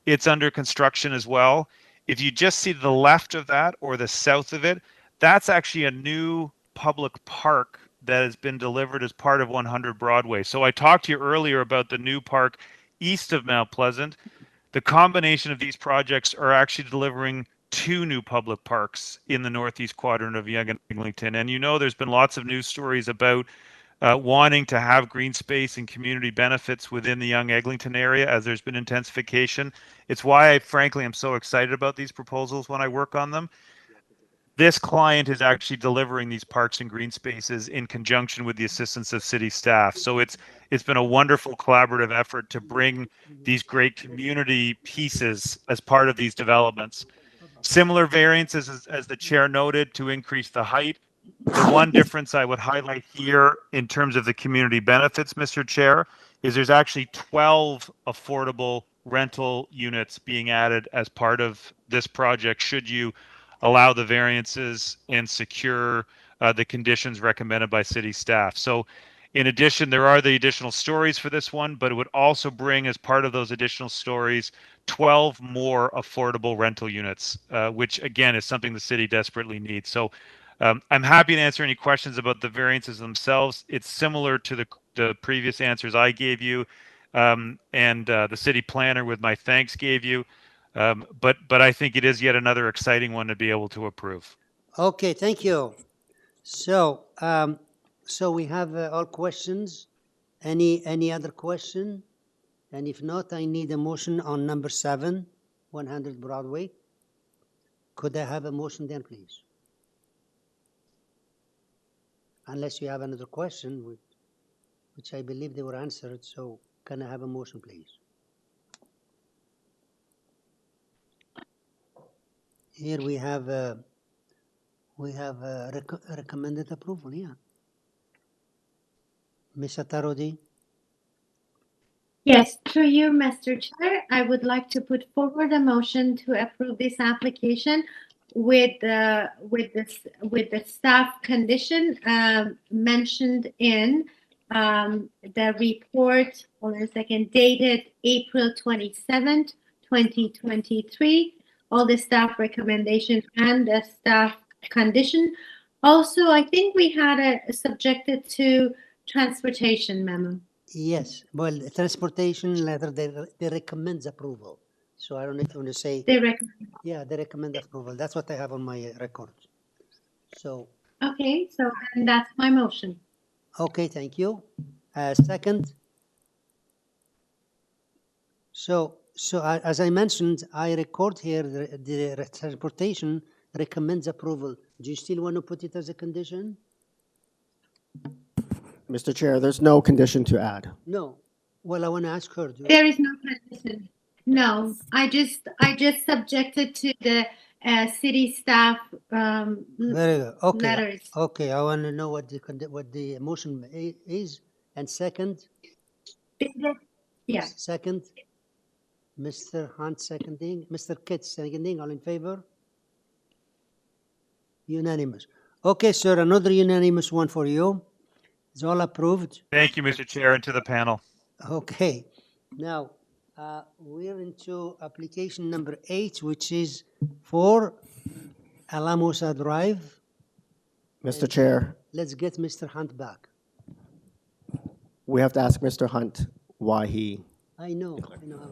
It's under construction as well. If you just see the left of that or the south of it, that's actually a new public park that has been delivered as part of 100 Broadway. So I talked to you earlier about the new park east of Mount Pleasant. The combination of these projects are actually delivering 2 new public parks in the northeast quadrant of Yonge and Eglinton. And you know there's been lots of news stories about wanting to have green space and community benefits within the Yonge Eglinton area as there's been intensification. It's why I frankly am so excited about these proposals when I work on them. This client is actually delivering these parks and green spaces in conjunction with the assistance of city staff. So it's been a wonderful collaborative effort to bring these great community pieces as part of these developments. Similar variances, as the chair noted, to increase the height. The one difference I would highlight here in terms of the community benefits, Mr. Chair, is there's actually 12 affordable rental units being added as part of this project should you allow the variances and secure the conditions recommended by city staff. So in addition, there are the additional stories for this one, but it would also bring as part of those additional stories 12 more affordable rental units, which again is something the city desperately needs. So I'm happy to answer any questions about the variances themselves. It's similar to the previous answers I gave you and the city planner with my thanks gave you. But I think it is yet another exciting one to be able to approve. Okay, thank you. So, so we have all questions. Any other question? And if not, I need a motion on number 7, 100 Broadway. Could I have a motion then, please? Unless you have another question, which I believe they were answered. So can I have a motion, please? Here we have recommended approval, yeah. Ms. Attarudi? Yes, through you, Mr. Chair, I would like to put forward a motion to approve this application with the staff condition mentioned in the report, hold on a second, dated April 27th, 2023, all the staff recommendation and the staff condition. Also, I think we had a subjected to transportation memo. Yes, well, the transportation letter, they recommend approval. So I don't know if you want to say. They recommend. Yeah, they recommend approval. That's what I have on my record. So. Okay, so then that's my motion. Okay, thank you. Second. So as I mentioned, I record here the transportation recommends approval. Do you still want to put it as a condition? Mr. Chair, there's no condition to add. No. Well, I want to ask her. There is no condition. No, I just subjected to the city staff Very good. Okay. letters. Okay, I want to know what the motion is. And second. Yeah. Second. Mr. Hunt seconding. Mr. Kitts seconding. All in favor? Unanimous. Okay, sir. Another unanimous one for you. It's all approved. Thank you, Mr. Chair, and to the panel. Okay. Now, we're into application number 8, which is for Alamosa Drive. Mr. Chair. Let's get Mr. Hunt back. We have to ask Mr. Hunt why he. I know.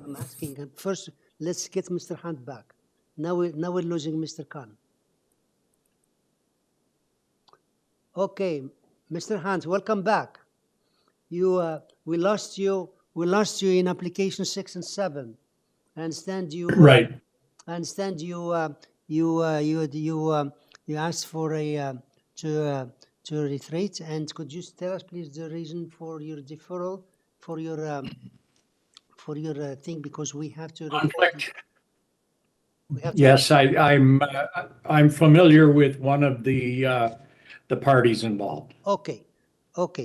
I'm asking him. First, let's get Mr. Hunt back. Now we're losing Mr. Khan. Okay, Mr. Hunt, welcome back. We lost you in application 6 and 7. I understand you. Right. I understand you asked for to retreat, and could you tell us please the reason for your deferral for your thing, because we have to. Conflict. Yes, I'm familiar with one of the parties involved. Okay.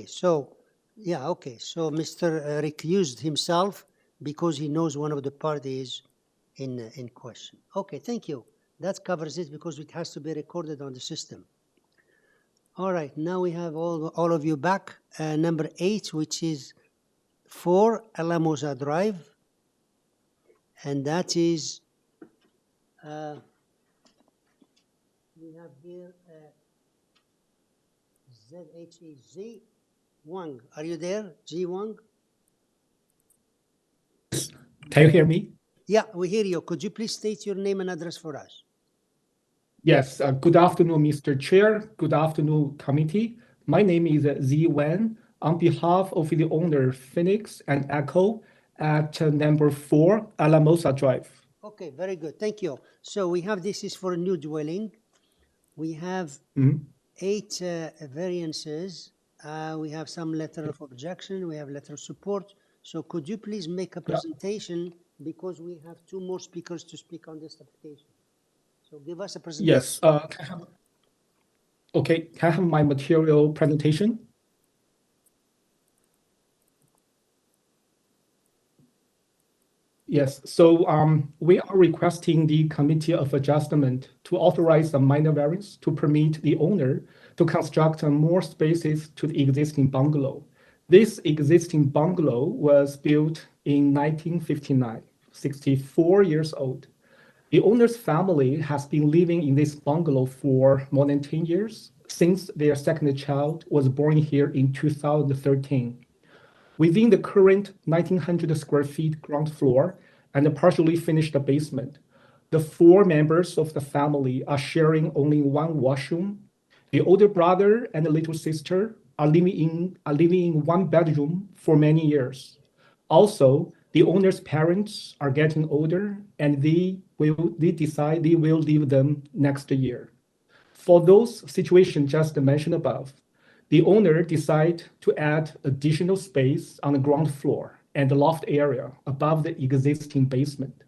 So, yeah. Okay. So Mr. recused himself because he knows one of the parties in question. Okay. Thank you. That covers it because it has to be recorded on the system. All right. Now we have all of you back. Number 8, which is for Alamosa Drive, and that is. We have here Z Wang. Are you there, G Wang? Can you hear me? Yeah, we hear you. Could you please state your name and address for us? Yes. Good afternoon, Mr. Chair. Good afternoon, committee. My name is Z Wen. On behalf of the owner, Phoenix and Echo, at number 4, Alamosa Drive. Okay, very good. Thank you. So we have this is for a new dwelling. We have 8 variances. We have some letter of objection. We have letter of support. So could you please make a presentation, because we have 2 more speakers to speak on this application. So give us a presentation. Yes. Okay. Can I have my material presentation? Yes, so we are requesting the Committee of Adjustment to authorize a minor variance to permit the owner to construct more spaces to the existing bungalow. This existing bungalow was built in 1959, 64 years old. The owner's family has been living in this bungalow for more than 10 years, since their second child was born here in 2013. Within the current 1,900 square feet ground floor and a partially finished basement, the 4 members of the family are sharing only 1 washroom. The older brother and the little sister are living in 1 bedroom for many years. Also, the owner's parents are getting older, and they decide they will leave them next year. For those situations just mentioned above, the owner decided to add additional space on the ground floor and the loft area above the existing basement,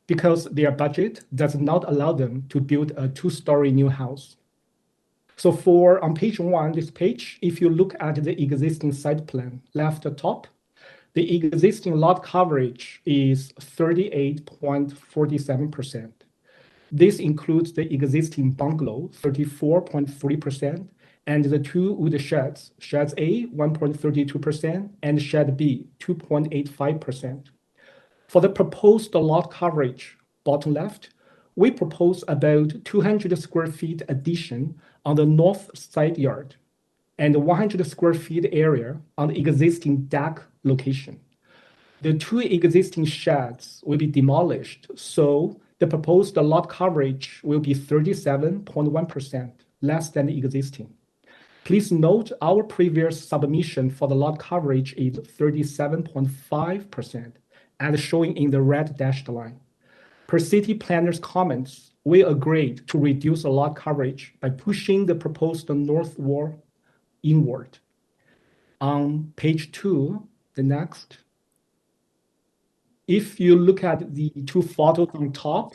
because their budget does not allow them to build a 2-story new house. So on page 1, this page, if you look at the existing site plan, left top, the existing lot coverage is 38.47%. This includes the existing bungalow, 34.3%, and the two wood sheds, sheds A, 1.32%, and shed B, 2.85%. For the proposed lot coverage, bottom left, we propose about 200 square feet addition on the north side yard and 100 square feet area on the existing deck location. The two existing sheds will be demolished, so the proposed lot coverage will be 37.1%, less than the existing. Please note our previous submission for the lot coverage is 37.5%, as shown in the red dashed line. Per city planner's comments, we agreed to reduce the lot coverage by pushing the proposed north wall inward. On page 2, the next, if you look at the two photos on top,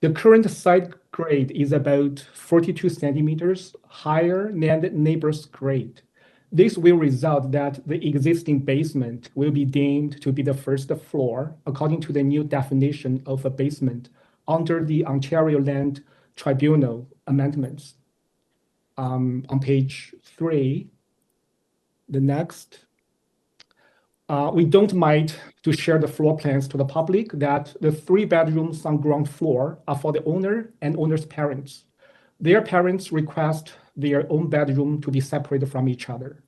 the current side grade is about 42 centimeters higher than the neighbor's grade. This will result that the existing basement will be deemed to be the first floor according to the new definition of a basement under the Ontario Land Tribunal amendments. On page 3, the next, we don't mind to share the floor plans to the public that the 3 bedrooms on ground floor are for the owner and owner's parents. Their parents request their own bedroom to be separated from each other.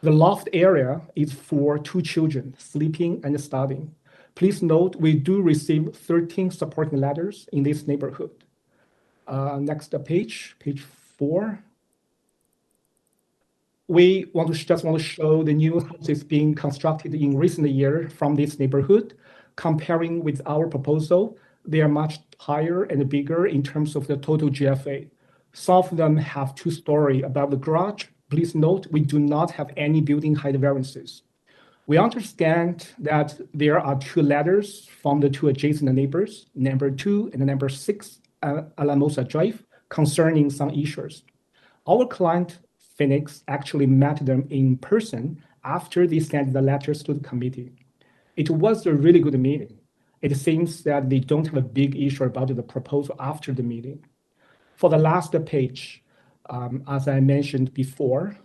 The loft area is for 2 children sleeping and studying. Please note, we do receive 13 supporting letters in this neighborhood. Next page, page 4. We just want to show the new houses being constructed in recent years from this neighborhood. Comparing with our proposal, they are much higher and bigger in terms of the total GFA. Some of them have 2-story above the garage. Please note, we do not have any building height variances. We understand that there are 2 letters from the 2 adjacent neighbors, number 2 and number 6, Alamosa Drive, concerning some issues. Our client, Phoenix, actually met them in person after they sent the letters to the committee. It was a really good meeting. It seems that they don't have a big issue about the proposal after the meeting. For the last page, as I mentioned before,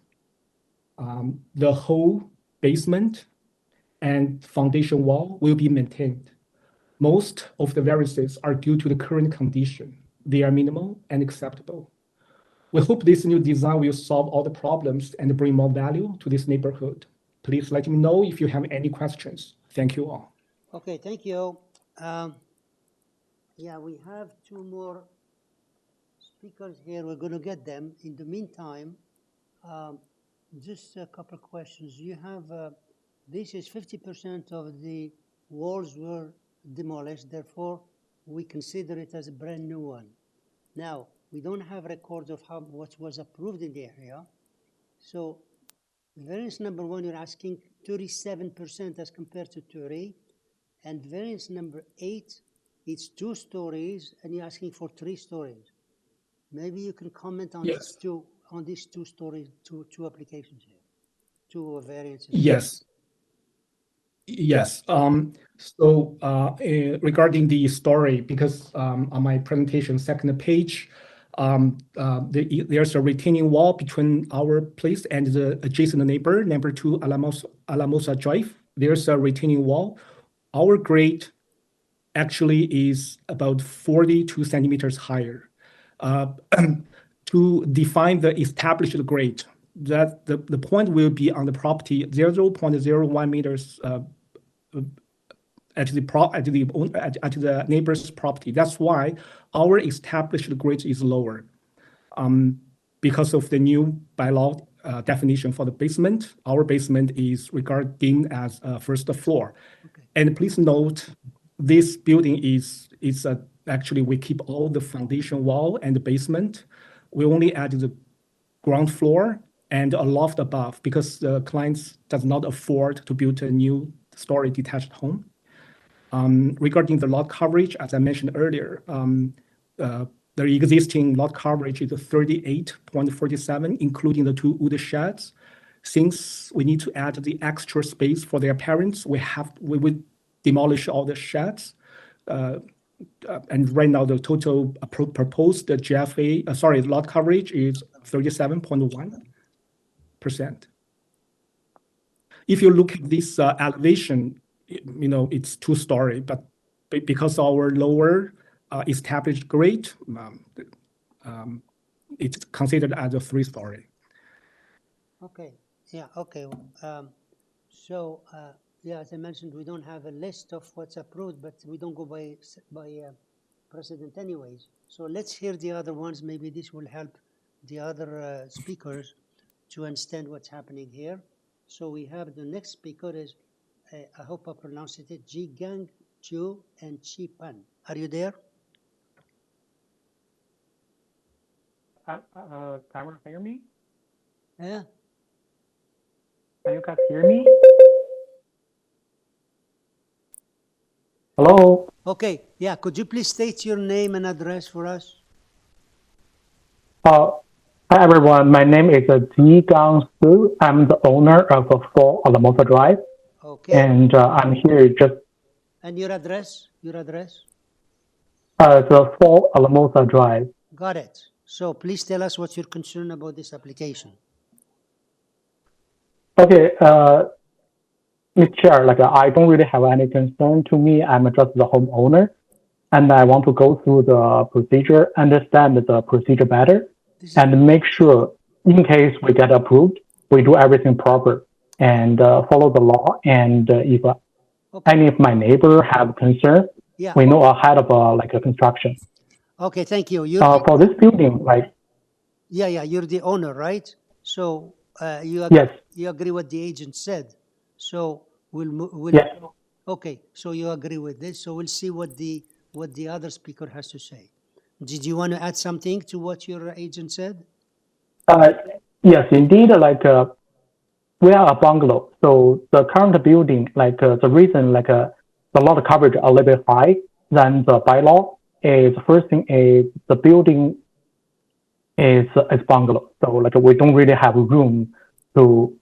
the whole basement and foundation wall will be maintained. Most of the variances are due to the current condition. They are minimal and acceptable. We hope this new design will solve all the problems and bring more value to this neighborhood. Please let me know if you have any questions. Thank you all. Okay, thank you. Yeah, we have 2 more speakers here. We're going to get them. In the meantime, just a couple of questions. You have, this is 50% of the walls were demolished, therefore we consider it as a brand new one. Now, we don't have records of what was approved in the area. So variance number 1, you're asking 37% as compared to 30. And variance number 8, it's 2 stories, and you're asking for 3 stories. Maybe you can comment on these 2 stories, two applications here, 2 variances. Yes. Yes. Regarding the story, because on my presentation, second page, there's a retaining wall between our place and the adjacent neighbor, number 2, Alamosa Drive. There's a retaining wall. Our grade actually is about 42 centimeters higher. To define the established grade, that the point will be on the property 0.01 meters at the neighbor's property. That's why our established grade is lower. Because of the new bylaw definition for the basement, our basement is regarded as a first floor. Okay. And please note, this building is actually we keep all the foundation wall and the basement. We only add the ground floor and a loft above because the clients does not afford to build a new story detached home. Regarding the lot coverage, as I mentioned earlier, the existing lot coverage is 38.47, including the 2 wood sheds. Since we need to add the extra space for their parents, we would demolish all the sheds. And right now, the total proposed GFA, lot coverage is 37.1%. If you look at this elevation, it's two-story, but because our lower established grade, it's considered as a three-story. Okay. Yeah. Okay. So yeah, as I mentioned, we don't have a list of what's approved, but we don't go by precedent anyways. So let's hear the other ones. Maybe this will help the other speakers to understand what's happening here. So we have the next speaker is, I hope I pronounced it, Ji Gang Chu and Chi Pan. Are you there? Can you hear me? Yeah. Can you guys hear me? Hello? Okay. Yeah. Could you please state your name and address for us? Hi everyone. My name is Ji Gang Su. I'm the owner of 4 ALAMOSA Drive. Okay. And I'm here just. And your address? Your address? The 4 ALAMOSA Drive. Got it. So please tell us what's your concern about this application. Okay, Mr. Chair, I don't really have any concern. To me, I'm just the homeowner, and I want to go through the procedure, understand the procedure better, and make sure, in case we get approved, we do everything proper and follow the law. And if any of my neighbor have concern, we know ahead of a construction. Okay, thank you. For this building, yeah, you're the owner, right? So you agree what the agent said. So we'll okay. So you agree with this. So we'll see what the other speaker has to say. Did you want to add something to what your agent said? Yes, indeed. We are a bungalow, so the current building, the reason the lot coverage a little bit high than the bylaw is, first thing is the building is bungalow, so we don't really have room to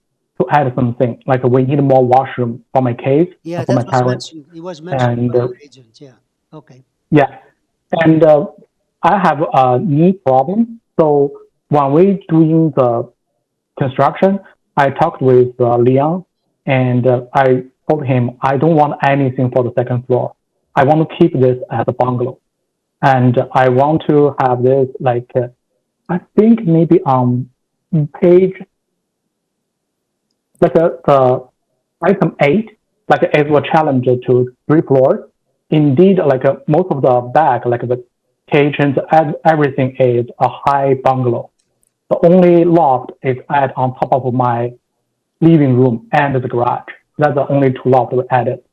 add something. We need more washroom for my kids, for my parents. It was mentioned by your agent. Yeah. Okay. Yeah, and I have a knee problem. So when we doing the construction, I talked with Leon, and I told him I don't want anything for the second floor. I want to keep this as a bungalow, and I want to have this I think maybe on page the item 8, it was challenged to 3 floors. Indeed, most of the back, the kitchens, everything is a high bungalow. The only loft is added on top of my living room and the garage. That's the only 2 lofts we added.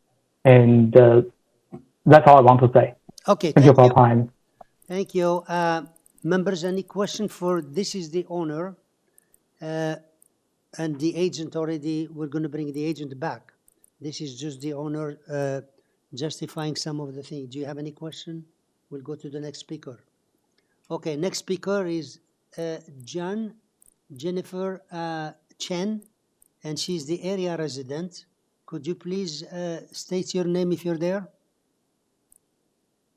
And that's all I want to say. Okay, thank you for your time. Thank you. Members, any question for, this is the owner, and the agent already, we're going to bring the agent back. This is just the owner justifying some of the things. Do you have any question? We'll go to the next speaker. Okay, next speaker is Jennifer Chen, and she's the area resident. Could you please state your name if you're there?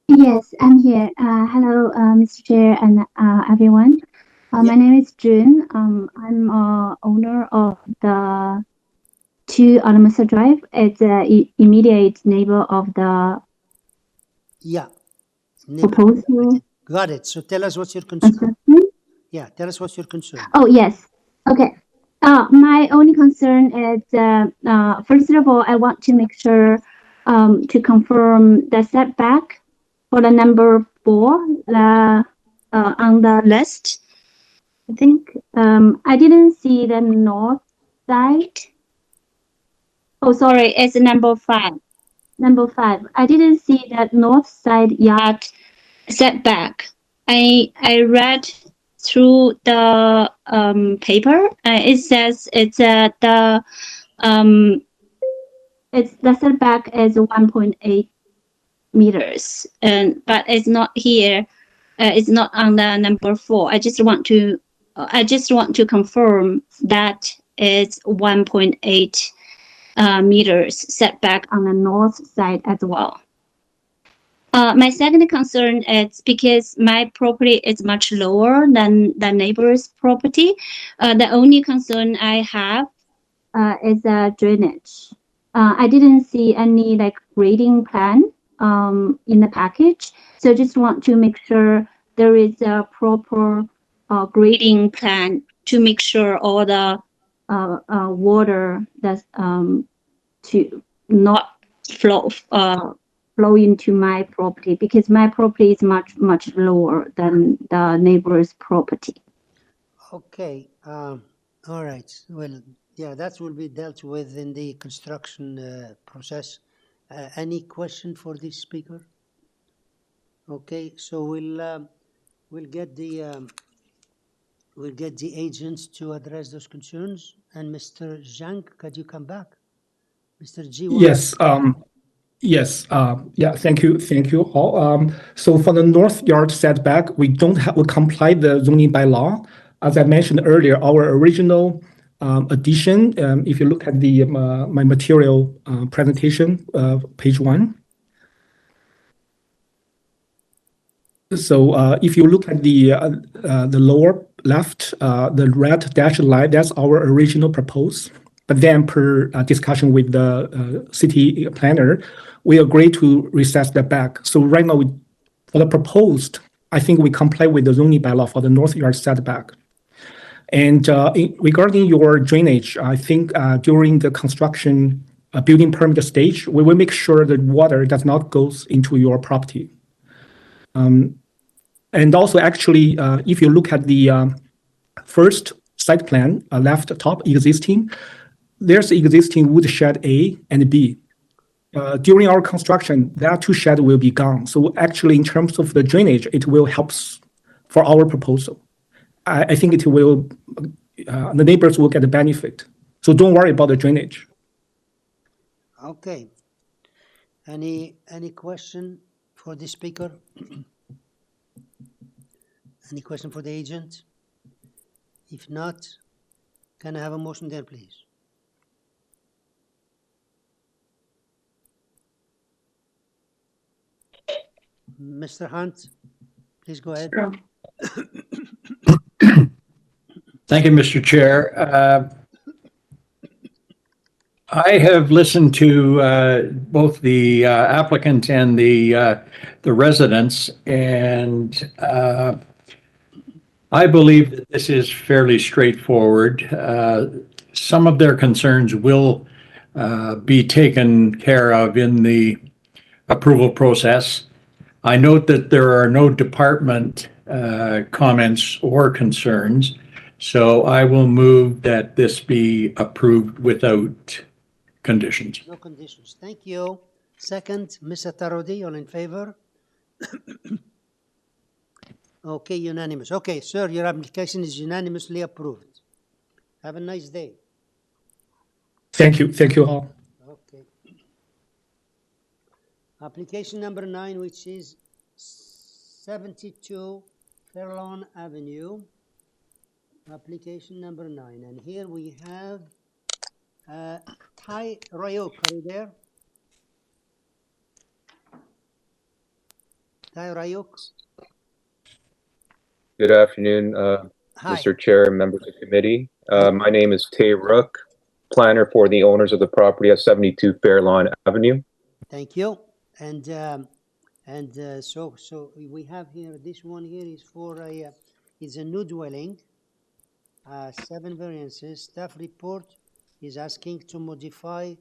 Yes, I'm here. Hello, Mr. Chair and everyone. My name is June. I'm owner of the 2 ALAMOSA Drive. It's an immediate neighbor of the proposal. Got it. So tell us what's your concern. Yeah, tell us what's your concern. Oh, yes. Okay. My only concern is, first of all, I want to make sure to confirm the setback for the number 4 on the list. I think I didn't see the north side. Oh, sorry, it's number 5. Number 5. I didn't see that north side yard setback. I read through the paper. It says it's the setback is 1.8 meters, but it's not here. It's not on the number 4. I just want to confirm that it's 1.8 meters setback on the north side as well. My second concern is because my property is much lower than the neighbor's property. The only concern I have is drainage. I didn't see any like grading plan in the package, so just want to make sure there is a proper grading plan to make sure all the water that's to not flow into my property, because my property is much lower than the neighbor's property. Okay, all right. Well, yeah, that will be dealt with in the construction process. Any question for this speaker? Okay, so we'll get the agents to address those concerns. And Mr. Zhang, could you come back? Mr. G. Yes. Yes. Yeah. Thank you all. So for the north yard setback, we comply the zoning bylaw. As I mentioned earlier, our original addition, if you look at the my material presentation, page 1. So if you look at the lower left, the red dashed line, that's our original proposed. But then per discussion with the city planner, we agreed to recess that back. So right now, for the proposed, I think we comply with the zoning bylaw for the north yard setback. And regarding your drainage, I think during the construction building permit stage, we will make sure that water does not go into your property. And also, actually, if you look at the first site plan, left top existing, there's existing wood shed A and B. During our construction, that 2 sheds will be gone. So actually, in terms of the drainage, it will help for our proposal. I think it will, the neighbors will get the benefit. So don't worry about the drainage. Okay. Any question for the speaker? Any question for the agent? If not, can I have a motion there, please? Mr. Hunt, please go ahead. Sure. Thank you, Mr. Chair. I have listened to both the applicant and the residents, and I believe that this is fairly straightforward. Some of their concerns will be taken care of in the approval process. I note that there are no department comments or concerns, so I will move that this be approved without conditions. No conditions. Thank you. Second, Ms. Tarodi, all in favor? Okay, unanimous. Okay, sir, your application is unanimously approved. Have a nice day. Thank you. Thank you all. Okay. Application number 9, which is 72 FAIRLAWN Avenue. Application number 9. And here we have Ty Rayok. Are you there? Ty Rayok. Good afternoon, Mr. Chair and members of the committee. My name is Tay Rook, planner for the owners of the property at 72 FAIRLAWN Avenue. Thank you. And so we have here, this one here is for is a new dwelling, 7 variances. Staff report is asking to modify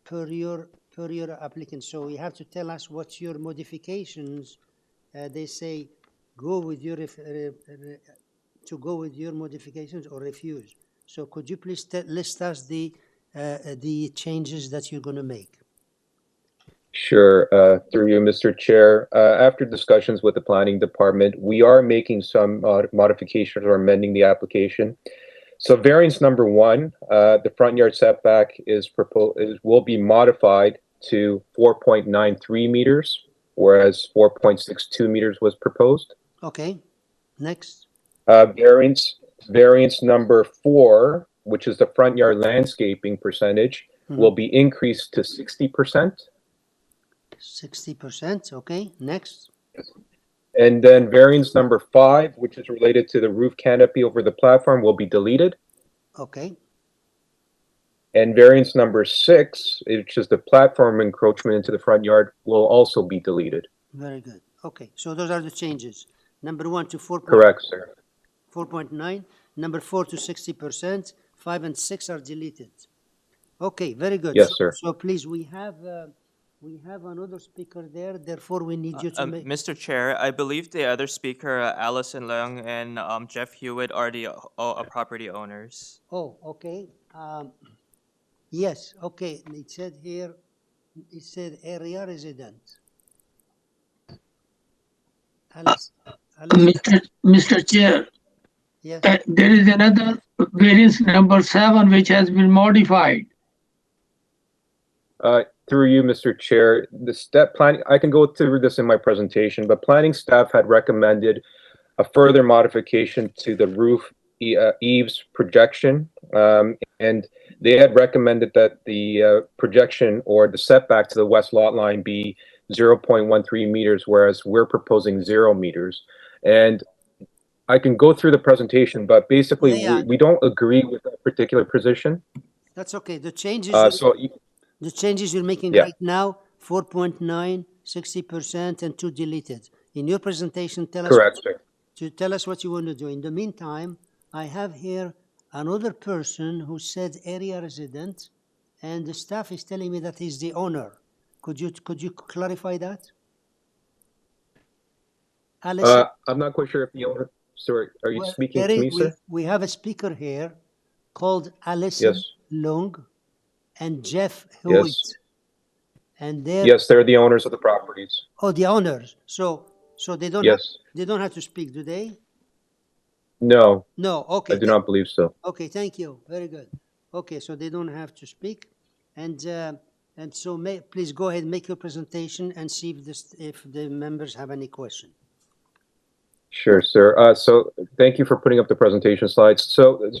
per your applicant. So you have to tell us what your modifications. They say go with your to go with your modifications or refuse. So could you please list us the changes that you're going to make? Sure. Through you, Mr. Chair. After discussions with the planning department, we are making some modifications or amending the application. So variance number 1, the front yard setback will be modified to 4.93 meters, whereas 4.62 meters was proposed. Okay. Next. Variance number 4, which is the front yard landscaping percentage, will be increased to 60%. 60%, okay, next. And then variance number 5, which is related to the roof canopy over the platform, will be deleted. Okay. And variance number 6, which is the platform encroachment into the front yard, will also be deleted. Very good. Okay, so those are the changes. Number 1 to 4. Correct, sir. 4.9. Number 4 to 60%. 5 and 6 are deleted. Okay, very good. Yes, sir. So please, we have another speaker there. Therefore, we need you to make. Mr. Chair, I believe the other speaker, Allison Leung and Jeff Hewitt, are the property owners. Oh, okay. Yes, okay. It said here, it said area resident. Mr. Chair, yes. There is another variance number 7 which has been modified. Through you, Mr. Chair, the step planning, I can go through this in my presentation, but planning staff had recommended a further modification to the roof eaves projection, and they had recommended that the projection or the setback to the west lot line be 0.13 meters, whereas we're proposing 0 meters. And I can go through the presentation, but basically we don't agree with that particular position. That's okay. The changes. The changes you're making right now: 4.9, 60%, and 2 deleted. In your presentation, tell us. Correct, sir. To tell us what you want to do. In the meantime, I have here another person who said area resident, and the staff is telling me that he's the owner. Could you clarify that? Alice, I'm not quite sure if the owner. Sorry, are you speaking to me, sir? We have a speaker here called Alison Leung and Jeff Hewitt. Yes. And they're they're the owners of the properties. Oh, the owners. So they don't they don't have to speak, do they? No. No, okay. I do not believe so. Okay, thank you. Very good. Okay, so they don't have to speak. And so please go ahead and make your presentation and see if the members have any question. Sure, sir. So thank you for putting up the presentation slides. So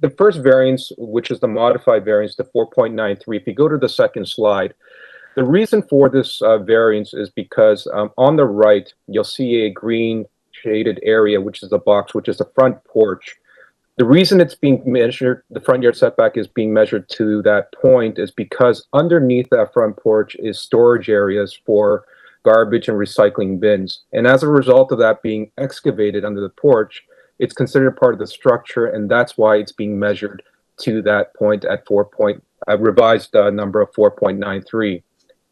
the first variance, which is the modified variance to 4.93, if you go to the second slide, the reason for this variance is because on the right, you'll see a green shaded area, which is the box, which is the front porch. The reason it's being measured, the front yard setback is being measured to that point, is because underneath that front porch is storage areas for garbage and recycling bins. And as a result of that being excavated under the porch, it's considered part of the structure, and that's why it's being measured to that point at revised number of 4.93.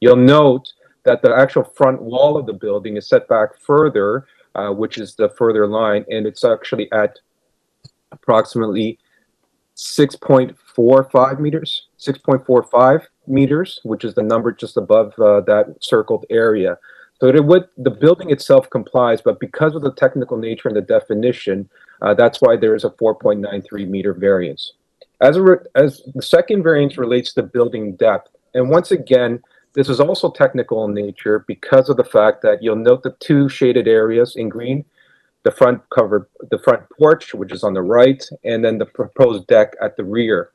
You'll note that the actual front wall of the building is set back further, which is the further line, and it's actually at approximately 6.45 meters, 6.45 meters, which is the number just above that circled area. So the building itself complies, but because of the technical nature and the definition, that's why there is a 4.93 meter variance. As the second variance relates to building depth, and once again, this is also technical in nature because of the fact that you'll note the 2 shaded areas in green, the front porch, which is on the right, and then the proposed deck at the rear.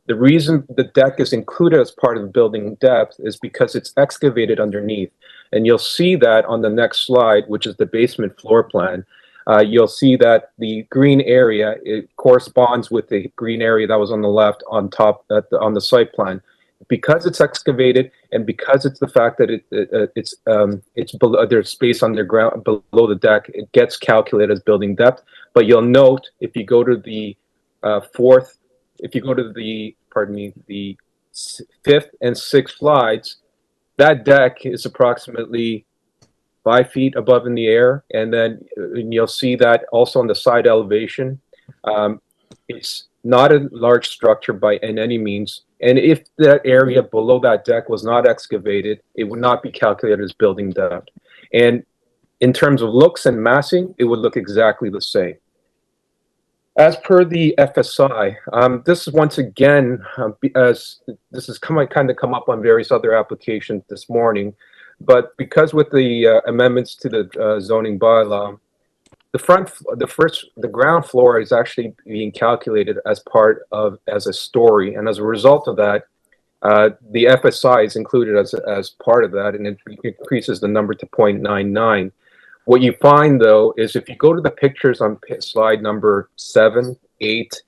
The reason the deck is included as part of the building depth is because it's excavated underneath. And you'll see that on the next slide, which is the basement floor plan. You'll see that the green area, it corresponds with the green area that was on the left on top on the site plan. Because it's excavated, and because it's the fact that it's below, there's space underground below the deck, it gets calculated as building depth. But you'll note if you go to the the 5th and 6th slides, that deck is approximately 5 feet above in the air, and then you'll see that also on the side elevation. It's not a large structure by any means. And if that area below that deck was not excavated, it would not be calculated as building depth. And in terms of looks and massing, it would look exactly the same. As per the FSI, this is once again, as this has kind of come up on various other applications this morning, but because with the amendments to the zoning bylaw, the ground floor is actually being calculated as a story, and as a result of that, The FSI is included as part of that, and it increases the number to 0.99. What you find, though, is if you go to the pictures on slide number 7, 8,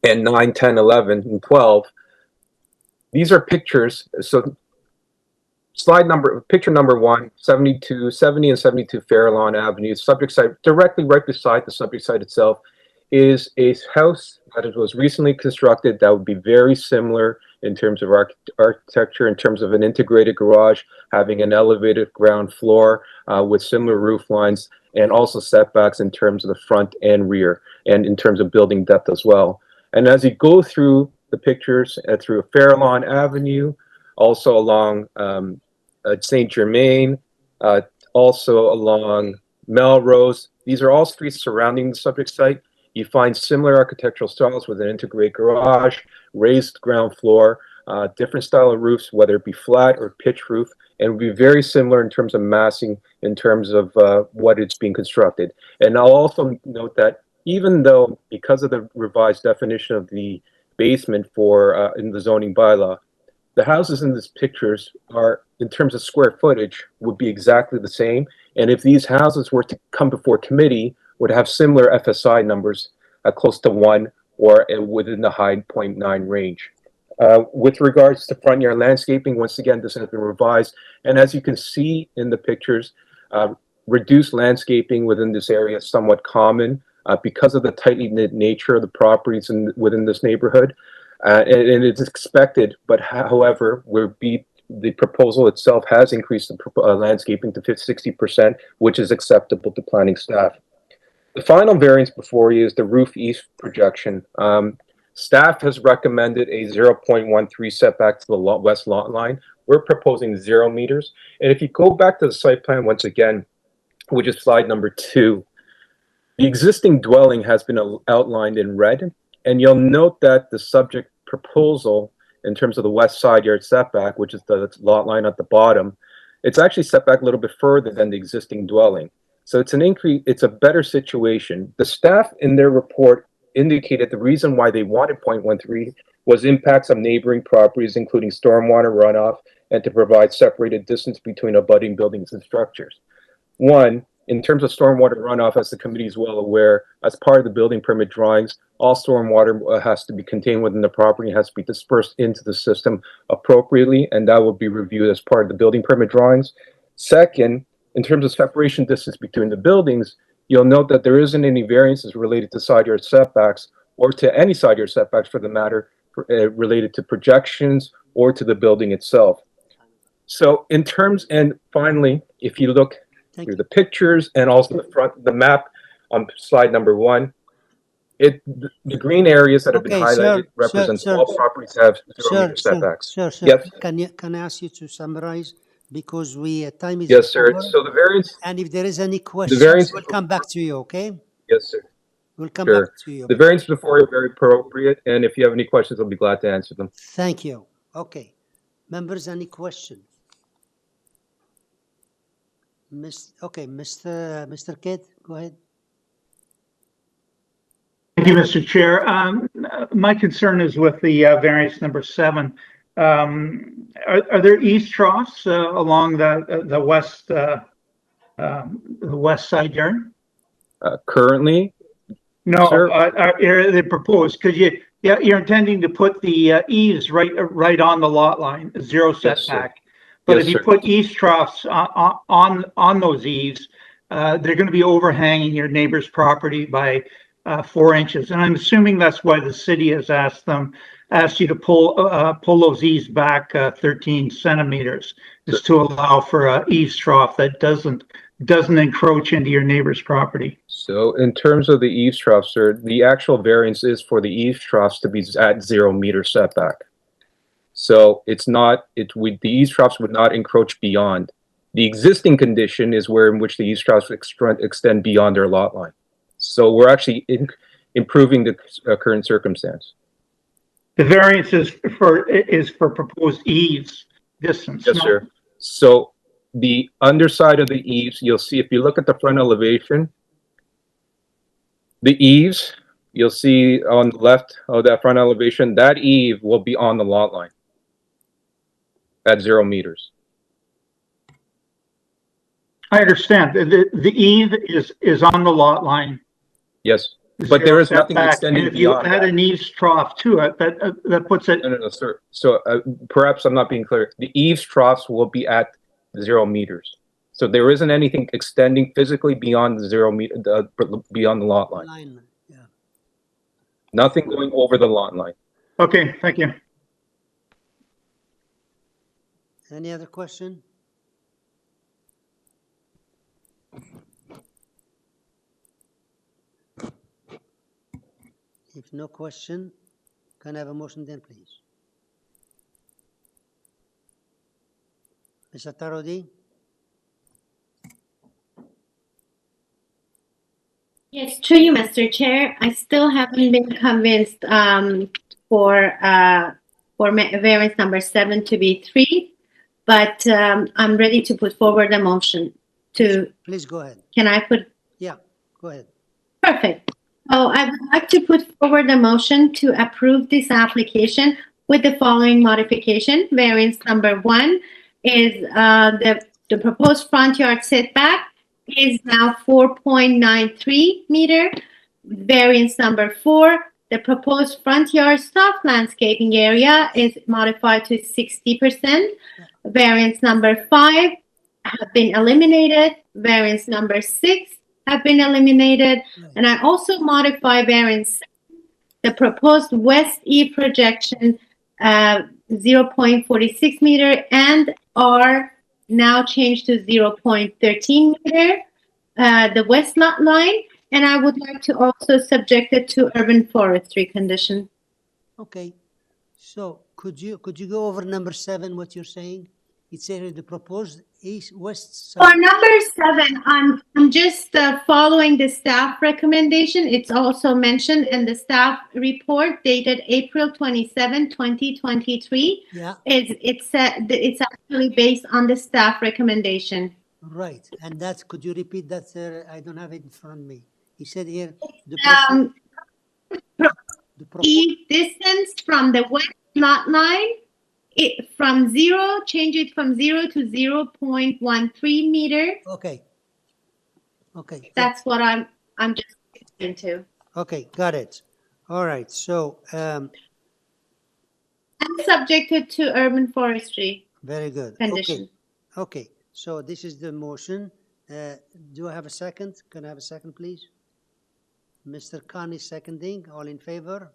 and 9, 10, 11, and 12, these are pictures. So picture number 1, 70 and 72 FAIRLAWN Avenue, subject site directly right beside the subject site itself, is a house that was recently constructed that would be very similar in terms of architecture, in terms of an integrated garage, having an elevated ground floor with similar roof lines, and also setbacks in terms of the front and rear, and in terms of building depth as well. And as you go through the pictures, through FAIRLAWN Avenue, also along Saint Germain, also along Melrose, these are all streets surrounding the subject site. You find similar architectural styles with an integrated garage, raised ground floor, different style of roofs, whether it be flat or pitch roof, and would be very similar in terms of massing, in terms of what it's being constructed. And I'll also note that even though, because of the revised definition of the basement for in the zoning bylaw, the houses in these pictures are, in terms of square footage, would be exactly the same. And if these houses were to come before committee, would have similar FSI numbers close to 1 or within the high 0.9 range. With regards to front yard landscaping, once again, this has been revised. And as you can see in the pictures, reduced landscaping within this area is somewhat common because of the tightly knit nature of the properties within this neighborhood. And it's expected, but however, the proposal itself has increased the landscaping to 60%, which is acceptable to planning staff. The final variance before you is the roof east projection. Staff has recommended a 0.13 setback to the west lot line. We're proposing 0 meters. And if you go back to the site plan once again, which is slide number 2, the existing dwelling has been outlined in red. And you'll note that the subject proposal, in terms of the west side yard setback, which is the lot line at the bottom, it's actually set back a little bit further than the existing dwelling. So it's an increase, it's a better situation. The staff in their report indicated the reason why they wanted 0.13 was impacts on neighboring properties, including stormwater runoff, and to provide separated distance between abutting buildings and structures. One, in terms of stormwater runoff, as the committee is well aware, as part of the building permit drawings, all stormwater has to be contained within the property and has to be dispersed into the system appropriately, and that will be reviewed as part of the building permit drawings. Second, in terms of separation distance between the buildings, you'll note that there isn't any variances related to side yard setbacks or to any side yard setbacks for the matter related to projections or to the building itself. So in terms, and finally, if you look through the pictures and also the map on slide number 1, the green areas that have been highlighted represents all properties have 0 meter setbacks. Yes. Can I ask you to summarize? Because time is yes, sir. over. So the variance, and if there is any questions, we'll come back to you. Okay. Yes, sir. We'll come back to you. The variance before you are very appropriate, and if you have any questions, I'll be glad to answer them. Thank you. Okay, members, any questions? Mr. Kidd, go ahead. Thank you, Mr. Chair. My concern is with the variance number 7. Are there east troughs along the west side yard? Currently, no. They proposed because you're intending to put the eaves right on the lot line, 0 setback. Yes, but if you put east troughs on those eaves, they're going to be overhanging your neighbor's property by 4 inches, and I'm assuming that's why the city has asked you to pull those eaves back 13 centimeters, just to allow for a eaves trough that doesn't encroach into your neighbor's property. So in terms of the eaves troughs, sir, the actual variance is for the eaves troughs to be at 0 meter setback. So it's not, the eaves troughs would not encroach beyond. The existing condition is in which the eaves troughs extend beyond their lot line. So we're actually improving the current circumstance. The variance is for proposed eaves distance. Yes, sir. So the underside of the eaves, you'll see if you look at the front elevation, the eaves you'll see on the left of that front elevation, that eave will be on the lot line at 0 meters. I understand. The eve is on the lot line. Yes, but there is nothing Setback. extending And if you beyond add that. an eaves trough to it, that puts it. No, sir. So perhaps I'm not being clear. The eaves troughs will be at 0 meters. So there isn't anything extending physically beyond the 0 meter, beyond the lot line. Nothing going over the lot line. Okay, thank you. Any other question? If no question, can I have a motion then, please? Mr. Tarodi? Yes, through you, Mr. Chair. I still haven't been convinced for variance number 7 to be 3, but I'm ready to put forward a motion to. Please go ahead. Can I put? Yeah, go ahead. Perfect. So I would like to put forward a motion to approve this application with the following modification. Variance number 1 is the proposed front yard setback is now 4.93 meter. Variance number 4, the proposed front yard soft landscaping area is modified to 60%. Variance number 5 have been eliminated. Variance number 6 have been eliminated. And I also modify variance, the proposed west eave projection 0.46 meter and are now changed to 0.13 meter, the west lot line. And I would like to also subject it to urban forestry condition. Okay. So could you go over number 7, what you're saying? It says the proposed east, west, south. For number 7, I'm just following the staff recommendation. It's also mentioned in the staff report dated April 27, 2023. Yeah. It's actually based on the staff recommendation. Right. And that's, could you repeat that, sir? I don't have it in front of me. He said here, the eave distance from the west lot line, change it from 0 to 0.13 meter. Okay. Okay. That's what I'm just into. Okay, got it. All right. So I'm subjected to urban forestry. Very good. Condition. Okay. So this is the motion. Do I have a second? Can I have a second, please? Mr. Khan is seconding. All in favor?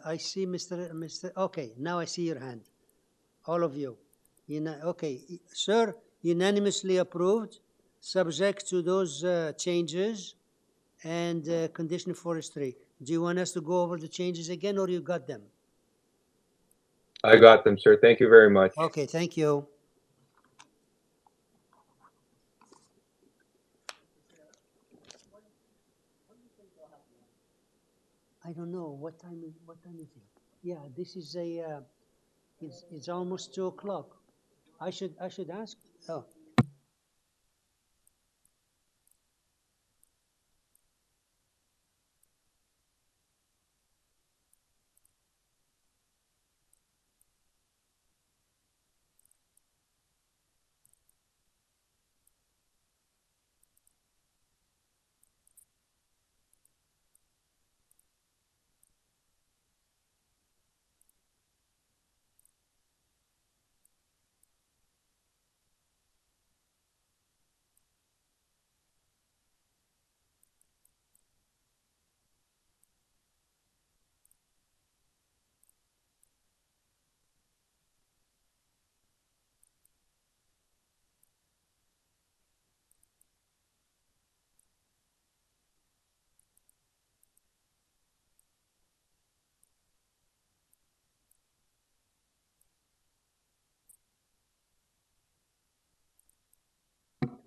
I see Mr. Okay, now I see your hand. All of you. Okay, sir, unanimously approved, subject to those changes and condition forestry. Do you want us to go over the changes again, or you got them? I got them, sir. Thank you very much. Okay, thank you. I don't know what time is it? Yeah, this is it's almost 2 o'clock. I should ask. Oh.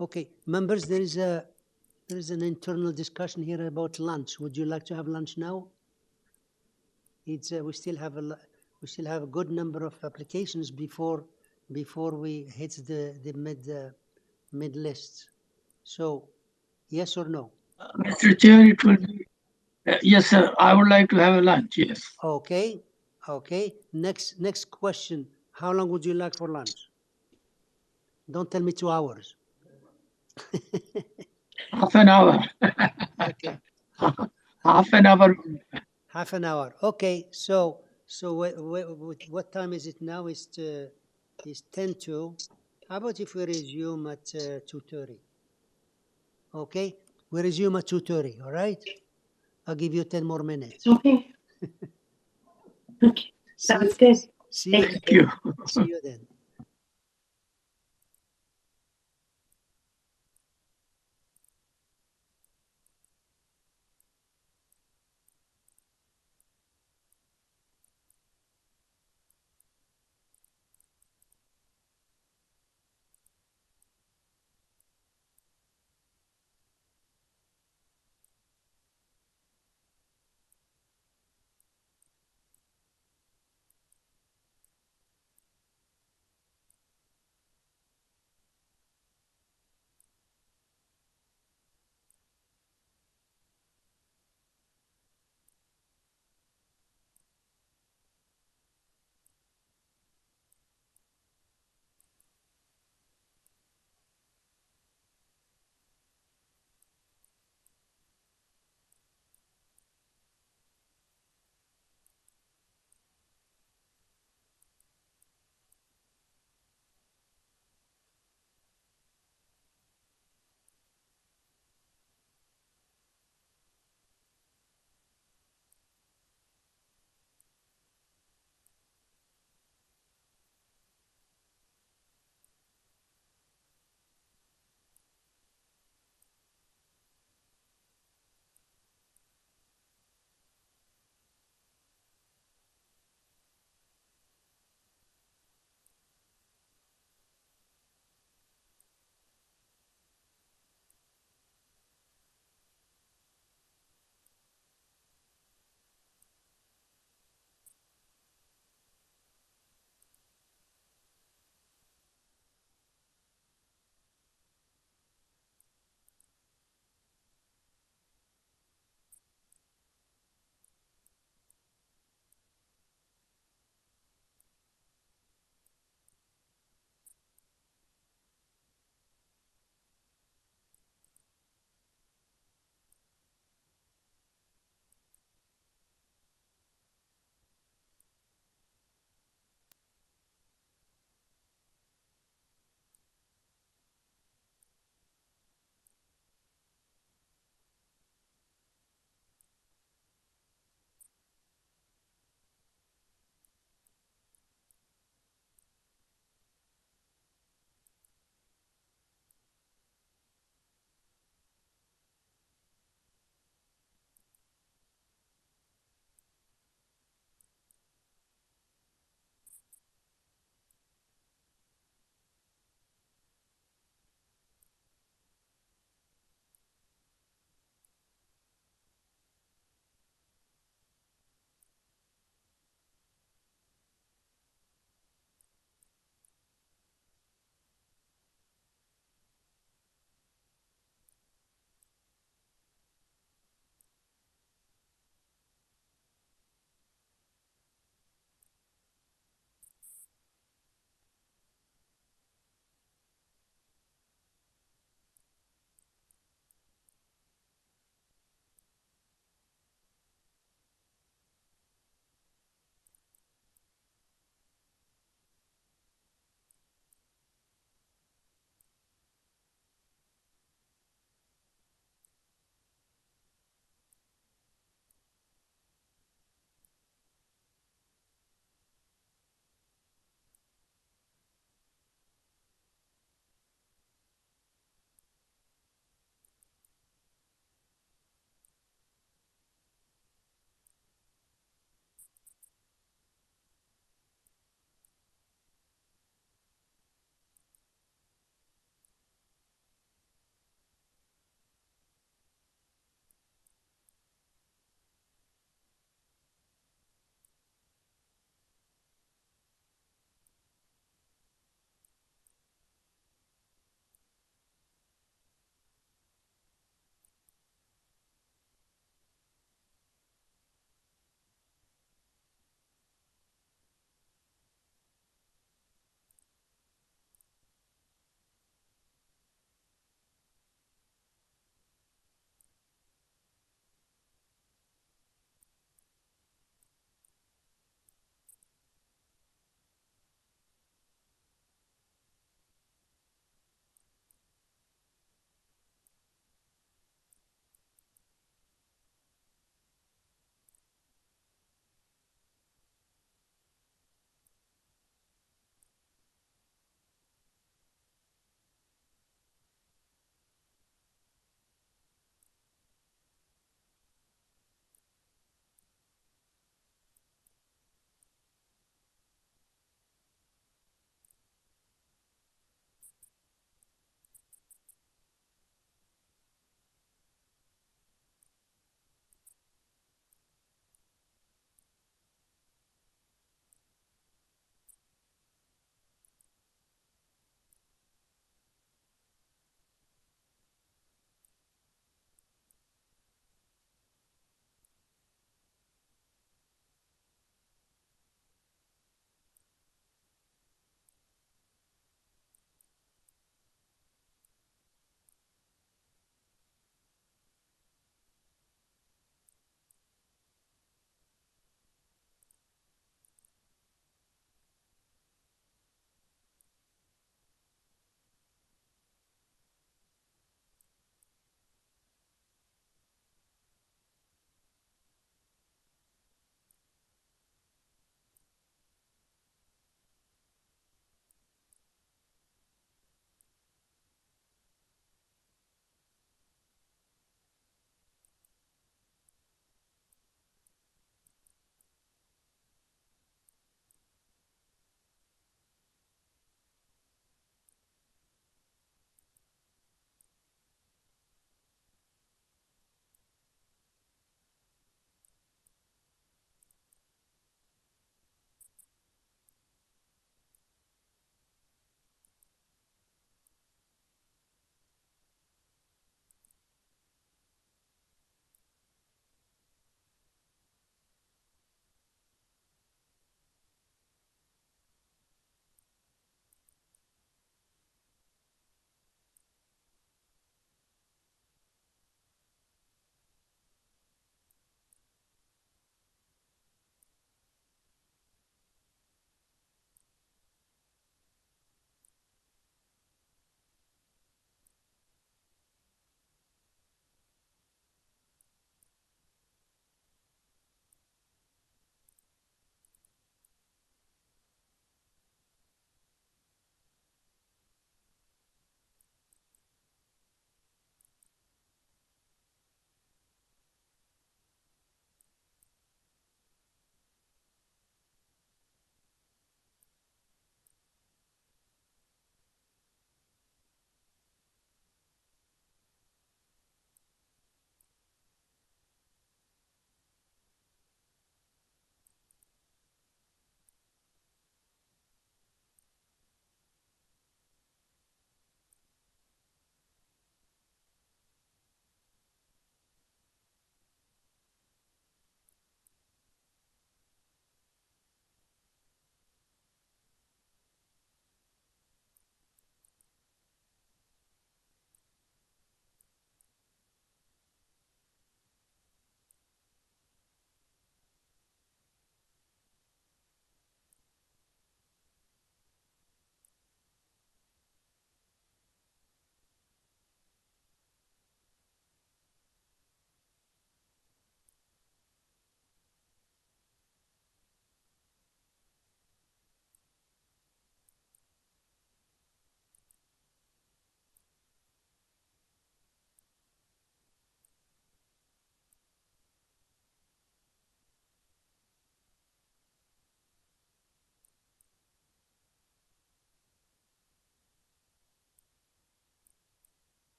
Okay, members, there is an internal discussion here about lunch. Would you like to have lunch now? It's we still have a good number of applications before we hit the mid list. So Yes or no? Mr. Chair, it will be, yes, sir. I would like to have a lunch, yes. Okay, okay. Next question. How long would you like for lunch? Don't tell me 2 hours. Half an hour. Okay. Half an hour. Half an hour. Okay. So what time is it now? It's 10 to. How about if we resume at 2:30? Okay. We resume at 2:30. All right. I'll give you 10 more minutes. Okay. Okay. Sounds good. See you. Thank you. See you then.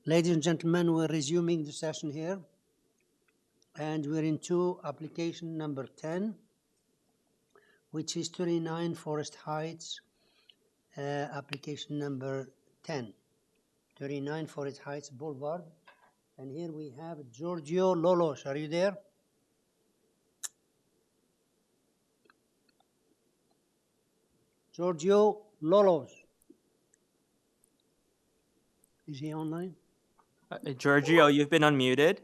Ladies and gentlemen, we're resuming the session here. And we're into application number 10, which is 39 Forest Heights, application number 10. 39 Forest Heights Boulevard. And here we have Giorgio Lolos. Are you there? Giorgio Lolos. Is he online? Giorgio, you've been unmuted.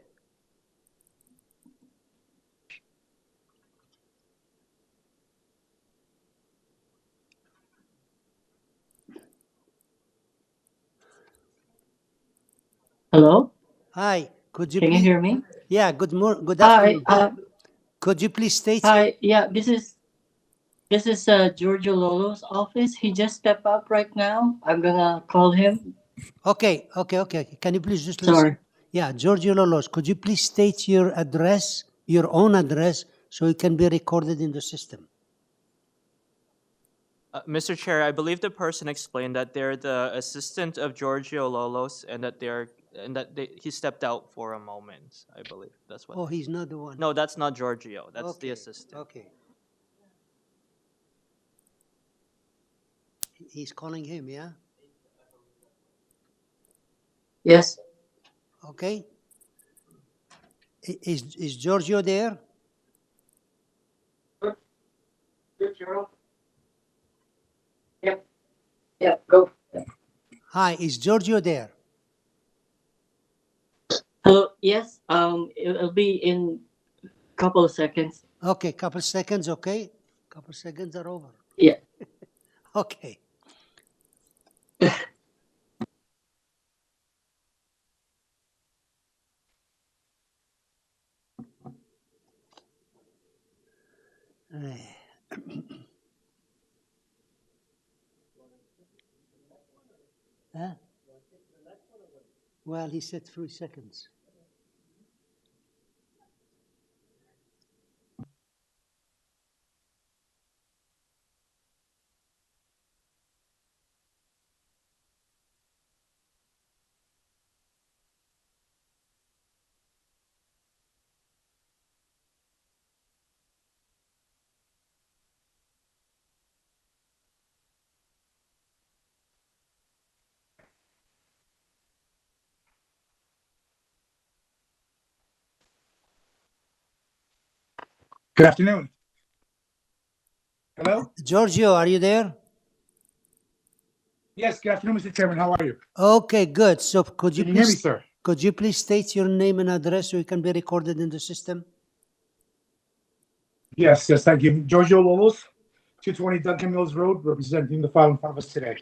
Hello? Hi, could you Can please... you hear me? Yeah, good afternoon. Could you please state... Hi, yeah, this is Giorgio Lolo's office. He just stepped up right now. I'm gonna call him. Okay. Can you please just listen? Sorry. Yeah, Giorgio Lolos, could you please state your address, your own address, so it can be recorded in the system? Mr. Chair, I believe the person explained that they're the assistant of Giorgio Lolos and that he stepped out for a moment, I believe. That's what. Oh, he's not the one. No, that's not Giorgio. That's the assistant. Okay. He's calling him, yeah? Yes. Okay. Is Giorgio there? Yep, go. Hi, is Giorgio there? Hello, yes, it'll be in a couple of seconds. Okay, couple seconds, okay? Couple seconds are over. Yeah. Okay. Huh? Well, he said 3 seconds. Good afternoon. Hello? Giorgio, are you there? Yes, good afternoon, Mr. Chairman. How are you? Okay, good. So could you Can you hear me, please, sir? could you please state your name and address so it can be recorded in the system? Yes, thank you. Giorgio Lolos, 220 Duncan Mills Road, representing the file in front of us today.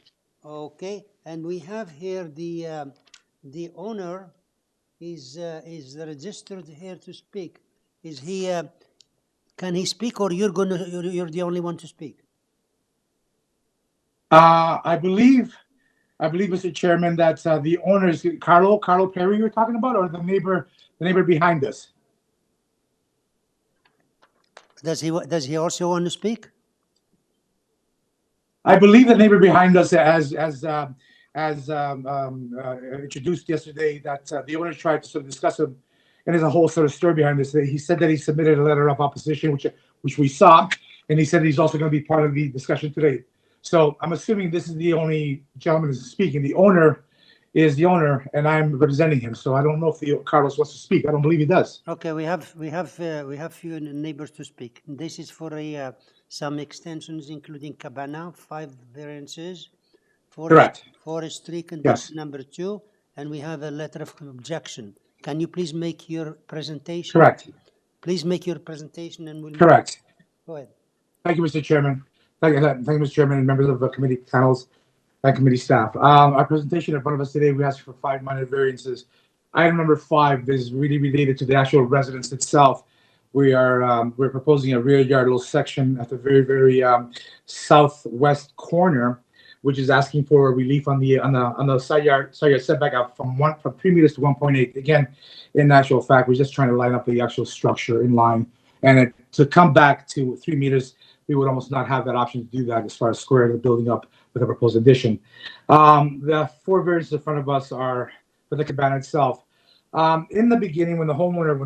Okay, and we have here the owner is registered here to speak. Is he? Can he speak, or you're the only one to speak? I believe, Mr. Chairman, that the owner is Carlo Perry you're talking about, or the neighbor behind us. Does he also want to speak? I believe the neighbor behind us as introduced yesterday, that the owner tried to sort of discuss him, and there's a whole sort of story behind this. He said that he submitted a letter of opposition, which we saw, and he said he's also going to be part of the discussion today. So I'm assuming this is the only gentleman who's speaking. The owner is the owner, and I'm representing him. So I don't know if Carlos wants to speak. I don't believe he does. Okay, we have few neighbors to speak. This is for some extensions, including cabana, 5 variances, forestry condition number 2, and we have a letter of objection. Can you please make your presentation? Correct. Please make your presentation, and we'll. Correct. Go ahead. Thank you, Mr. Chairman. Thank you, Mr. Chairman, and members of the committee panels and committee staff. Our presentation in front of us today, we asked for 5 minor variances. Item number 5 is really related to the actual residence itself. We're proposing a rear yard little section at the very southwest corner, which is asking for relief on the side yard setback out from 3 meters to 1.8. Again, in actual fact, we're just trying to line up the actual structure in line, and to come back to 3 meters, we would almost not have that option to do that as far as square the building up with a proposed addition. The 4 variances in front of us are for the cabana itself. In the beginning, when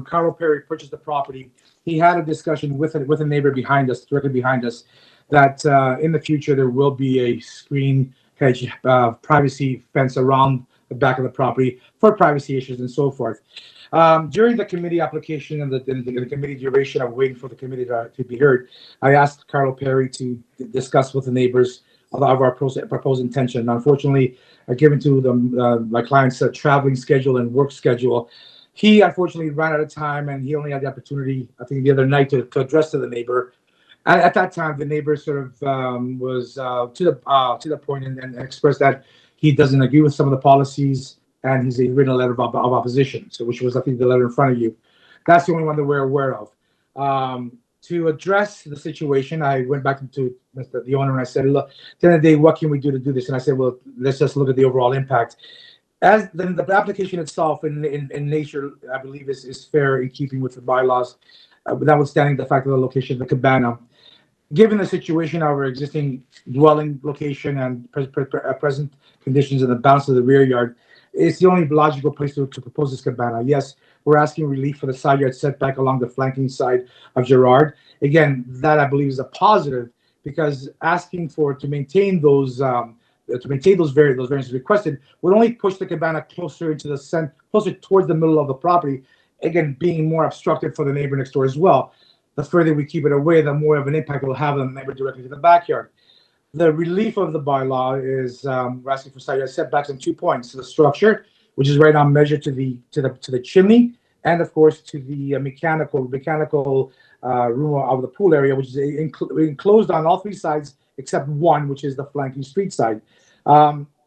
Carlo Perry purchased the property, he had a discussion with a neighbor behind us, directly behind us, that in the future there will be a screen hedge privacy fence around the back of the property for privacy issues and so forth. During the committee application and the committee duration of waiting for the committee to be heard, I asked Carlo Perry to discuss with the neighbors of our proposed intention. Unfortunately, given to my client's traveling schedule and work schedule, he unfortunately ran out of time, and he only had the opportunity, I think, the other night to address to the neighbor. At that time, the neighbor sort of was to the point and expressed that he doesn't agree with some of the policies, and he's written a letter of opposition, so which was, I think, the letter in front of you. That's the only one that we're aware of. To address the situation, I went back to the owner and I said, look, at the end of the day, what can we do to do this? And I said, well, let's just look at the overall impact. As the application itself in nature, I believe, is fair in keeping with the bylaws, notwithstanding the fact of the location of the cabana. Given the situation of our existing dwelling location and present conditions in the bounds of the rear yard, it's the only logical place to propose this cabana. Yes, we're asking relief for the side yard setback along the flanking side of Gerard. Again, that I believe is a positive, because asking to maintain those variances requested would only push the cabana closer towards the middle of the property. Again, being more obstructive for the neighbor next door as well. The further we keep it away, the more of an impact it will have on the neighbor directly to the backyard. The relief of the bylaw is we're asking for side yard setbacks on 2 points: to the structure, which is right now measured to the chimney, and of course to the mechanical room of the pool area, which is enclosed on all 3 sides except one, which is the flanking street side.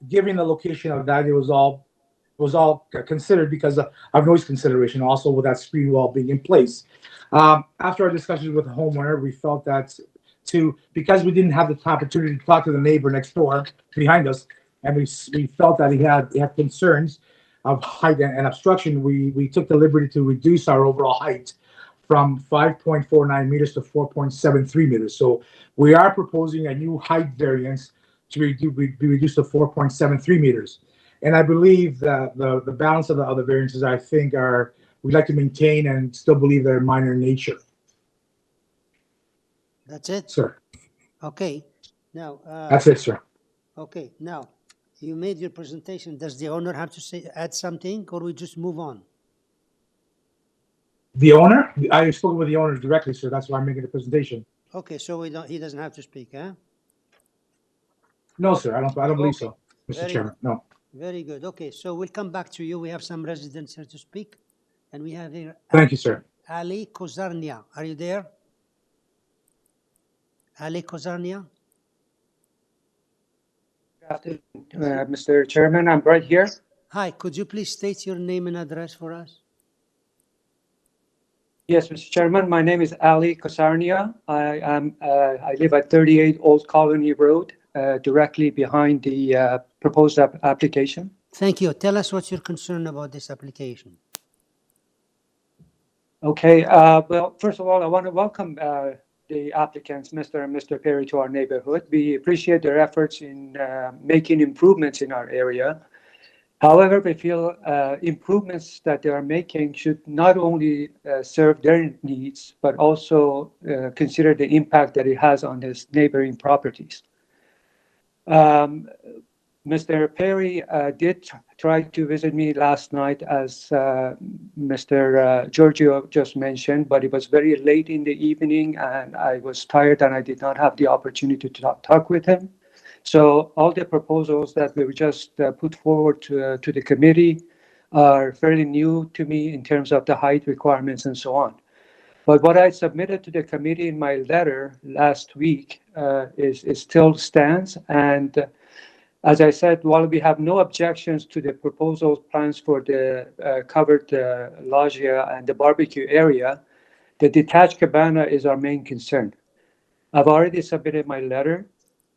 Given the location of that, it was all considered because of noise consideration, also with that screen wall being in place. After our discussions with the homeowner, we felt that because we didn't have the opportunity to talk to the neighbor next door behind us, and we felt that he had concerns of height and obstruction, we took the liberty to reduce our overall height from 5.49 meters to 4.73 meters. So we are proposing a new height variance to be reduced to 4.73 meters. And I believe that the balance of the other variances, I think, we'd like to maintain and still believe they're minor in nature. That's it? Sir. Okay. Now. That's it, sir. Okay. Now, you made your presentation. Does the owner have to add something, or we just move on? The owner? I spoke with the owner directly, sir. That's why I'm making the presentation. Okay, so he doesn't have to speak, huh? No, sir. I don't believe so, Mr. Chairman. No. Very good. Okay, so we'll come back to you. We have some residents here to speak, and we have here. Thank you, sir. Ali Kozarnia, are you there? Ali Kozarnia. Good afternoon, Mr. Chairman. I'm right here. Hi, could you please state your name and address for us? Yes, Mr. Chairman. My name is Ali Kozarnia. I live at 38 Old Colony Road, directly behind the proposed application. Thank you. Tell us what's your concern about this application. Okay. Well, first of all, I want to welcome the applicants, Mr. and Mr. Perry, to our neighborhood. We appreciate their efforts in making improvements in our area. However, we feel improvements that they are making should not only serve their needs, but also consider the impact that it has on his neighboring properties. Mr. Perry did try to visit me last night, as Mr. Giorgio just mentioned, but it was very late in the evening and I was tired and I did not have the opportunity to talk with him. So all the proposals that we just put forward to the committee are fairly new to me in terms of the height requirements and so on. But what I submitted to the committee in my letter last week is still stands. And as I said, while we have no objections to the proposal plans for the covered loggia and the barbecue area, the detached cabana is our main concern. I've already submitted my letter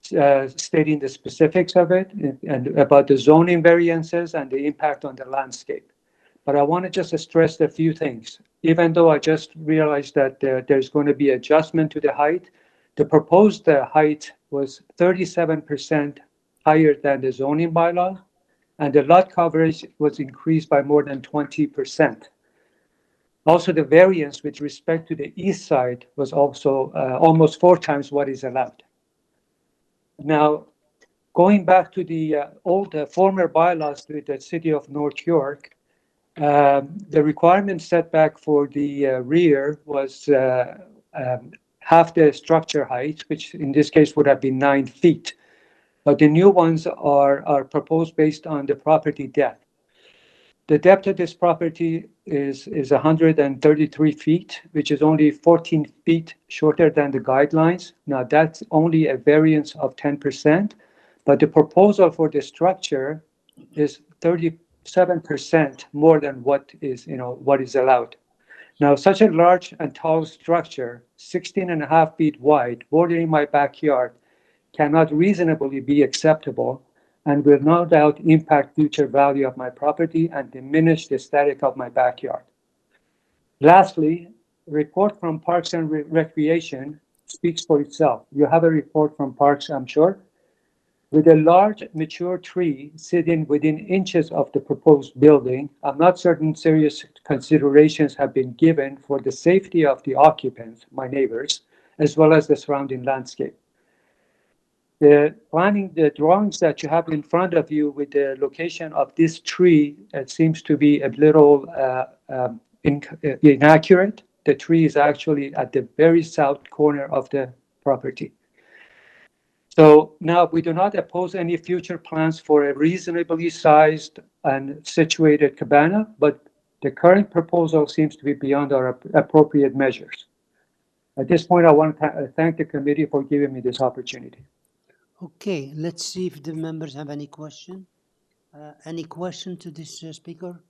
stating the specifics of it and about the zoning variances and the impact on the landscape. But I want to just stress a few things. Even though I just realized that there's going to be adjustment to the height, the proposed height was 37% higher than the zoning bylaw, and the lot coverage was increased by more than 20%. Also, the variance with respect to the east side was also almost 4 times what is allowed. Now, going back to the former bylaws with the city of North York, the requirement setback for the rear was half the structure height, which in this case would have been 9 feet. But the new ones are proposed based on the property depth. The depth of this property is 133 feet, which is only 14 feet shorter than the guidelines. Now, that's only a variance of 10%, but the proposal for the structure is 37% more than what is allowed. Now, such a large and tall structure, 16.5 feet wide, bordering my backyard, cannot reasonably be acceptable and will no doubt impact future value of my property and diminish the aesthetic of my backyard. Lastly, report from Parks and Recreation speaks for itself. You have a report from Parks, I'm sure. With a large mature tree sitting within inches of the proposed building, I'm not certain serious considerations have been given for the safety of the occupants, my neighbors, as well as the surrounding landscape. The drawings that you have in front of you with the location of this tree, it seems to be a little inaccurate. The tree is actually at the very south corner of the property. So now we do not oppose any future plans for a reasonably sized and situated cabana, but the current proposal seems to be beyond our appropriate measures. At this point, I want to thank the committee for giving me this opportunity. Okay, let's see if the members have any question. Any question to this speaker?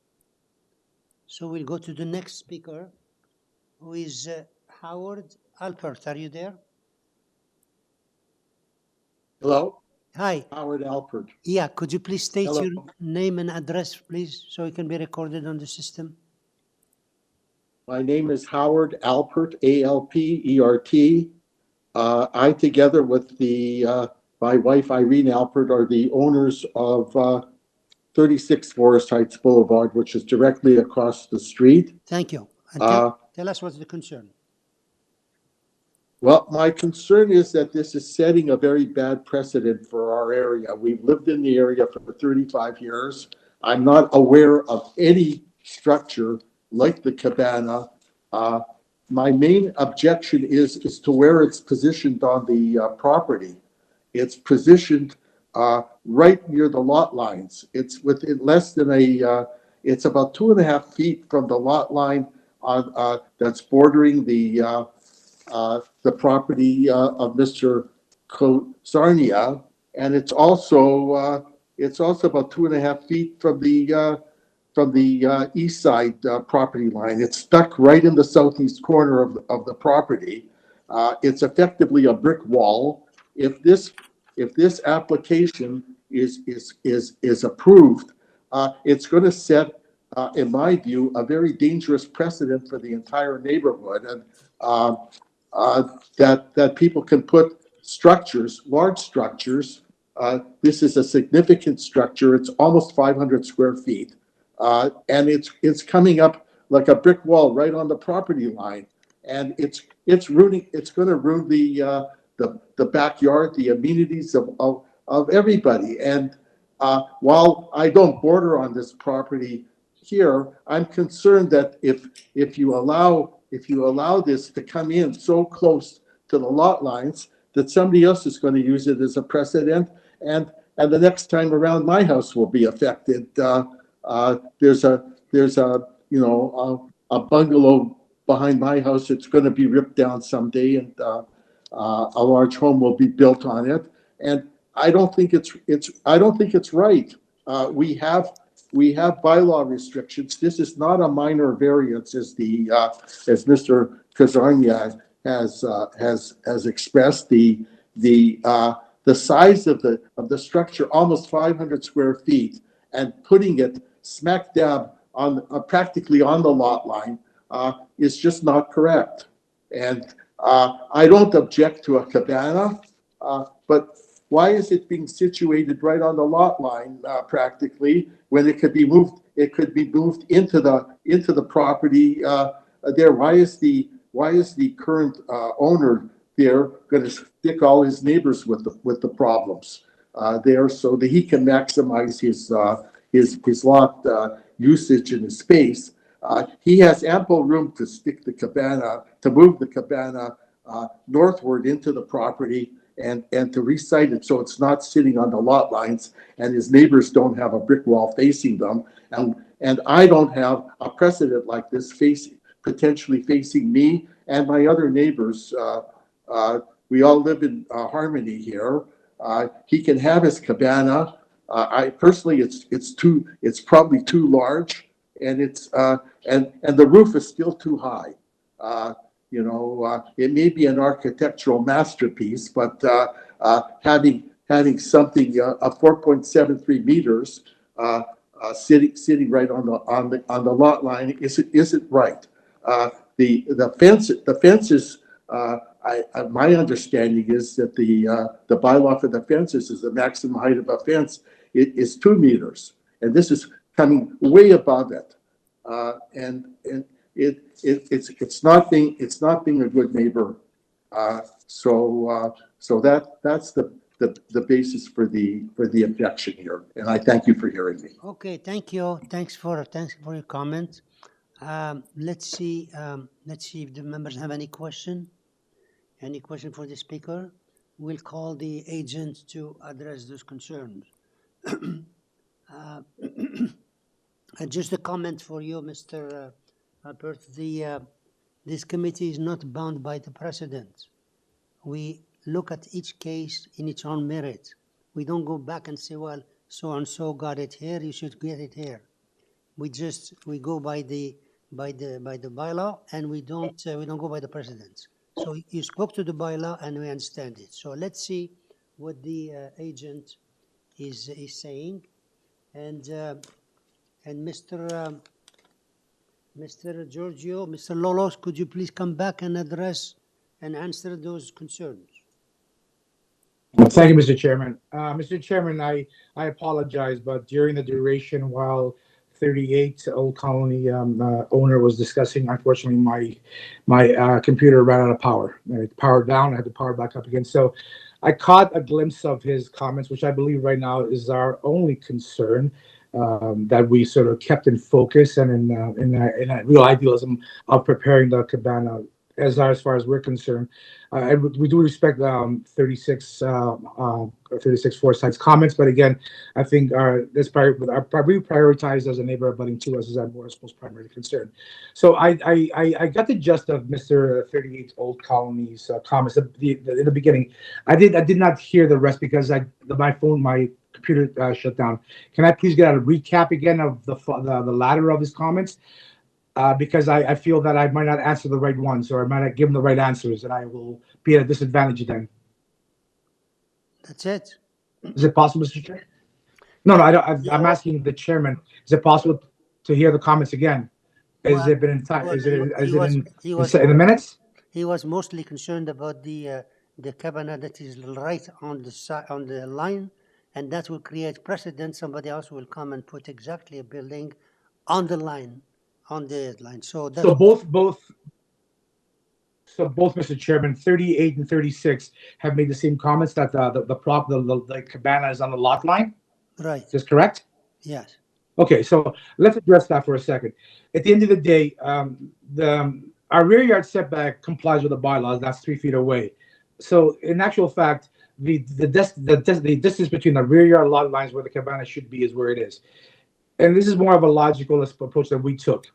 So we'll go to the next speaker, who is Howard Alpert. Are you there? Hello? Hi. Howard Alpert. Yeah, could you please state Hello. your name and address, please, so it can be recorded on the system? My name is Howard Alpert, A-L-P-E-R-T. I, together with my wife, Irene Alpert, are the owners of 36 Forest Heights Boulevard, which is directly across the street. Thank you. And tell us what's the concern. Well, my concern is that this is setting a very bad precedent for our area. We've lived in the area for 35 years. I'm not aware of any structure like the cabana. My main objection is to where it's positioned on the property. It's positioned right near the lot lines. It's within less than it's about 2.5 feet from the lot line on that's bordering the property of Mr. Kozarnia, and it's also about 2.5 feet from the east side property line. It's stuck right in the southeast corner of the property. It's effectively a brick wall. If this application is approved, it's going to set, in my view, a very dangerous precedent for the entire neighborhood, and that people can put structures, large structures. This is a significant structure. It's almost 500 square feet. And it's coming up like a brick wall right on the property line, and it's going to ruin the backyard, the amenities of everybody. And while I don't border on this property here, I'm concerned that if you allow this to come in so close to the lot lines, that somebody else is going to use it as a precedent, and the next time around, my house will be affected. There's a bungalow behind my house. It's going to be ripped down someday, and a large home will be built on it. And I don't think it's right. We have bylaw restrictions. This is not a minor variance, as Mr. Kozarnia has expressed. The size of the structure, almost 500 square feet, and putting it smack dab on practically on the lot line is just not correct. And I don't object to a cabana, but why is it being situated right on the lot line practically when it could be moved? It could be moved into the property there. Why is the current owner there going to stick all his neighbors with the problems there so that he can maximize his lot usage in his space? He has ample room to stick the cabana, to move the cabana northward into the property and to resite it so it's not sitting on the lot lines and his neighbors don't have a brick wall facing them. And I don't have a precedent like this potentially facing me and my other neighbors. We all live in harmony here. He can have his cabana. I personally, it's probably too large, and and the roof is still too high. It may be an architectural masterpiece, but having something of 4.73 meters sitting right on the lot line isn't right. The fences. My understanding is that the bylaw for the fences is the maximum height of a fence is 2 meters, and this is coming way above it, and it's not being a good neighbor. So that's the basis for the objection here, and I thank you for hearing me. Okay, thank you. Thanks for your comment. Let's see if the members have any question. Any question for the speaker? We'll call the agent to address those concerns. Just a comment for you, Mr. Albert. This committee is not bound by the precedent. We look at each case in its own merit. We don't go back and say, well, so and so got it here, you should get it here. We go by the bylaw, and we don't go by the precedents. So you spoke to the bylaw, and we understand it. So let's see what the agent is saying, and Mr. Giorgio, Mr. Lolos, could you please come back and address and answer those concerns? Thank you, Mr. Chairman. Mr. Chairman, I apologize, but during the duration while 38 Old Colony owner was discussing, unfortunately, my computer ran out of power. It powered down. I had to power back up again. So I caught a glimpse of his comments, which I believe right now is our only concern that we sort of kept in focus and in a real idealism of preparing the cabana. As far as we're concerned, we do respect 36 Forestside's comments, but again, I think we prioritize as a neighbor abutting to us as our most primary concern. So I got the gist of Mr. 38 Old Colony's comments in the beginning. I did not hear the rest because my computer shut down. Can I please get a recap again of the latter of his comments? Because I feel that I might not answer the right ones, or I might not give them the right answers, and I will be at a disadvantage then. That's it. Is it possible, Mr. Chair? No, I don't. I'm asking the chairman. Is it possible to hear the comments again? Has it been in time? Is it in the minutes? He was mostly concerned about the cabana that is right on the line, and that will create precedent. Somebody else will come and put exactly a building on the line. So both, Mr. Chairman, 38 and 36 have made the same comments that the cabana is on the lot line. Right. Is this correct? Yes. Okay, so let's address that for a second. At the end of the day, our rear yard setback complies with the bylaws. That's 3 feet away. So in actual fact, the distance between the rear yard lot lines where the cabana should be is where it is. And this is more of a logical approach that we took.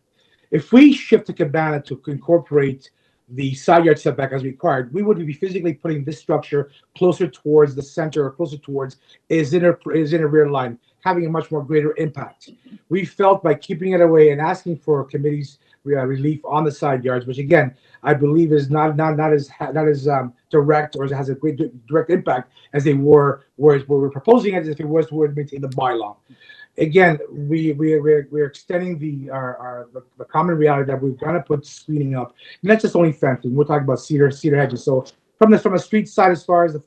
If we shift the cabana to incorporate the side yard setback as required, we would be physically putting this structure closer towards the center or closer towards his inner rear line, having a much more greater impact. We felt by keeping it away and asking for committee's relief on the side yards, which again, I believe is not as direct or has a great direct impact as they were, whereas we're proposing it as if it was to maintain the bylaw. Again, we're extending the common reality that we're going to put screening up, and that's just only fencing. We're talking about cedar hedges. So from a street side, as far as the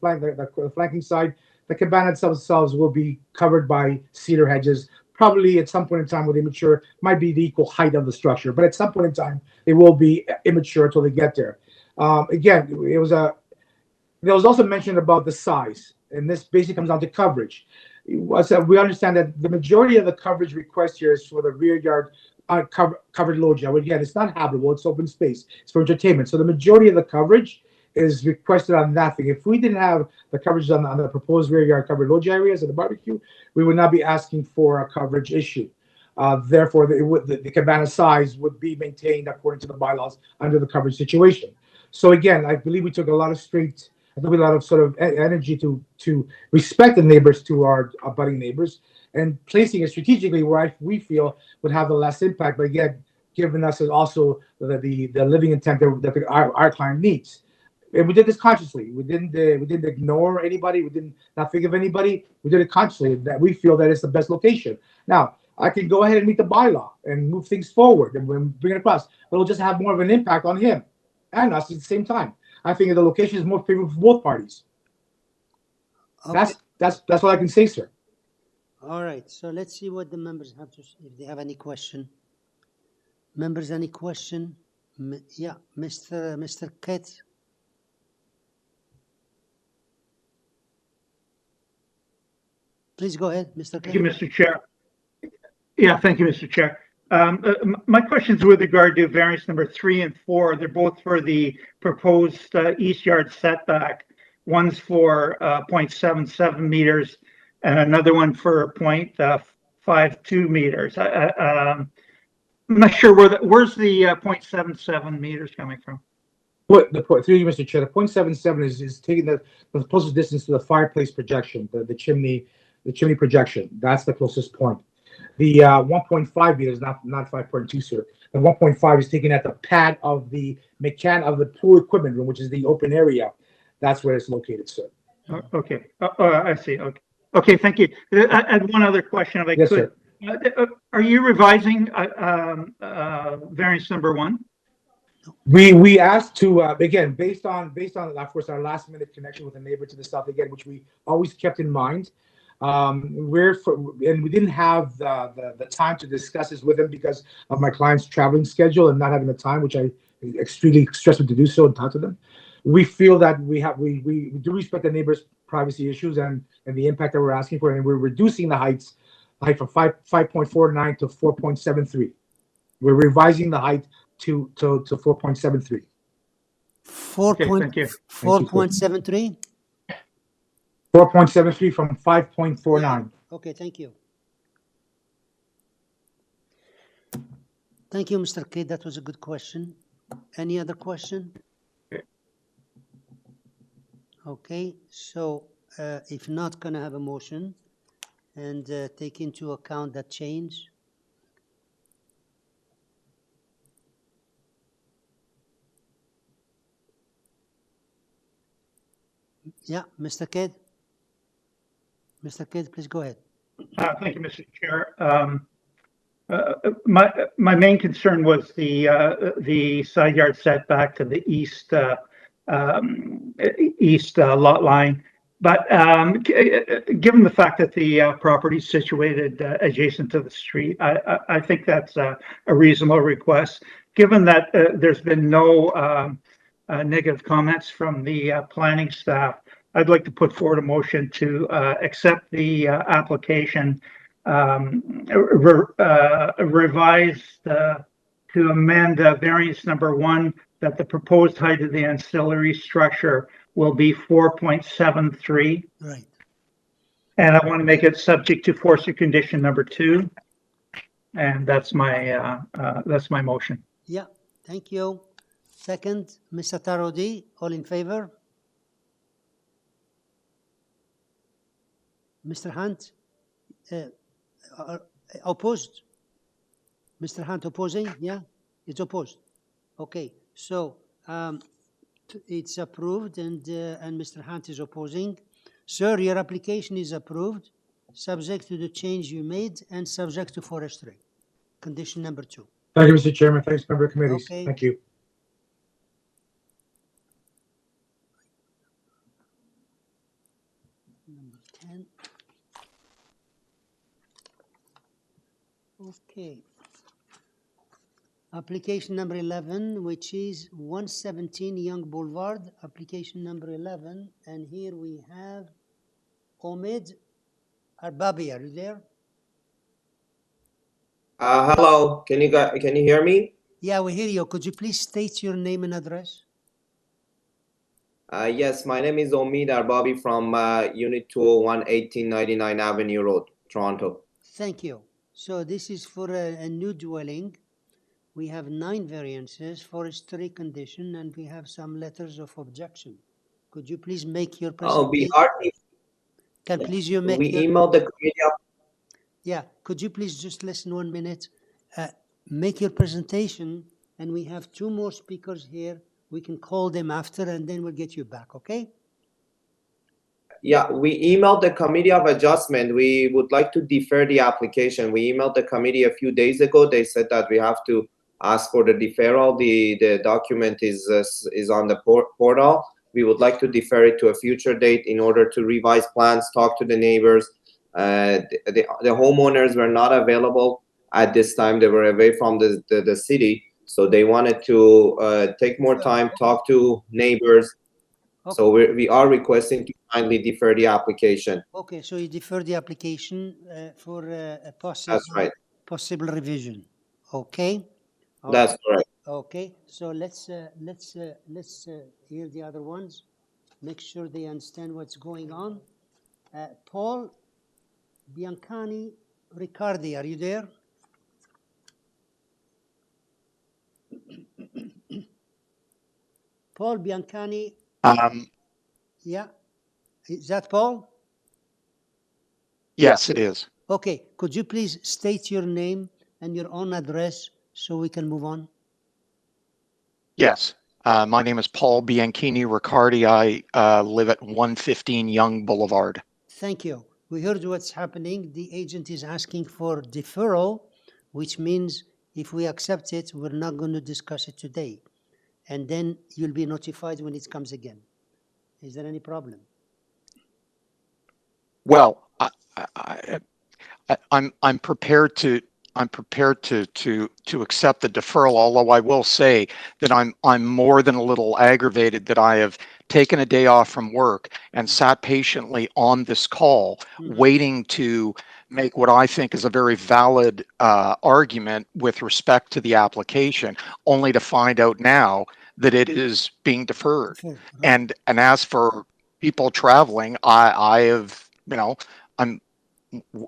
flanking side, the cabanas themselves will be covered by cedar hedges. Probably at some point in time when they mature, might be the equal height of the structure, but at some point in time, they will be immature until they get there. Again, there was also mentioned about the size, and this basically comes down to coverage. We understand that the majority of the coverage request here is for the rear yard covered loggia. Again, it's not habitable, it's open space, it's for entertainment. So the majority of the coverage is requested on that thing. If we didn't have the coverage on the proposed rear yard covered loggia areas of the barbecue, we would not be asking for a coverage issue. Therefore, the cabana size would be maintained according to the bylaws under the coverage situation. So again, I believe we took a lot of sort of energy to respect the neighbors to our abutting neighbors and placing it strategically where we feel would have the less impact, but again, giving us also the living intent that our client needs. And we did this consciously. We didn't ignore anybody. We didn't not think of anybody. We did it consciously that we feel that it's the best location. Now, I can go ahead and meet the bylaw and move things forward and bring it across, but it'll just have more of an impact on him and us at the same time. I think the location is more favorable for both parties. Okay. That's what I can say, sir. All right. So let's see what the members have to say, if they have any question. Members, any question? Yeah, Mr. Kate. Please go ahead, Mr. Kate. Thank you, Mr. Chair. Yeah, thank you, Mr. Chair. My questions with regard to variance number 3 and 4. They're both for the proposed east yard setback. One's for 0.77 meters and another one for 0.52 meters. I'm not sure where's the 0.77 meters coming from? What the point? Through you, Mr. Chair. The 0.77 is taking the closest distance to the fireplace projection, the chimney projection. That's the closest point. The 1.5 meters, not 5.2, sir. The 1.5 is taken at the pad of the pool equipment room, which is the open area. That's where it's located, sir. Okay. I see. Okay. Thank you. I had one other question, if I Yes, could. Sir. Are you revising variance number 1? We asked to again based on of course our last minute connection with a neighbor to the south again, which we always kept in mind. And we didn't have the time to discuss this with him because of my client's traveling schedule and not having the time, which I extremely stressed him to do so and talk to them. We feel that we do respect the neighbors' privacy issues and the impact that we're asking for, and we're reducing the height from 5.49 to 4.73. We're revising the height to 4.73. 4.73? 4.73 from 5.49. Okay, thank you. Thank you, Mr. K. That was a good question. Any other question? Okay, so if not, gonna have a motion and take into account that change. Yeah, Mr. Kidd. Mr. Kidd, please go ahead. Thank you, Mr. Chair. My main concern was the side yard setback to the east lot line. But given the fact that the property is situated adjacent to the street, I think that's a reasonable request. Given that there's been no negative comments from the planning staff, I'd like to put forward a motion to accept the application, revised to amend variance number 1, that the proposed height of the ancillary structure will be 4.73. Right. And I want to make it subject to force of condition number 2. And that's my motion. Yeah, thank you. Second, Mr. Tarodi, all in favor? Mr. Hunt, opposed? Mr. Hunt opposing? Yeah, it's opposed. Okay, so it's approved and Mr. Hunt is opposing. Sir, your application is approved, subject to the change you made and subject to forestry. Condition number 2. Thank you, Mr. Chairman. Thanks, member committees. Okay. Thank you. Number 10. Okay. Application number 11, which is 117 Young Boulevard, application number 11. And here we have Omid Arbabi. Are you there? Hello, can you hear me? Yeah, we hear you. Could you please state your name and address? Yes, my name is Omid Arbabi from Unit 201, 1899 Avenue Road, Toronto. Thank you. So this is for a new dwelling. We have 9 variances, forestry condition, and we have some letters of objection. Could you please make your presentation? Can please you make we your... emailed the committee of... Yeah, could you please just listen 1 minute? Make your presentation, and we have 2 more speakers here. We can call them after, and then we'll get you back, okay? Yeah, we emailed the Committee of Adjustment. We would like to defer the application. We emailed the committee a few days ago. They said that we have to ask for the deferral. The document is on the portal. We would like to defer it to a future date in order to revise plans, talk to the neighbors. The homeowners were not available at this time. They were away from the city. So they wanted to take more time, talk to neighbors. Okay. So we are requesting to kindly defer the application. Okay, so you defer the application for a possible, That's right. Possible revision. Okay. That's correct. Okay, so let's hear the other ones. Make sure they understand what's going on. Paul Biancani Riccardi, are you there? Paul Biancani. Yeah, is that Paul? Yes, it is. Okay, could you please state your name and your own address so we can move on? Yes, my name is Paul Bianchini Riccardi. I live at 115 Young Boulevard. Thank you. We heard what's happening. The agent is asking for deferral, which means if we accept it, we're not going to discuss it today. And then you'll be notified when it comes again. Is there any problem? Well, I'm prepared to accept the deferral. Although I will say that I'm more than a little aggravated that I have taken a day off from work and sat patiently on this call, waiting to make what I think is a very valid argument with respect to the application, only to find out now that it is being deferred. And as for people traveling, I have,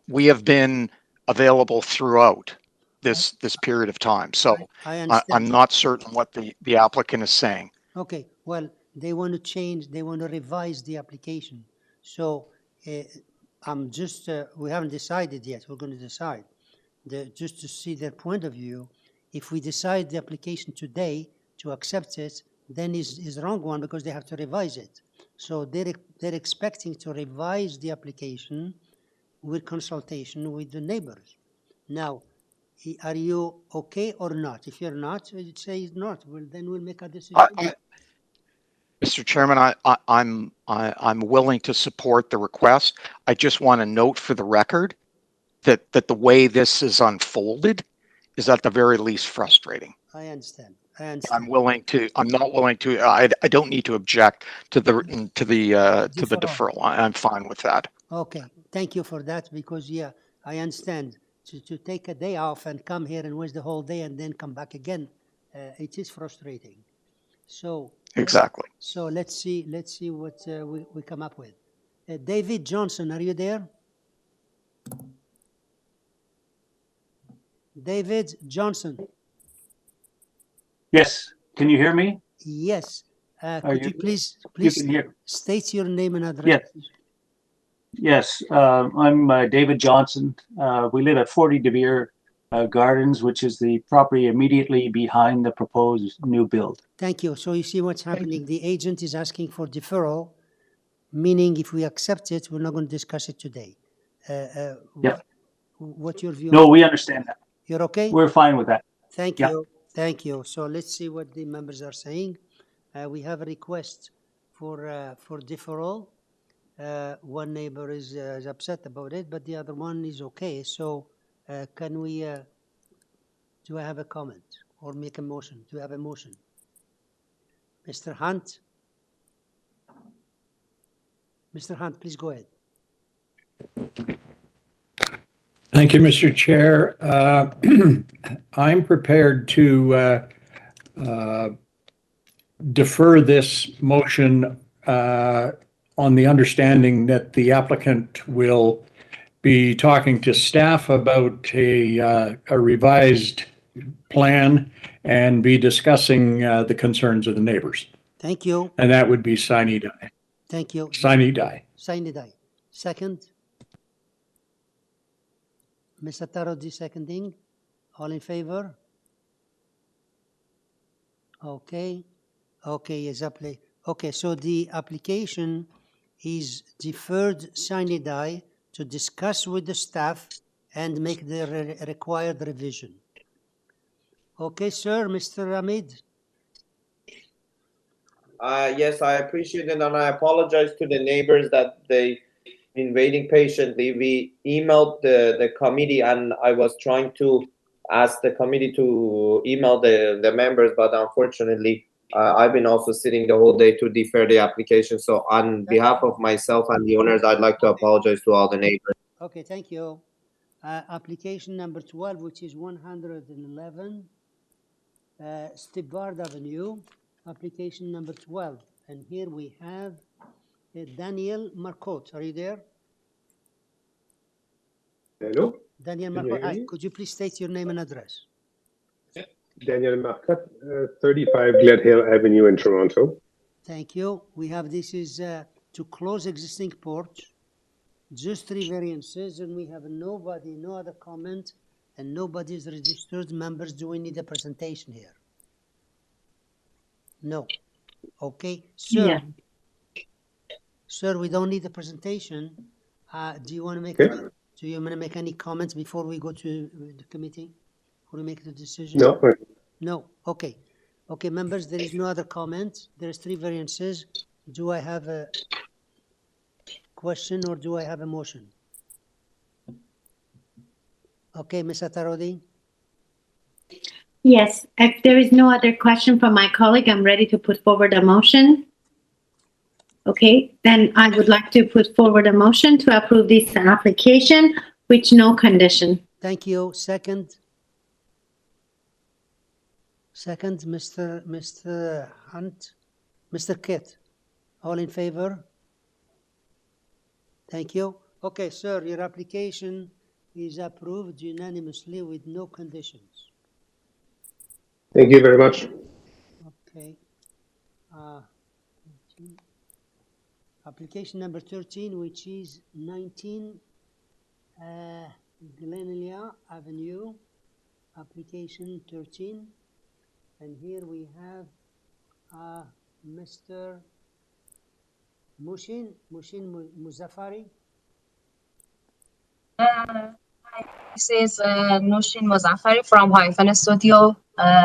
we have been available throughout this period of time. So I'm not certain what the applicant is saying. Okay, well, they want to change, they want to revise the application. So I'm just, we haven't decided yet, we're going to decide. Just to see their point of view, if we decide the application today to accept it, then is the wrong one because they have to revise it. So they're expecting to revise the application with consultation with the neighbors. Now, are you okay or not? If you're not, you'd say not. Well, then we'll make a decision. Mr. Chairman, I'm willing to support the request. I just want to note for the record that the way this is unfolded is at the very least frustrating. I understand. I'm not willing to. I don't need to object to the deferral. I'm fine with that. Okay, thank you for that because yeah, I understand to take a day off and come here and waste the whole day and then come back again. It is frustrating. So exactly. So let's see what we come up with. David Johnson, are you there? David Johnson. Yes. Can you hear me? Yes. Could you please state your name and address? Yes. Yes. I'm David Johnson. We live at 40 De Vere Gardens, which is the property immediately behind the proposed new build. Thank you. So you see what's happening. The agent is asking for deferral, meaning if we accept it, we're not going to discuss it today. Yeah. What's your view? No, we understand that. You're okay? We're fine with that. Thank you. Thank you. So let's see what the members are saying. We have a request for deferral. One neighbor is upset about it, but the other one is okay. So can we, do I have a comment or make a motion? Do I have a motion? Mr. Hunt? Mr. Hunt, please go ahead. Thank you, Mr. Chair. I'm prepared to defer this motion on the understanding that the applicant will be talking to staff about a revised plan and be discussing the concerns of the neighbors. Thank you. And that would be sine die. Thank you. Sine die. Sine die. Second. Mr. Tarodi seconding. All in favor? Okay. Okay, exactly. Okay, so the application is deferred sine die to discuss with the staff and make the required revision. Okay, sir, Mr. Hamid. Yes, I appreciate it, and I apologize to the neighbors that they've been waiting patiently. We emailed the committee, and I was trying to ask the committee to email the members, but unfortunately, I've been also sitting the whole day to defer the application. So on behalf of myself and the owners, I'd like to apologize to all the neighbors. Okay, thank you. Application number 12, which is 111 STIBBARD Avenue, application number 12. And here we have Daniel Marcotte. Are you there? Hello. Daniel Marcotte, could you please state your name and address? Daniel Marcotte, 35 Glenhill Avenue in Toronto. Thank you. We have, this is to close existing porch, just 3 variances, and we have nobody, no other comment, and nobody is registered. Members, do we need a presentation here? No. Okay, sir. Yeah. Sir, we don't need a presentation. Do you want to make? Okay. Do you want to make any comments before we go to the committee? Before we make the decision? No. No. Okay. Okay, members, there is no other comment. There's 3 variances. Do I have a question or do I have a motion? Okay, Ms. Atarodi. Yes, if there is no other question from my colleague, I'm ready to put forward a motion. Okay, then I would like to put forward a motion to approve this application with no condition. Thank you. Second. Second, Mr. Hunt. Mr. Kitt. All in favor? Thank you. Okay, sir, your application is approved unanimously with no conditions. Thank you very much. Okay. Application number 13, which is 19 GLENELIA Avenue, application 13. And here we have Mr. Mushin Muzaffari. This is Nushin Muzaffari from Hyphen Studio,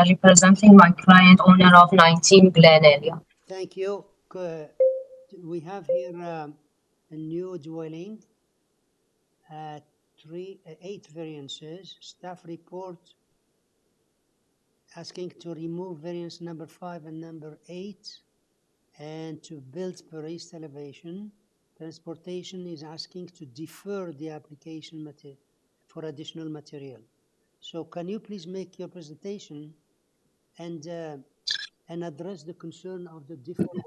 representing my client, owner of 19 GLENELIA. Thank you. We have here a new dwelling, 8 variances. Staff report asking to remove variance number 5 and number 8 and to build per east elevation. Transportation is asking to defer the application for additional material. So can you please make your presentation and address the concern of the deferral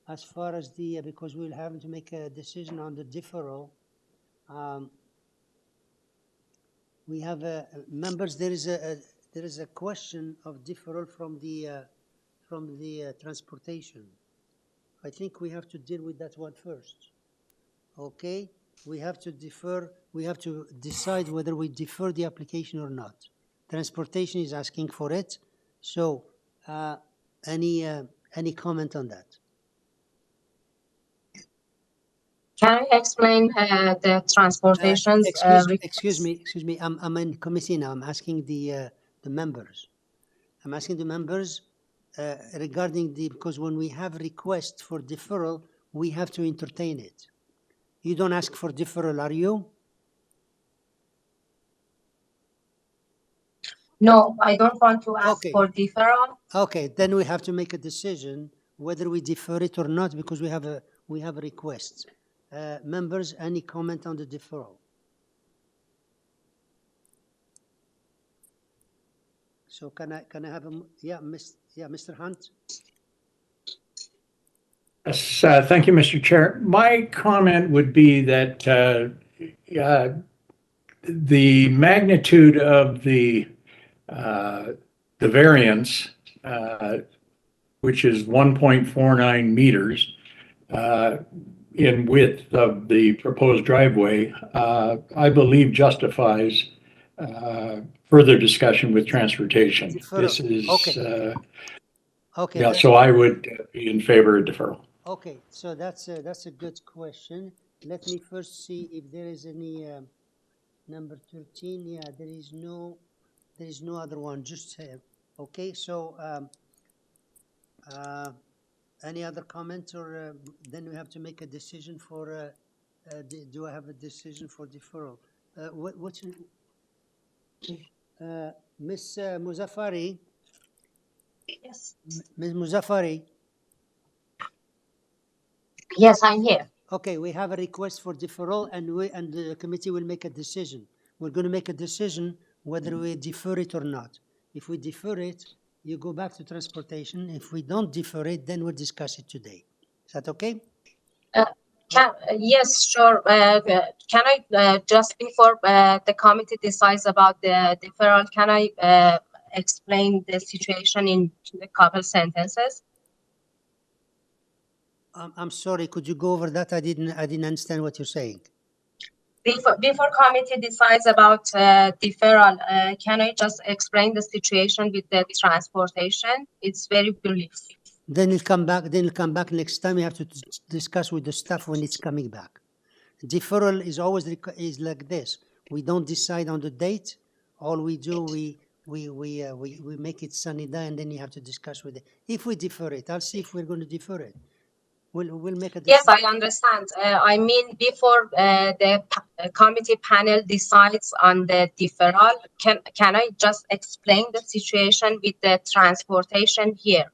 as far as the, because we'll have to make a decision on the deferral. We have members, there is a question of deferral from the transportation. I think we have to deal with that one first. Okay, we have to defer, we have to decide whether we defer the application or not. Transportation is asking for it. So any comment on that? Can I explain the transportations? Excuse me. I'm in committee now. I'm asking the members. I'm asking the members regarding because when we have requests for deferral, we have to entertain it. You don't ask for deferral, are you? No, I don't want to ask for deferral. Okay, then we have to make a decision whether we defer it or not, because we have a request. Members, any comment on the deferral? So can I have a Mr. Hunt? Yes, thank you, Mr. Chair. My comment would be that the magnitude of the variance, which is 1.49 meters in width of the proposed driveway, I believe justifies further discussion with transportation. This is okay. So I would be in favor of deferral. Okay, so that's a good question. Let me first see if there is any number 13. Yeah, there is no other one. Just okay. So any other comments, or then we have to make a decision for. Do I have a decision for deferral? What's Miss Muzaffari? Yes. Ms. Muzaffari. Yes, I'm here. Okay, we have a request for deferral, and the committee will make a decision. We're going to make a decision whether we defer it or not. If we defer it, you go back to transportation. If we don't defer it, then we'll discuss it today. Is that okay? Yes, sure. Can I just before the committee decides about the deferral, can I explain the situation in a couple sentences? I'm sorry. Could you go over that? I didn't understand what you're saying. Before committee decides about deferral, can I just explain the situation with the transportation? It's very brief. Then it'll come back. Then it'll come back next time. We have to discuss with the staff when it's coming back. Deferral is always like this. We don't decide on the date. All we do, we make it sunny day, and then you have to discuss with it. If we defer it, I'll see if we're going to defer it. We'll make a decision. Yes, I understand. I mean, before the committee panel decides on the deferral, can I just explain the situation with the transportation here?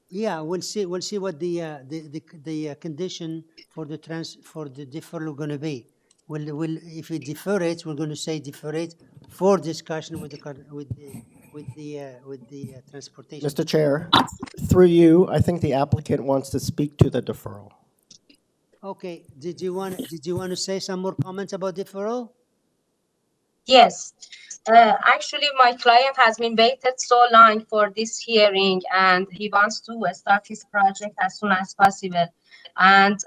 Yeah, we'll see what the condition for the deferral are going to be. If we defer it, we're going to say defer it for discussion with the transportation. Mr. Chair, through you, I think the applicant wants to speak to the deferral. Okay. Did you want to say some more comments about deferral? Yes. Actually, my client has been waited so long for this hearing, and he wants to start his project as soon as possible. And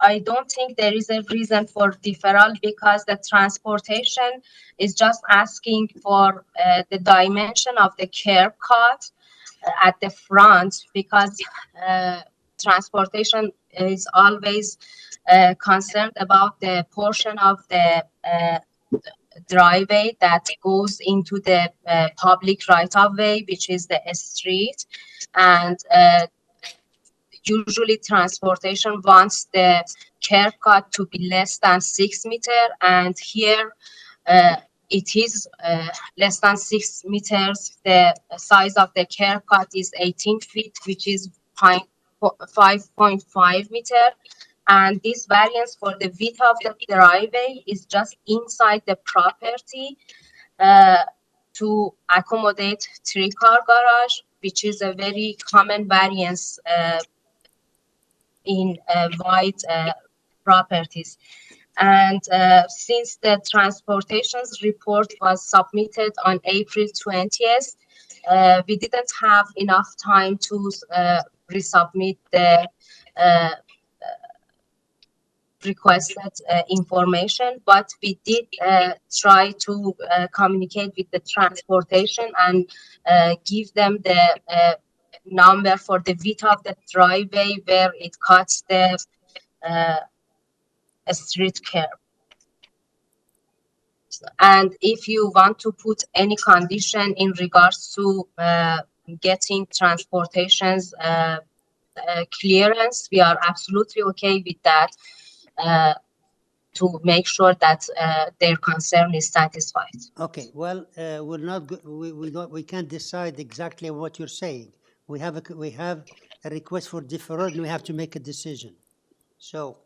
I don't think there is a reason for deferral, because the transportation is just asking for the dimension of the curb cut at the front, because transportation is always concerned about the portion of the driveway that goes into the public right-of-way, which is the street. And usually transportation wants the curb cut to be less than 6 meters, and here it is less than 6 meters. The size of the curb cut is 18 feet, which is 5.5 meters. And this variance for the width of the driveway is just inside the property to accommodate 3-car garage, which is a very common variance in wide properties. And since the transportation's report was submitted on April 20th, we didn't have enough time to resubmit the requested information, but we did try to communicate with the transportation and give them the number for the width of the driveway where it cuts the street curb. And if you want to put any condition in regards to getting transportation's clearance, we are absolutely okay with that to make sure that their concern is satisfied. Okay, well, we're not we can't decide exactly what you're saying. We have a request for deferral, and we have to make a decision. So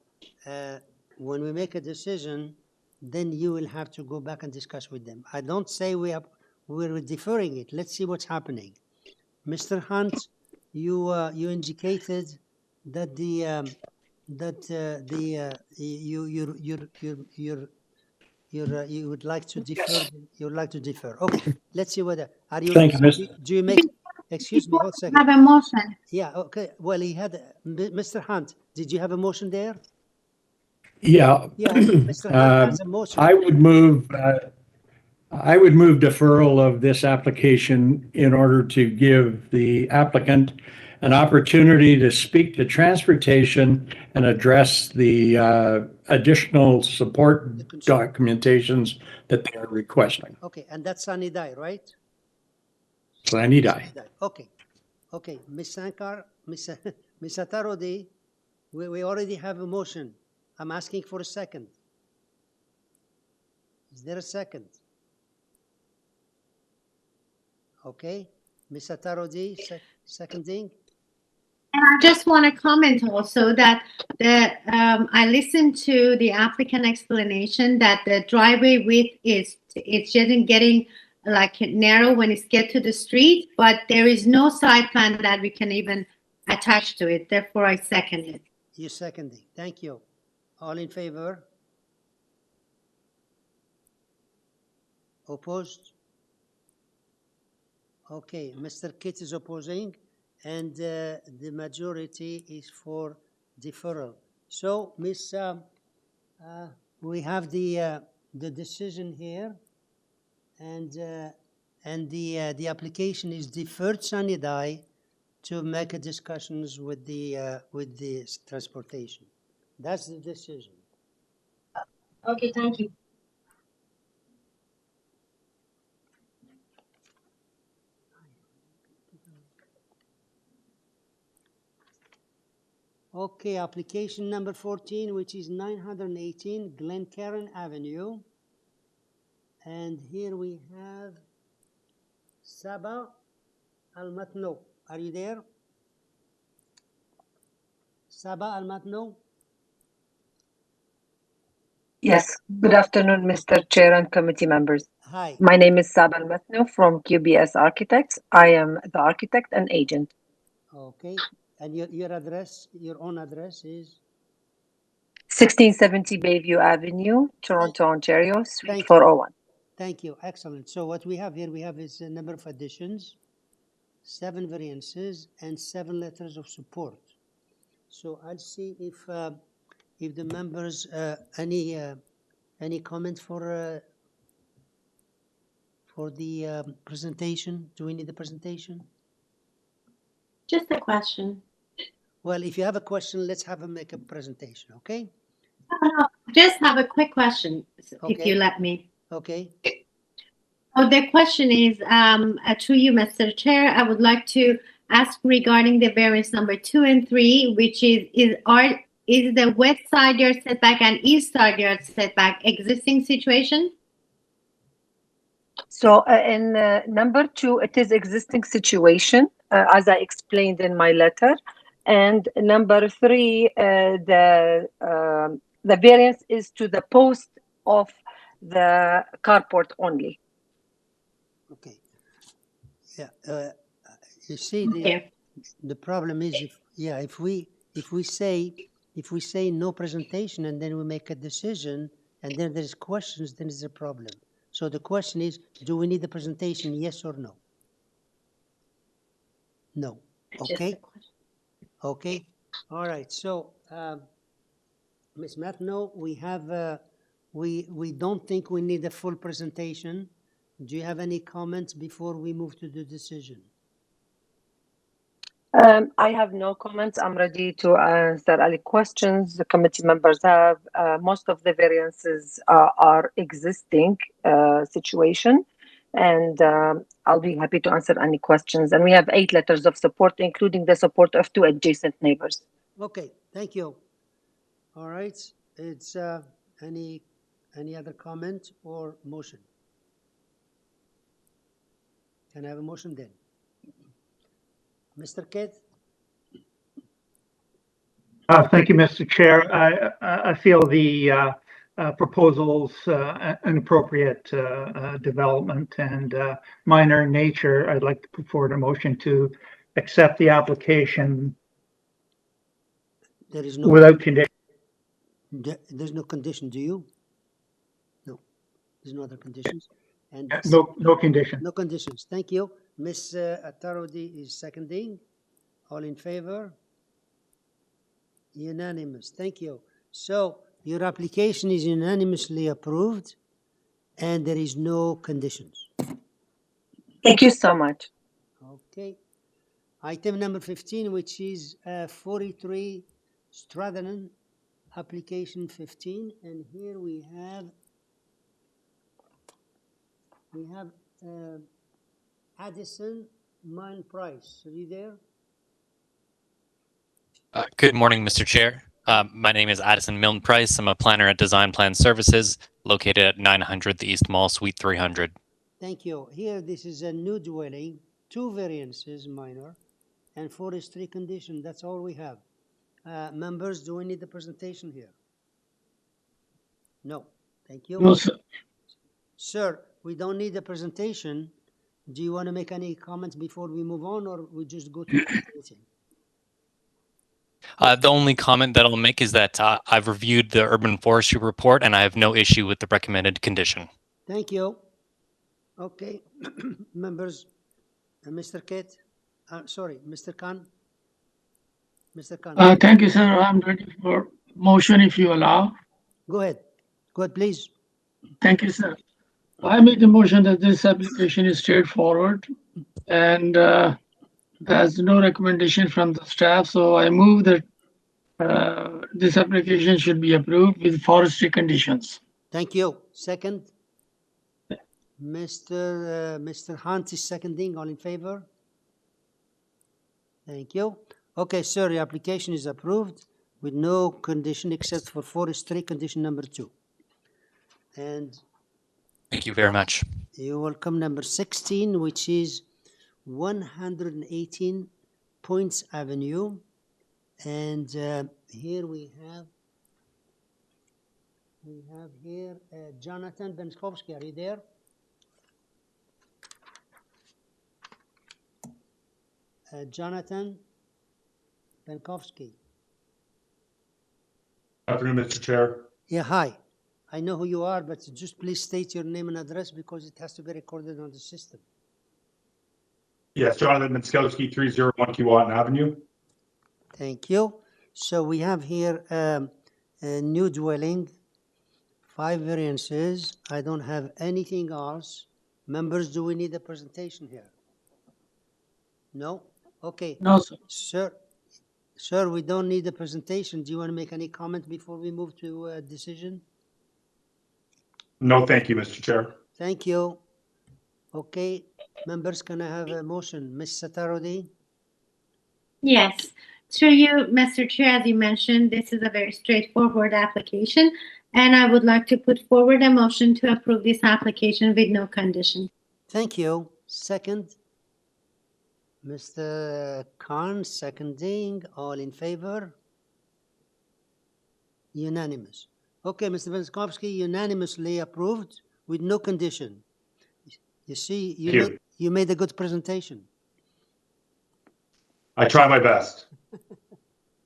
when we make a decision, then you will have to go back and discuss with them. I don't say we're deferring it. Let's see what's happening. Mr. Hunt, you indicated that you would like to defer. Yes. You would like to defer. Okay, let's see whether are you. Thank you, Mr. Do you make? Excuse me, hold a second. Have a motion. Yeah. Okay. Well, he had Mr. Hunt. Did you have a motion there? Yeah. Yeah. Mr. Hunt has a motion. I would move deferral of this application in order to give the applicant an opportunity to speak to transportation and address the additional support documentations that they are requesting. Okay, and that's Sanidai, right? Sanidai. Okay. Okay, Ms. Sankar, Ms. Atarodi, we already have a motion. I'm asking for a second. Is there a second? Okay, Ms. Atarodi, seconding. And I just want to comment also that I listened to the applicant explanation that the driveway width it's just getting like narrow when it's get to the street, but there is no side plan that we can even attach to it. Therefore, I second it. You seconding. Thank you. All in favor? Opposed? Okay, Mr. Kitt is opposing, and the majority is for deferral. So, Miss, we have the decision here, and the application is deferred Sanidai to make a discussions with the transportation. That's the decision. Okay, thank you. Okay, application number 14, which is 918 GLENCAIRN Avenue. And here we have Saba Al-Matno. Are you there? Saba Al-Matno? Yes. Good afternoon, Mr. Chair and committee members. Hi. My name is Saba Al-Matno from QBS Architects. I am the architect and agent. Okay. And your address, your own address is? 1670 Bayview Avenue, Toronto, Ontario, Suite 401. Thank you. Excellent. So what we have here, we have is a number of additions, 7 variances, and 7 letters of support. So I'll see if the members any comment for the presentation. Do we need the presentation? Just a question. Well, if you have a question, let's have make a presentation, okay? Just have a quick question, Okay. if you let me. Okay. Oh, the question is to you, Mr. Chair. I would like to ask regarding the variance number 2 and 3, which is the west side yard setback and east side yard setback existing situation? So in number 2, it is existing situation, as I explained in my letter. And number 3, the variance is to the post of the carport only. Okay. Yeah. You see, the problem is if we say no presentation and then we make a decision and then there's questions, then there's a problem. So the question is, do we need the presentation? Yes or no? No. Okay. Okay. All right. So, Ms. Matno, we have we don't think we need a full presentation. Do you have any comments before we move to the decision? I have no comments. I'm ready to answer any questions the committee members have. Most of the variances are existing situation. And I'll be happy to answer any questions. And we have 8 letters of support, including the support of 2 adjacent neighbors. Okay, thank you. All right, it's any other comment or motion? Can I have a motion then? Mr. Kate? Thank you, Mr. Chair. I feel the proposal's an appropriate development and minor in nature. I'd like to put forward a motion to accept the application There is no without condition. There's no condition, do you? No, there's no other conditions. And No condition. No conditions. Thank you. Ms. Attarodi is seconding. All in favor? Unanimous. Thank you. So your application is unanimously approved and there is no conditions. Thank you so much. Okay. Item number 15, which is 43 STRATHEDEN, application 15. And here we have Addison Mine Price. Are you there? Good morning, Mr. Chair. My name is Addison Milne Price. I'm a planner at Design Plan Services, located at 900 the East Mall, Suite 300. Thank you. Here, this is a new dwelling, 2 variances, minor, and forestry condition. That's all we have. Members, do we need the presentation here? No. Thank you. No, sir. Sir, we don't need the presentation. Do you want to make any comments before we move on, or we just go to the meeting? The only comment that I'll make is that I've reviewed the urban forestry report and I have no issue with the recommended condition. Thank you. Okay. Members, Mr. Kate, sorry, Mr. Khan. Mr. Khan. Thank you, sir. I'm ready for motion if you allow. Go ahead. Go ahead, please. Thank you, sir. I make the motion that this application is straightforward and there's no recommendation from the staff. So I move that this application should be approved with forestry conditions. Thank you. Second, Mr. Hunt is seconding. All in favor? Thank you. Okay, sir, your application is approved with no condition except for forestry condition number 2. And Thank you very much. you're welcome. Number 16, which is 118 POYNTZ Avenue. And here we have here Jonathan Benskowski. Are you there? Jonathan Benskowski. Afternoon, Mr. Chair. Yeah, hi. I know who you are, but just please state your name and address because it has to be recorded on the system. Yes, Jonathan Minskowski, 301 Keewatin Avenue. Thank you. So we have here a new dwelling, 5 variances. I don't have anything else. Members, do we need a presentation here? No? Okay. No, sir. Sir, we don't need a presentation. Do you want to make any comment before we move to a decision? No, thank you, Mr. Chair. Thank you. Okay. Members, can I have a motion? Ms. Satarodi? Yes. Through you, Mr. Chair, as you mentioned, this is a very straightforward application, and I would like to put forward a motion to approve this application with no condition. Thank you. Second, Mr. Khan, seconding. All in favor? Unanimous. Okay, Mr. Benskowski, unanimously approved with no condition. You see, you made a good presentation. I try my best.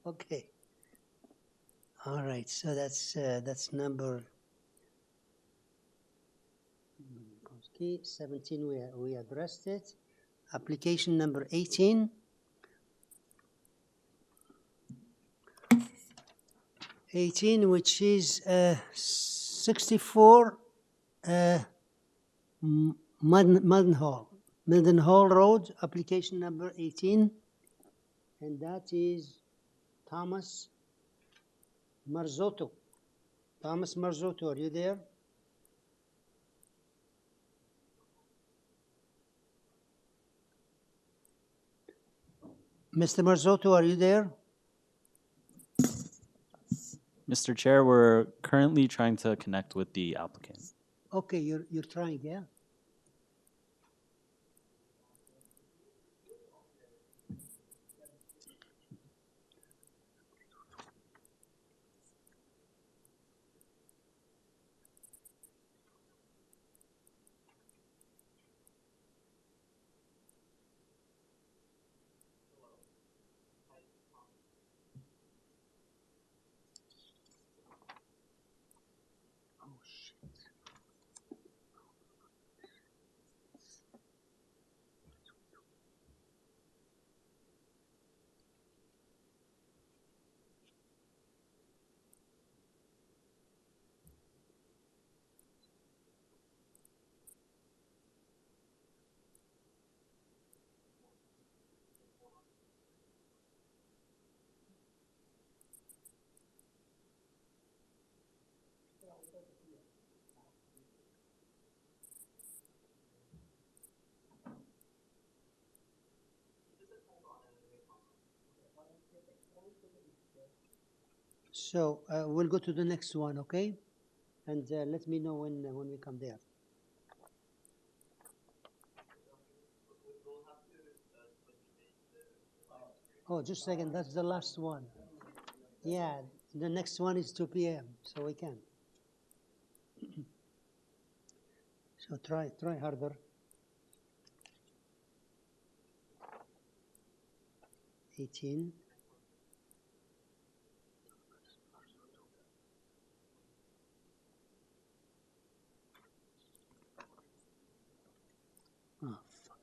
Okay. All right, so that's number 17. We addressed it. Application number 18. 18, which is 64 Mildenhall Road, application number 18, and that is Thomas Marzotto. Thomas Marzotto, are you there? Mr. Marzotto, are you there? Mr. Chair, we're currently trying to connect with the applicant. Okay, you're trying, yeah? So we'll go to the next one, okay? And let me know when we come there. Oh, just a second. That's the last one. Yeah, the next one is 2 p.m. So we can. So try harder. 18. Oh, fuck.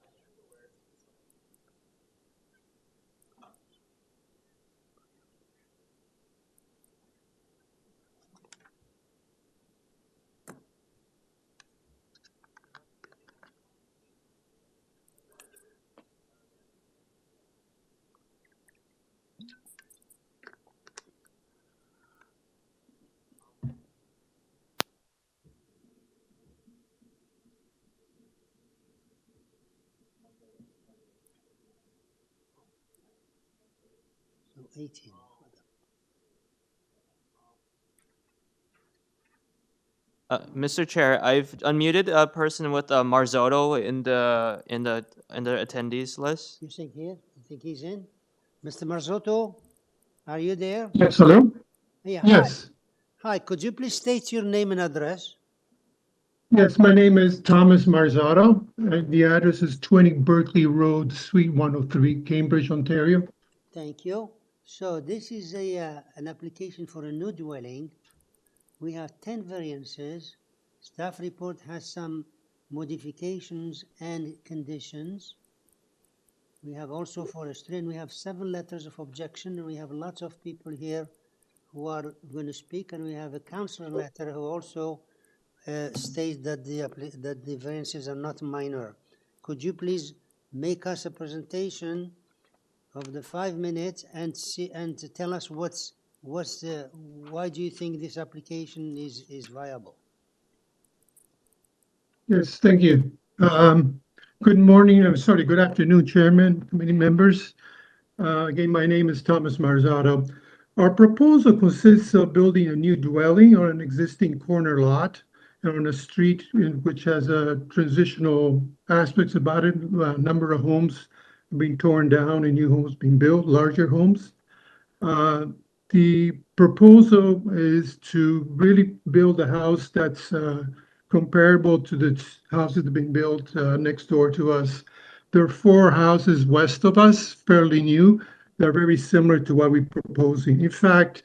So 18. Mr. Chair, I've unmuted a person with Marzotto in the attendees list. You think here? You think he's in? Mr. Marzotto, are you there? Yes, hello? Yeah, Yes. Hi. Hi, could you please state your name and address? Yes, my name is Thomas Marzotto. The address is 20 Berkeley Road, Suite 103, Cambridge, Ontario. Thank you. So this is an application for a new dwelling. We have 10 variances. Staff report has some modifications and conditions. We have also forestry, and we have 7 letters of objection, and we have lots of people here who are going to speak, and we have a councillor letter who also states that the variances are not minor. Could you please make us a presentation of the 5 minutes and tell us why do you think this application is viable? Yes, thank you. Good morning, good afternoon, Chairman, committee members. Again, my name is Thomas Marzotto. Our proposal consists of building a new dwelling on an existing corner lot on a street which has transitional aspects about it, a number of homes being torn down and new homes being built, larger homes. The proposal is to really build a house that's comparable to the houses that have been built next door to us. There are 4 houses west of us, fairly new. They're very similar to what we're proposing. In fact,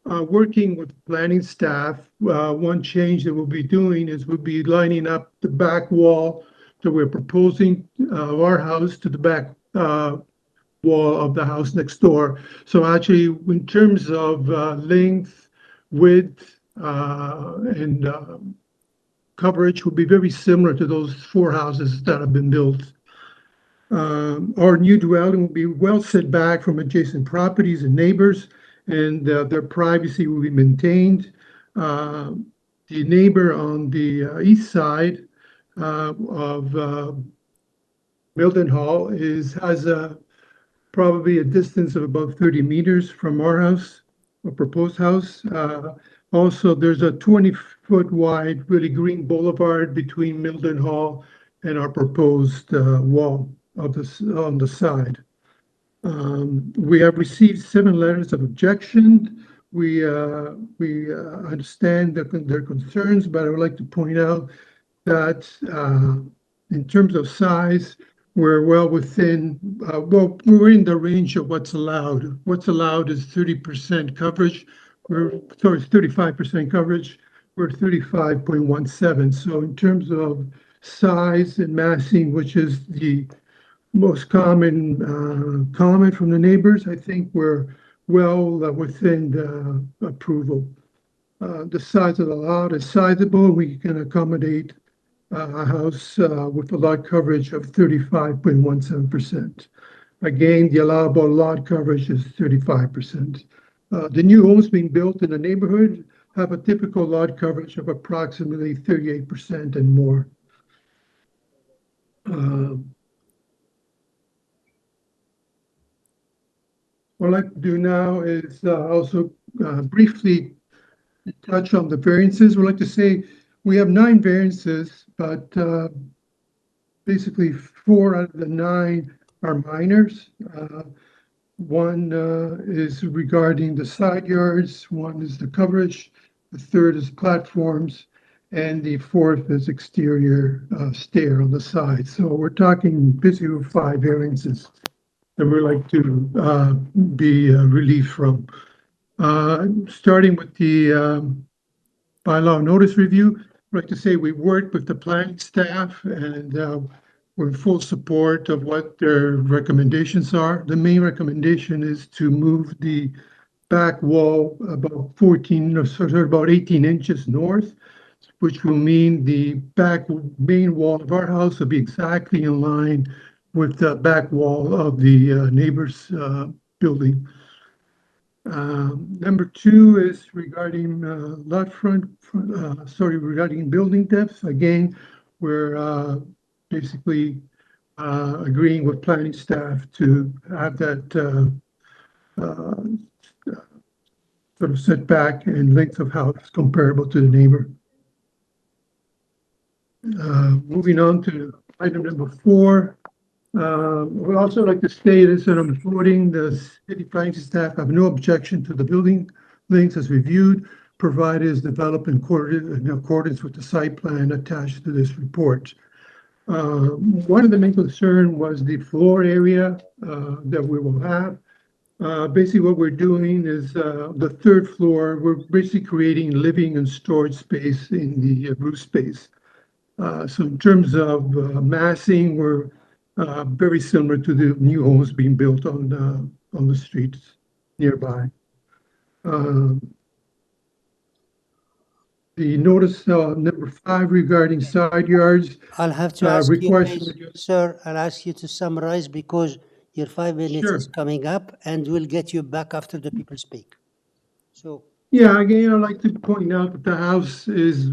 working with planning staff, one change that we'll be doing is we'll be lining up the back wall that we're proposing of our house to the back wall of the house next door. So actually, in terms of length, width, and coverage, will be very similar to those 4 houses that have been built. Our new dwelling will be well set back from adjacent properties and neighbors, and their privacy will be maintained. The neighbor on the east side of Mildenhall has a probably a distance of about 30 meters from our house, a proposed house. Also, there's a 20-foot wide, really green boulevard between Mildenhall and our proposed wall of this on the side. We have received 7 letters of objection. We understand their concerns, but I would like to point out that in terms of size, we're well within, we're in the range of what's allowed. What's allowed is 30% coverage. Sorry, 35% coverage. We're 35.17. So in terms of size and massing, which is the most common comment from the neighbors, I think we're well within the approval. The size of the lot is sizable. We can accommodate a house with a lot coverage of 35.17%. Again, the allowable lot coverage is 35%. The new homes being built in the neighborhood have a typical lot coverage of approximately 38% and more. What I'd like to do now is also briefly touch on the variances. We'd like to say we have 9 variances, but basically 4 out of the 9 are minors. One is regarding the side yards, one is the coverage, the third is platforms, and the fourth is exterior stair on the side. So we're talking basically 5 variances that we'd like to be relieved from. Starting with the bylaw notice review, I'd like to say we worked with the planning staff and we're in full support of what their recommendations are. The main recommendation is to move the back wall about 18 inches north, which will mean the back main wall of our house will be exactly in line with the back wall of the neighbor's building. Number 2 is regarding regarding building depth. Again, we're basically agreeing with planning staff to have that sort of setback and length of house comparable to the neighbor. Moving on to item number 4. We'd also like to state is that I'm voting the city planning staff have no objection to the building lengths as reviewed, provided is developed in accordance with the site plan attached to this report. One of the main concern was the floor area that we will have. Basically what we're doing is the 3rd floor, we're basically creating living and storage space in the roof space. So in terms of massing, we're very similar to the new homes being built on the streets nearby. The notice number 5 regarding side yards. I'll have to ask you, please, sir, I'll ask you to summarize because your 5 minutes is coming up and we'll get you back after the people speak. So. Yeah, again, I'd like to point out that the house is,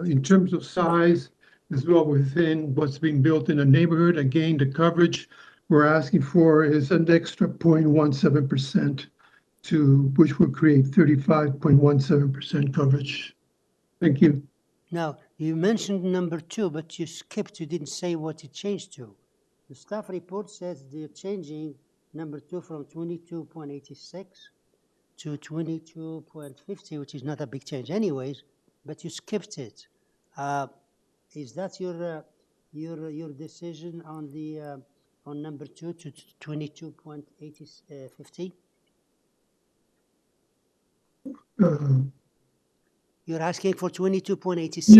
in terms of size, is well within what's being built in the neighborhood. Again, the coverage we're asking for is an extra 0.17% which will create 35.17% coverage. Thank you. Now, you mentioned number 2, but you skipped, you didn't say what it changed to. The staff report says they're changing number 2 from 22.86 to 22.50, which is not a big change anyways, but you skipped it. Is that your decision on the on number 2 to 22.50? You're asking for 22.86.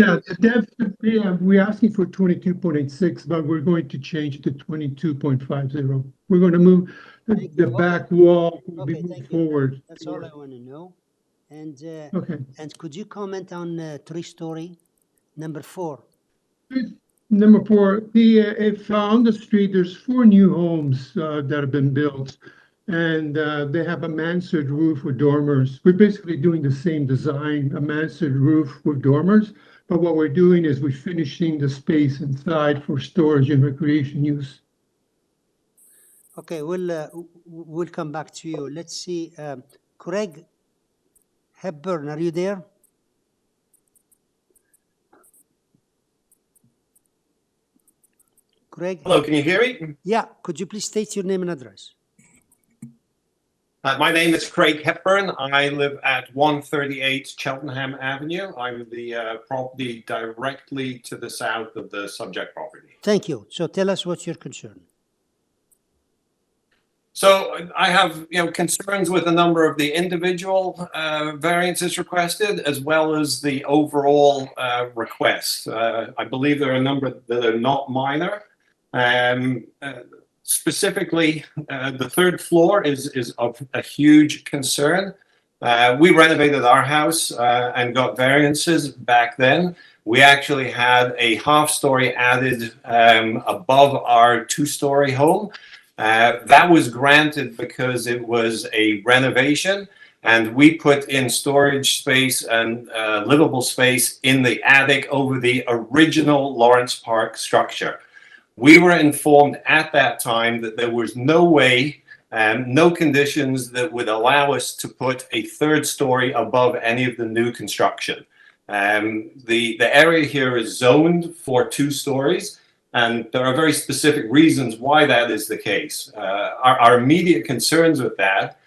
Yeah, we're asking for 22.86, but we're going to change it to 22.50. We're going to move the back wall. Will be moved forward. That's all I want to know. And okay. And could you comment on 3-story number 4? Number 4, if on the street there's 4 new homes that have been built, and they have a mansard roof with dormers. We're basically doing the same design, a mansard roof with dormers, but what we're doing is we're finishing the space inside for storage and recreation use. Okay, we'll come back to you. Let's see. Craig Hepburn, are you there? Craig? Hello, can you hear me? Yeah, could you please state your name and address? My name is Craig Hepburn. I live at 138 Cheltenham Avenue. I'm the property directly to the south of the subject property. Thank you. So tell us what's your concern. So I have, concerns with a number of the individual variances requested, as well as the overall request. I believe there are a number that are not minor. Specifically, the third floor is of a huge concern. We renovated our house and got variances back then. We actually had a half-story added above our two-story home. That was granted because it was a renovation, and we put in storage space and livable space in the attic over the original Lawrence Park structure. We were informed at that time that there was no way, no conditions that would allow us to put a third story above any of the new construction. The area here is zoned for 2 stories, and there are very specific reasons why that is the case. Our immediate concerns with that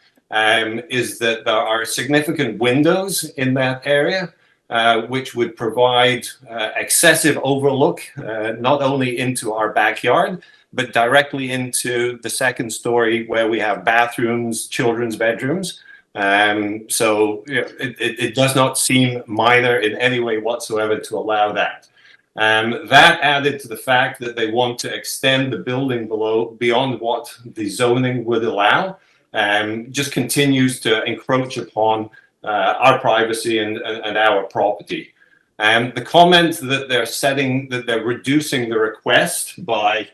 is that there are significant windows in that area, which would provide excessive overlook, not only into our backyard, but directly into the second story where we have bathrooms, children's bedrooms. So it does not seem minor in any way whatsoever to allow that. That added to the fact that they want to extend the building beyond what the zoning would allow, just continues to encroach upon our privacy and our property. The comment that they're reducing the request by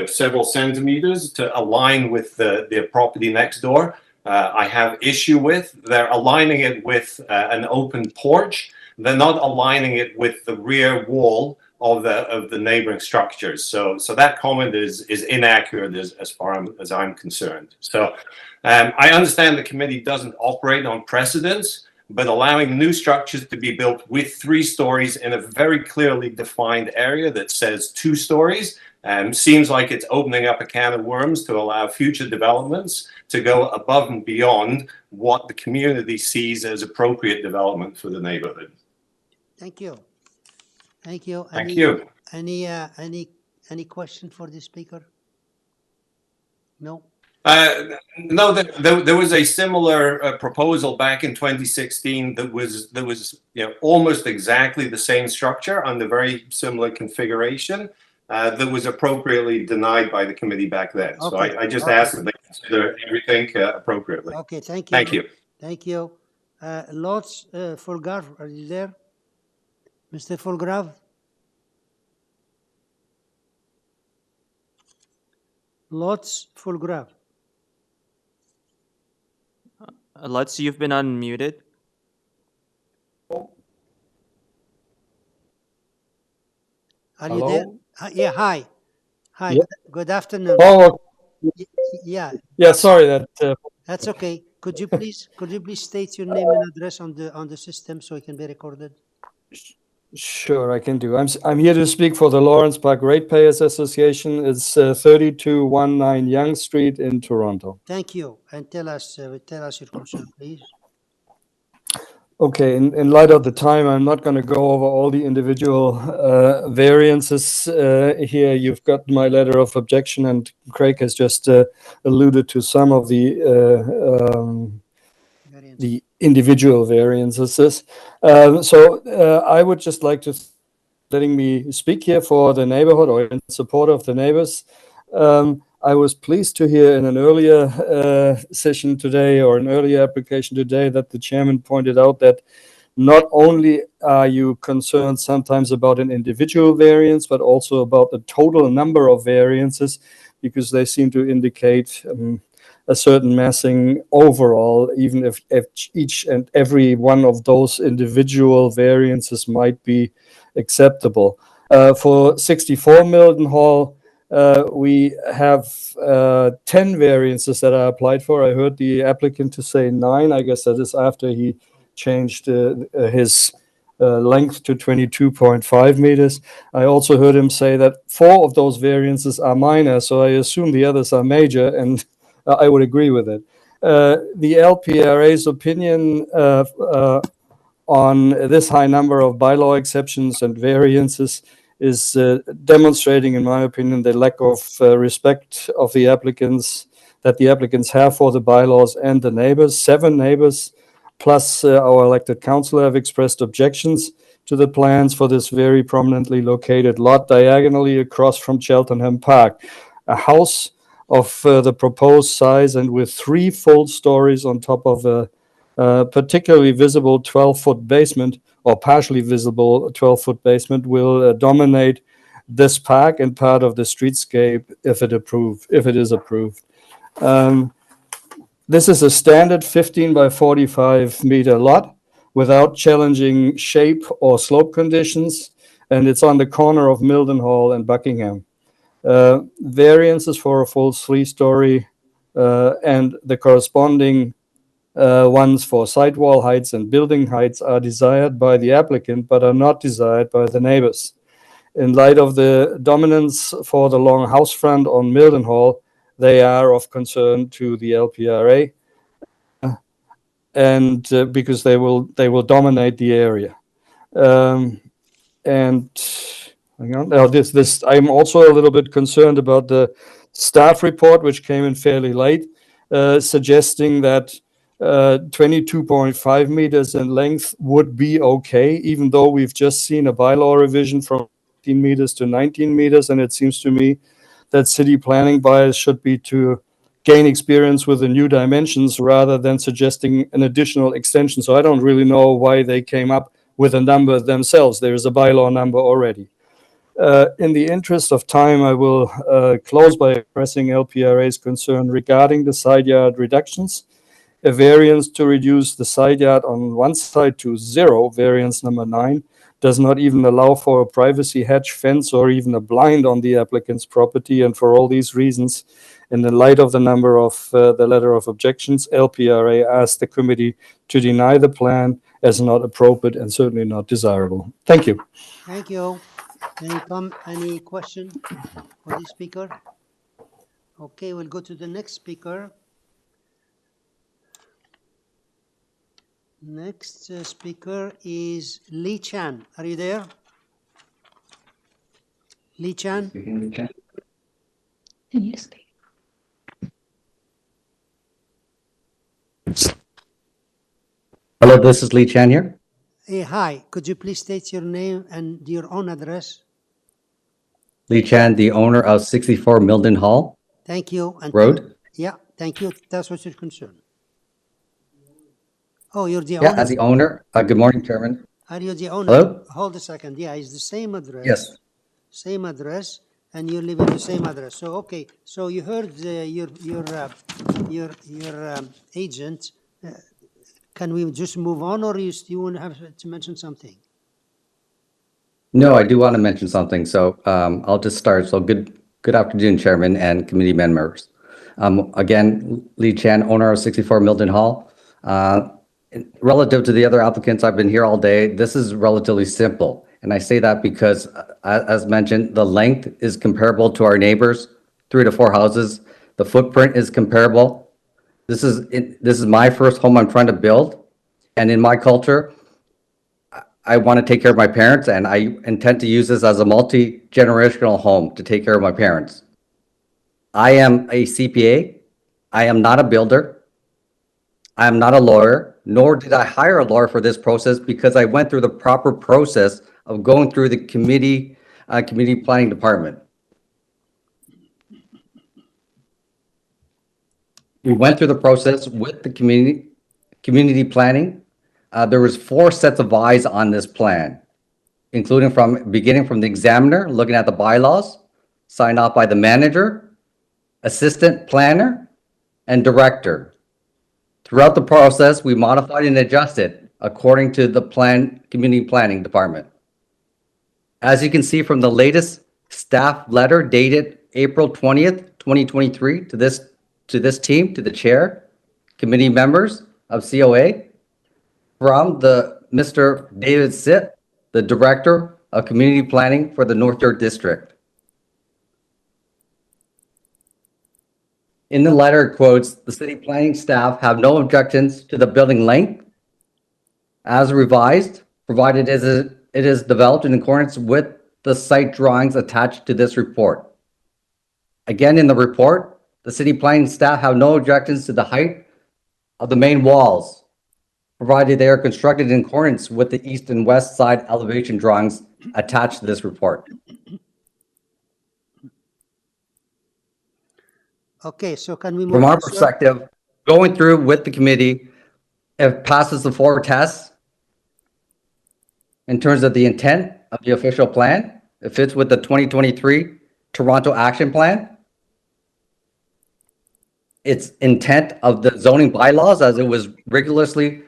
several centimeters to align with the property next door, I have issue with. They're aligning it with an open porch. They're not aligning it with the rear wall of the neighboring structures. So that comment is inaccurate as far as I'm concerned. So I understand the committee doesn't operate on precedents, but allowing new structures to be built with 3 stories in a very clearly defined area that says 2 stories seems like it's opening up a can of worms to allow future developments to go above and beyond what the community sees as appropriate development for the neighborhood. Thank you. Thank you. Thank you. Any question for the speaker? No? No, there was a similar proposal back in 2016 that was almost exactly the same structure under very similar configuration that was appropriately denied by the committee back then. So Okay. I just Okay. asked that they consider everything appropriately. Okay, thank you. Thank you. Thank you. Lots Fulgar, are you there? Mr. Fulgrav? Lots Fulgrav. Lutz, you've been unmuted. Are you Hello? there? Yeah, hi. Hi, Yeah. good afternoon. Oh, Yeah, yeah, sorry that. that's okay. Could you please state your name and address on the system so it can be recorded? Sure, I can do. I'm here to speak for the Lawrence Park Ratepayers Association. It's 3219 Yonge Street in Toronto. Thank you. And tell us your concern, please. Okay, in light of the time, I'm not going to go over all the individual variances here. You've got my letter of objection, and Craig has just alluded to some of the individual variances. So I would just like to letting me speak here for the neighborhood or in support of the neighbors. I was pleased to hear in an earlier session today or an earlier application today that the chairman pointed out that not only are you concerned sometimes about an individual variance, but also about the total number of variances, because they seem to indicate a certain massing overall, even if each and every one of those individual variances might be acceptable. For 64 Mildenhall, We have 10 variances that are applied for. I heard the applicant to say 9. I guess that is after he changed his length to 22.5 meters. I also heard him say that 4 of those variances are minor, so I assume the others are major, and I would agree with it. The LPRA's opinion on this high number of bylaw exceptions and variances is demonstrating, in my opinion, the lack of respect of the applicants that the applicants have for the bylaws and the neighbors. 7 neighbors plus our elected councillor have expressed objections to the plans for this very prominently located lot diagonally across from Cheltenham Park. A house of the proposed size and with 3 full stories on top of a particularly visible 12-foot basement or partially visible 12-foot basement will dominate this park and part of the streetscape if it is approved. This is a standard 15 by 45 meter lot without challenging shape or slope conditions, and it's on the corner of Mildenhall and Buckingham. Variances for a full 3-story and the corresponding ones for sidewall heights and building heights are desired by the applicant but are not desired by the neighbors. In light of the dominance for the long house front on Mildenhall, they are of concern to the LPRA, and because they will dominate the area. And hang on. Now I'm also a little bit concerned about the staff report, which came in fairly late, suggesting that 22.5 meters in length would be okay, even though we've just seen a bylaw revision from 18 meters to 19 meters, and it seems to me that city planning bias should be to gain experience with the new dimensions rather than suggesting an additional extension. So I don't really know why they came up with a number themselves. There is a bylaw number already. In the interest of time, I will close by expressing LPRA's concern regarding the side yard reductions. A variance to reduce the side yard on one side to 0, variance number 9, does not even allow for a privacy hedge fence or even a blind on the applicant's property. And for all these reasons, in the light of the number of the letter of objections, LPRA asked the committee to deny the plan as not appropriate and certainly not desirable. Thank you. Thank you. Any question for the speaker? Okay, we'll go to the next speaker. Next speaker is Lee Chan. Are you there? Lee Chan? Can you speak? Hello, this is Lee Chan here. Hey, hi. Could you please state your name and your own address? Lee Chan, the owner of 64 Mildenhall Thank you. And Road. Yeah, thank you. That's what's your concern. Oh, you're the Yeah, owner? as the owner. Good morning, Chairman. Are you the owner? Hello? Hold a second. Yeah, it's the same address. Yes. Same address, and you live in the same address. So, okay. So you heard your agent. Can we just move on, or you want to have to mention something? No, I do want to mention something. So I'll just start. So good afternoon, Chairman and committee members. Again, Lee Chan, owner of 64 Mildenhall. Relative to the other applicants, I've been here all day. This is relatively simple. And I say that because, as mentioned, the length is comparable to our neighbors, 3 to 4 houses. The footprint is comparable. This is my first home I'm trying to build. And in my culture, I want to take care of my parents, and I intend to use this as a multi-generational home to take care of my parents. I am a CPA. I am not a builder. I am not a lawyer, nor did I hire a lawyer for this process, because I went through the proper process of going through the community planning department. We went through the process with the community planning. There was 4 sets of eyes on this plan, including beginning from the examiner, looking at the bylaws, signed off by the manager, assistant planner, and director. Throughout the process, we modified and adjusted according to the community planning department. As you can see from the latest staff letter dated April 20th, 2023 to this team, to the chair, committee members of COA, from the Mr. David Sitt, the Director of Community Planning for the North York District. In the letter, it quotes, the city planning staff have no objections to the building length as revised, provided it is developed in accordance with the site drawings attached to this report. Again, in the report, the city planning staff have no objections to the height of the main walls, provided they are constructed in accordance with the east and west side elevation drawings attached to this report. Okay, so can we move From our on, sir? perspective, going through with the committee, if it passes the 4 tests, in terms of the intent of the official plan, it fits with the 2023 Toronto Action Plan. Its intent of the zoning bylaws as it was rigorously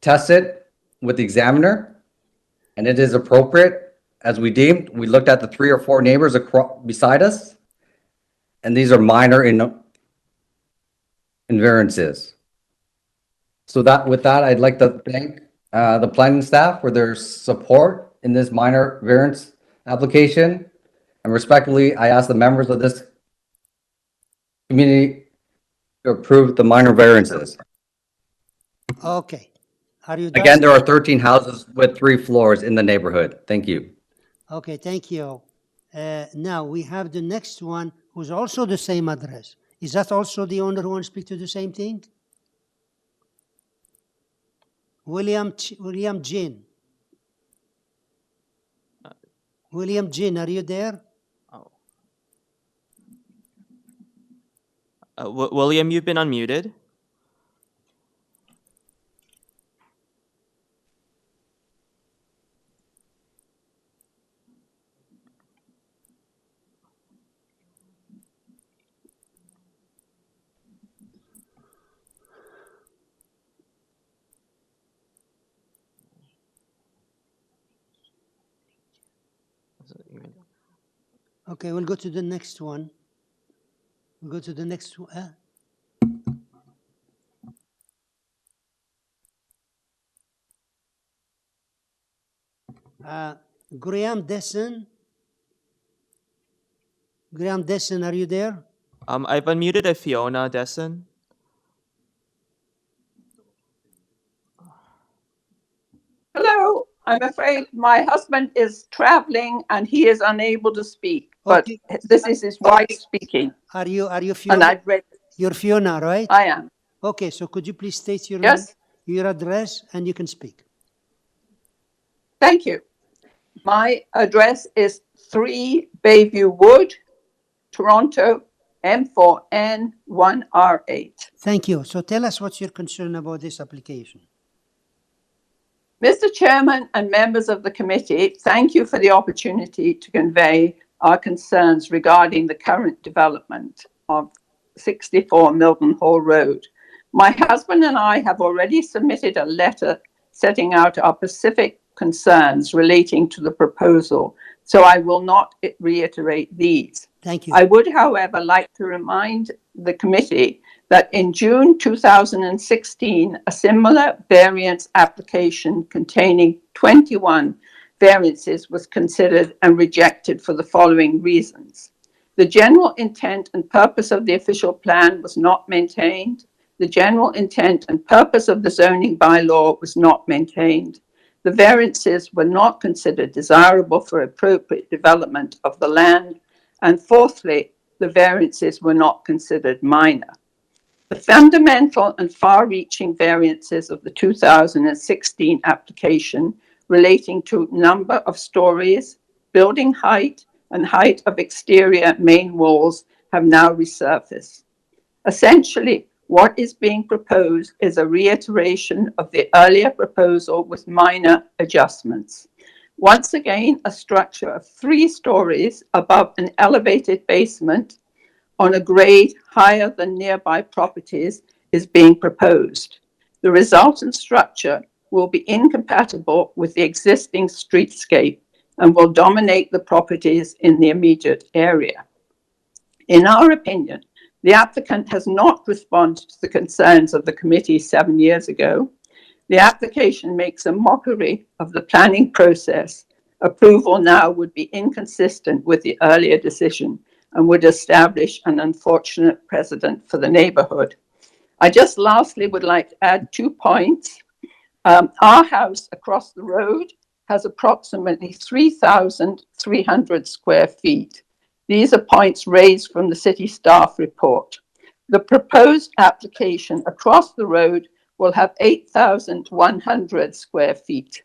tested with the examiner, and it is appropriate as we deemed. We looked at the 3 or 4 neighbors beside us, and these are minor variances. So with that, I'd like to thank the planning staff for their support in this minor variance application. And respectfully, I ask the members of this community to approve the minor variances. Okay. Are you done? Again, there are 13 houses with 3 floors in the neighborhood. Thank you. Okay, thank you. Now we have the next one who's also the same address. Is that also the owner who wants to speak to the same thing? William Jean. William Jean, are you there? William, you've been unmuted. Okay, we'll go to the next one. We'll go to the next one. Graham Desson. Graham Desson, are you there? I've unmuted a Fiona Desson. Hello, I'm afraid my husband is traveling and he is unable to speak, but Okay. this is his wife speaking. Are you And Fiona? I've read, You're Fiona, right? I am. Okay, so could you please state your Yes. your address and you can speak. Thank you. My address is 3 Bayview Wood, Toronto, M4N 1R8. Thank you. So tell us what's your concern about this application. Mr. Chairman and members of the committee, thank you for the opportunity to convey our concerns regarding the current development of 64 Mildenhall Road. My husband and I have already submitted a letter setting out our specific concerns relating to the proposal, so I will not reiterate these. Thank you. I would, however, like to remind the committee that in June 2016, a similar variance application containing 21 variances was considered and rejected for the following reasons. The general intent and purpose of the official plan was not maintained. The general intent and purpose of the zoning bylaw was not maintained. The variances were not considered desirable for appropriate development of the land. And fourthly, the variances were not considered minor. The fundamental and far-reaching variances of the 2016 application relating to number of stories, building height, and height of exterior main walls have now resurfaced. Essentially, what is being proposed is a reiteration of the earlier proposal with minor adjustments. Once again, a structure of 3 stories above an elevated basement on a grade higher than nearby properties is being proposed. The resultant structure will be incompatible with the existing streetscape and will dominate the properties in the immediate area. In our opinion, the applicant has not responded to the concerns of the committee 7 years ago. The application makes a mockery of the planning process. Approval now would be inconsistent with the earlier decision and would establish an unfortunate precedent for the neighborhood. I just lastly would like to add 2 points. Our house across the road has approximately 3,300 square feet. These are points raised from the city staff report. The proposed application across the road will have 8,100 square feet.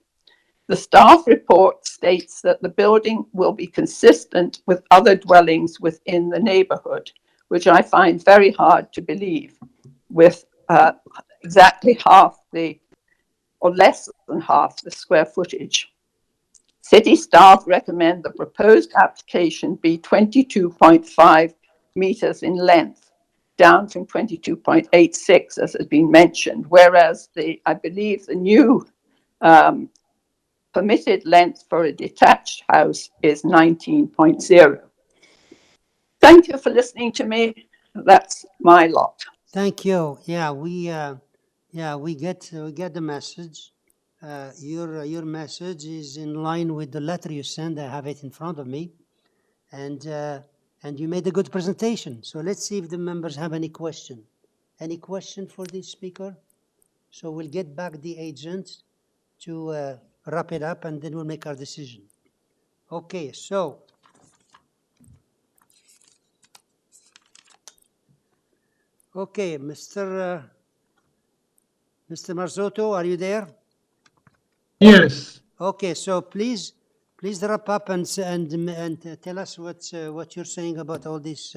The staff report states that the building will be consistent with other dwellings within the neighborhood, which I find very hard to believe, with exactly half the, or less than half the square footage. City staff recommend the proposed application be 22.5 meters in length, down from 22.86 as has been mentioned, whereas I believe the new permitted length for a detached house is 19.0. Thank you for listening to me. That's my lot. Thank you. Yeah, we get the message. Your message is in line with the letter you sent. I have it in front of me, and you made a good presentation. So let's see if the members have any question. Any question for this speaker? So we'll get back the agent to wrap it up, and then we'll make our decision. Okay, so okay, Mr. Marzotto, are you there? Yes. Okay, so please wrap up and tell us what you're saying about all these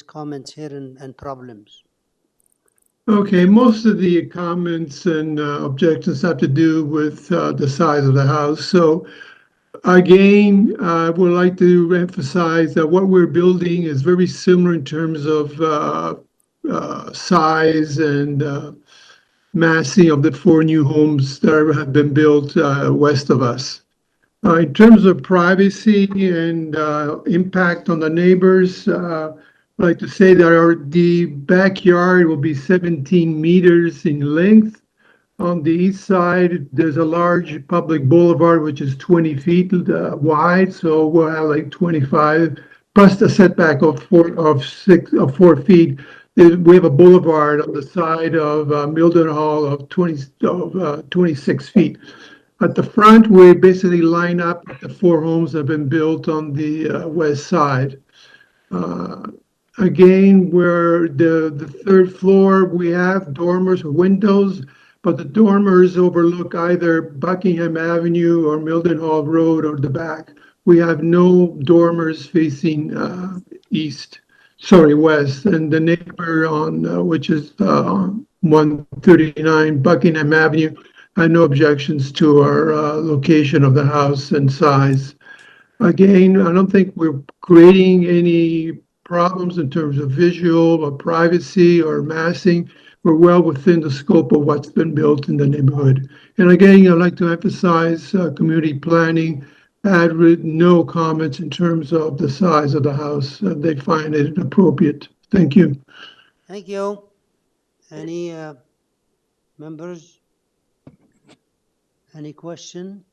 comments here and problems. Okay, most of the comments and objections have to do with the size of the house. So again, I would like to emphasize that what we're building is very similar in terms of size and massing of the 4 new homes that have been built west of us. In terms of privacy and impact on the neighbors, I'd like to say that the backyard will be 17 meters in length. On the east side, there's a large public boulevard, which is 20 feet wide, so we'll have like 25, plus the setback of 4 feet. We have a boulevard on the side of Mildenhall of 26 feet. At the front, we basically line up with the 4 homes that have been built on the west side. Again, where the 3rd floor, we have dormers with windows, but the dormers overlook either Buckingham Avenue or Mildenhall Road or the back. We have no dormers facing west. And the neighbor on which is 139 Buckingham Avenue, I had no objections to our location of the house and size. Again, I don't think we're creating any problems in terms of visual or privacy or massing. We're well within the scope of what's been built in the neighborhood. And again, I'd like to emphasize community planning had no comments in terms of the size of the house. They find it appropriate. Thank you. Thank you. Any members? Any question?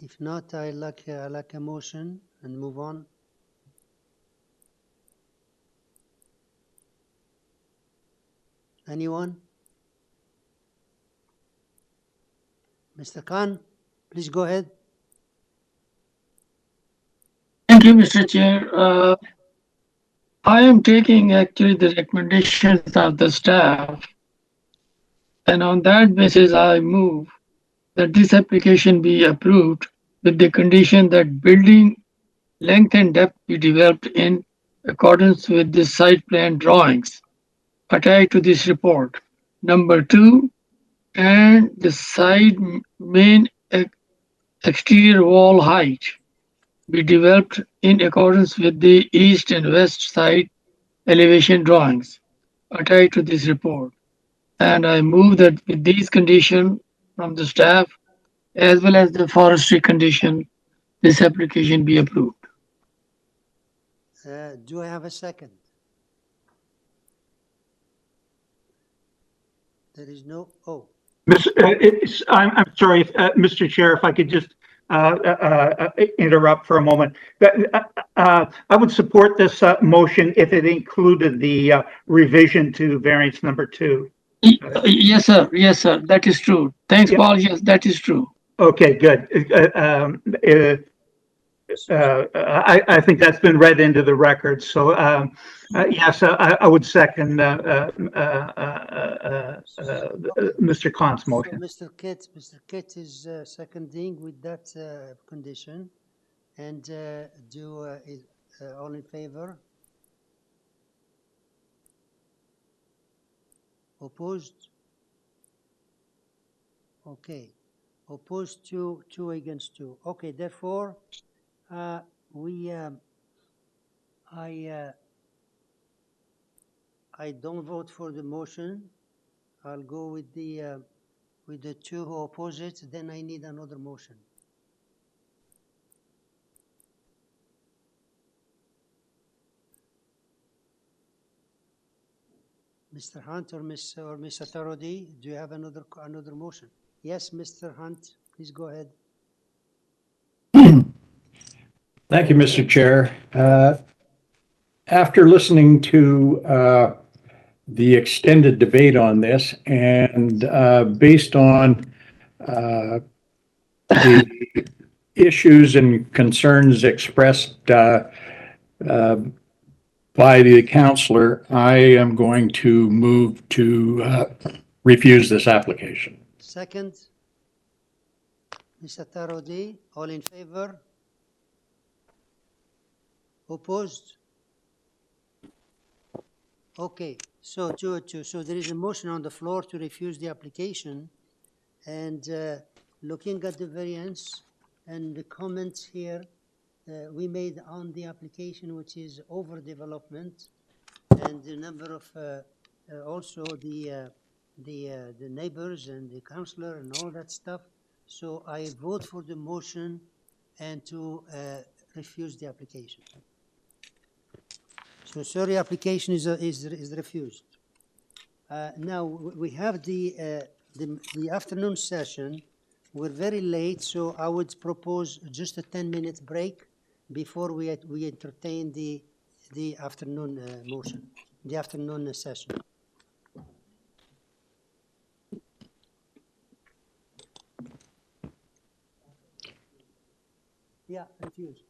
If not, I like a motion and move on. Anyone? Mr. Khan, please go ahead. Thank you, Mr. Chair. I am taking actually the recommendations of the staff, and on that basis, I move that this application be approved with the condition that building length and depth be developed in accordance with the site plan drawings attached to this report. Number 2, and the side main exterior wall height be developed in accordance with the east and west side elevation drawings attached to this report. And I move that with these conditions from the staff, as well as the forestry condition, this application be approved. Do I have a second? There is no, oh. I'm sorry, Mr. Chair, if I could just interrupt for a moment. I would support this motion if it included the revision to variance number 2. Yes, sir. Yes, sir. That is true. Thanks, Paul. Yes, that is true. Okay, good. I think that's been read into the record. So yes, I would second Mr. Khan's motion. So Mr. Kitt is seconding with that condition. And all in favor? Opposed? Okay. Opposed to 2 against 2. Okay, therefore, I don't vote for the motion. I'll go with the 2 who oppose it. Then I need another motion. Mr. Hunt or Ms. Attarodi, do you have another motion? Yes, Mr. Hunt, please go ahead. Thank you, Mr. Chair. After listening to the extended debate on this and based on the issues and concerns expressed by the counselor, I am going to move to refuse this application. Second, Ms. Attarodi, all in favor? Opposed? Okay, so 2-2. So there is a motion on the floor to refuse the application, and looking at the variance and the comments here we made on the application, which is overdevelopment, and the number of also the neighbors and the councillor and all that stuff. So I vote for the motion and to refuse the application. So sorry, application is refused. Now we have the afternoon session. We're very late, so I would propose just a 10-minute break before we entertain the afternoon motion, the afternoon session. Yeah, refused.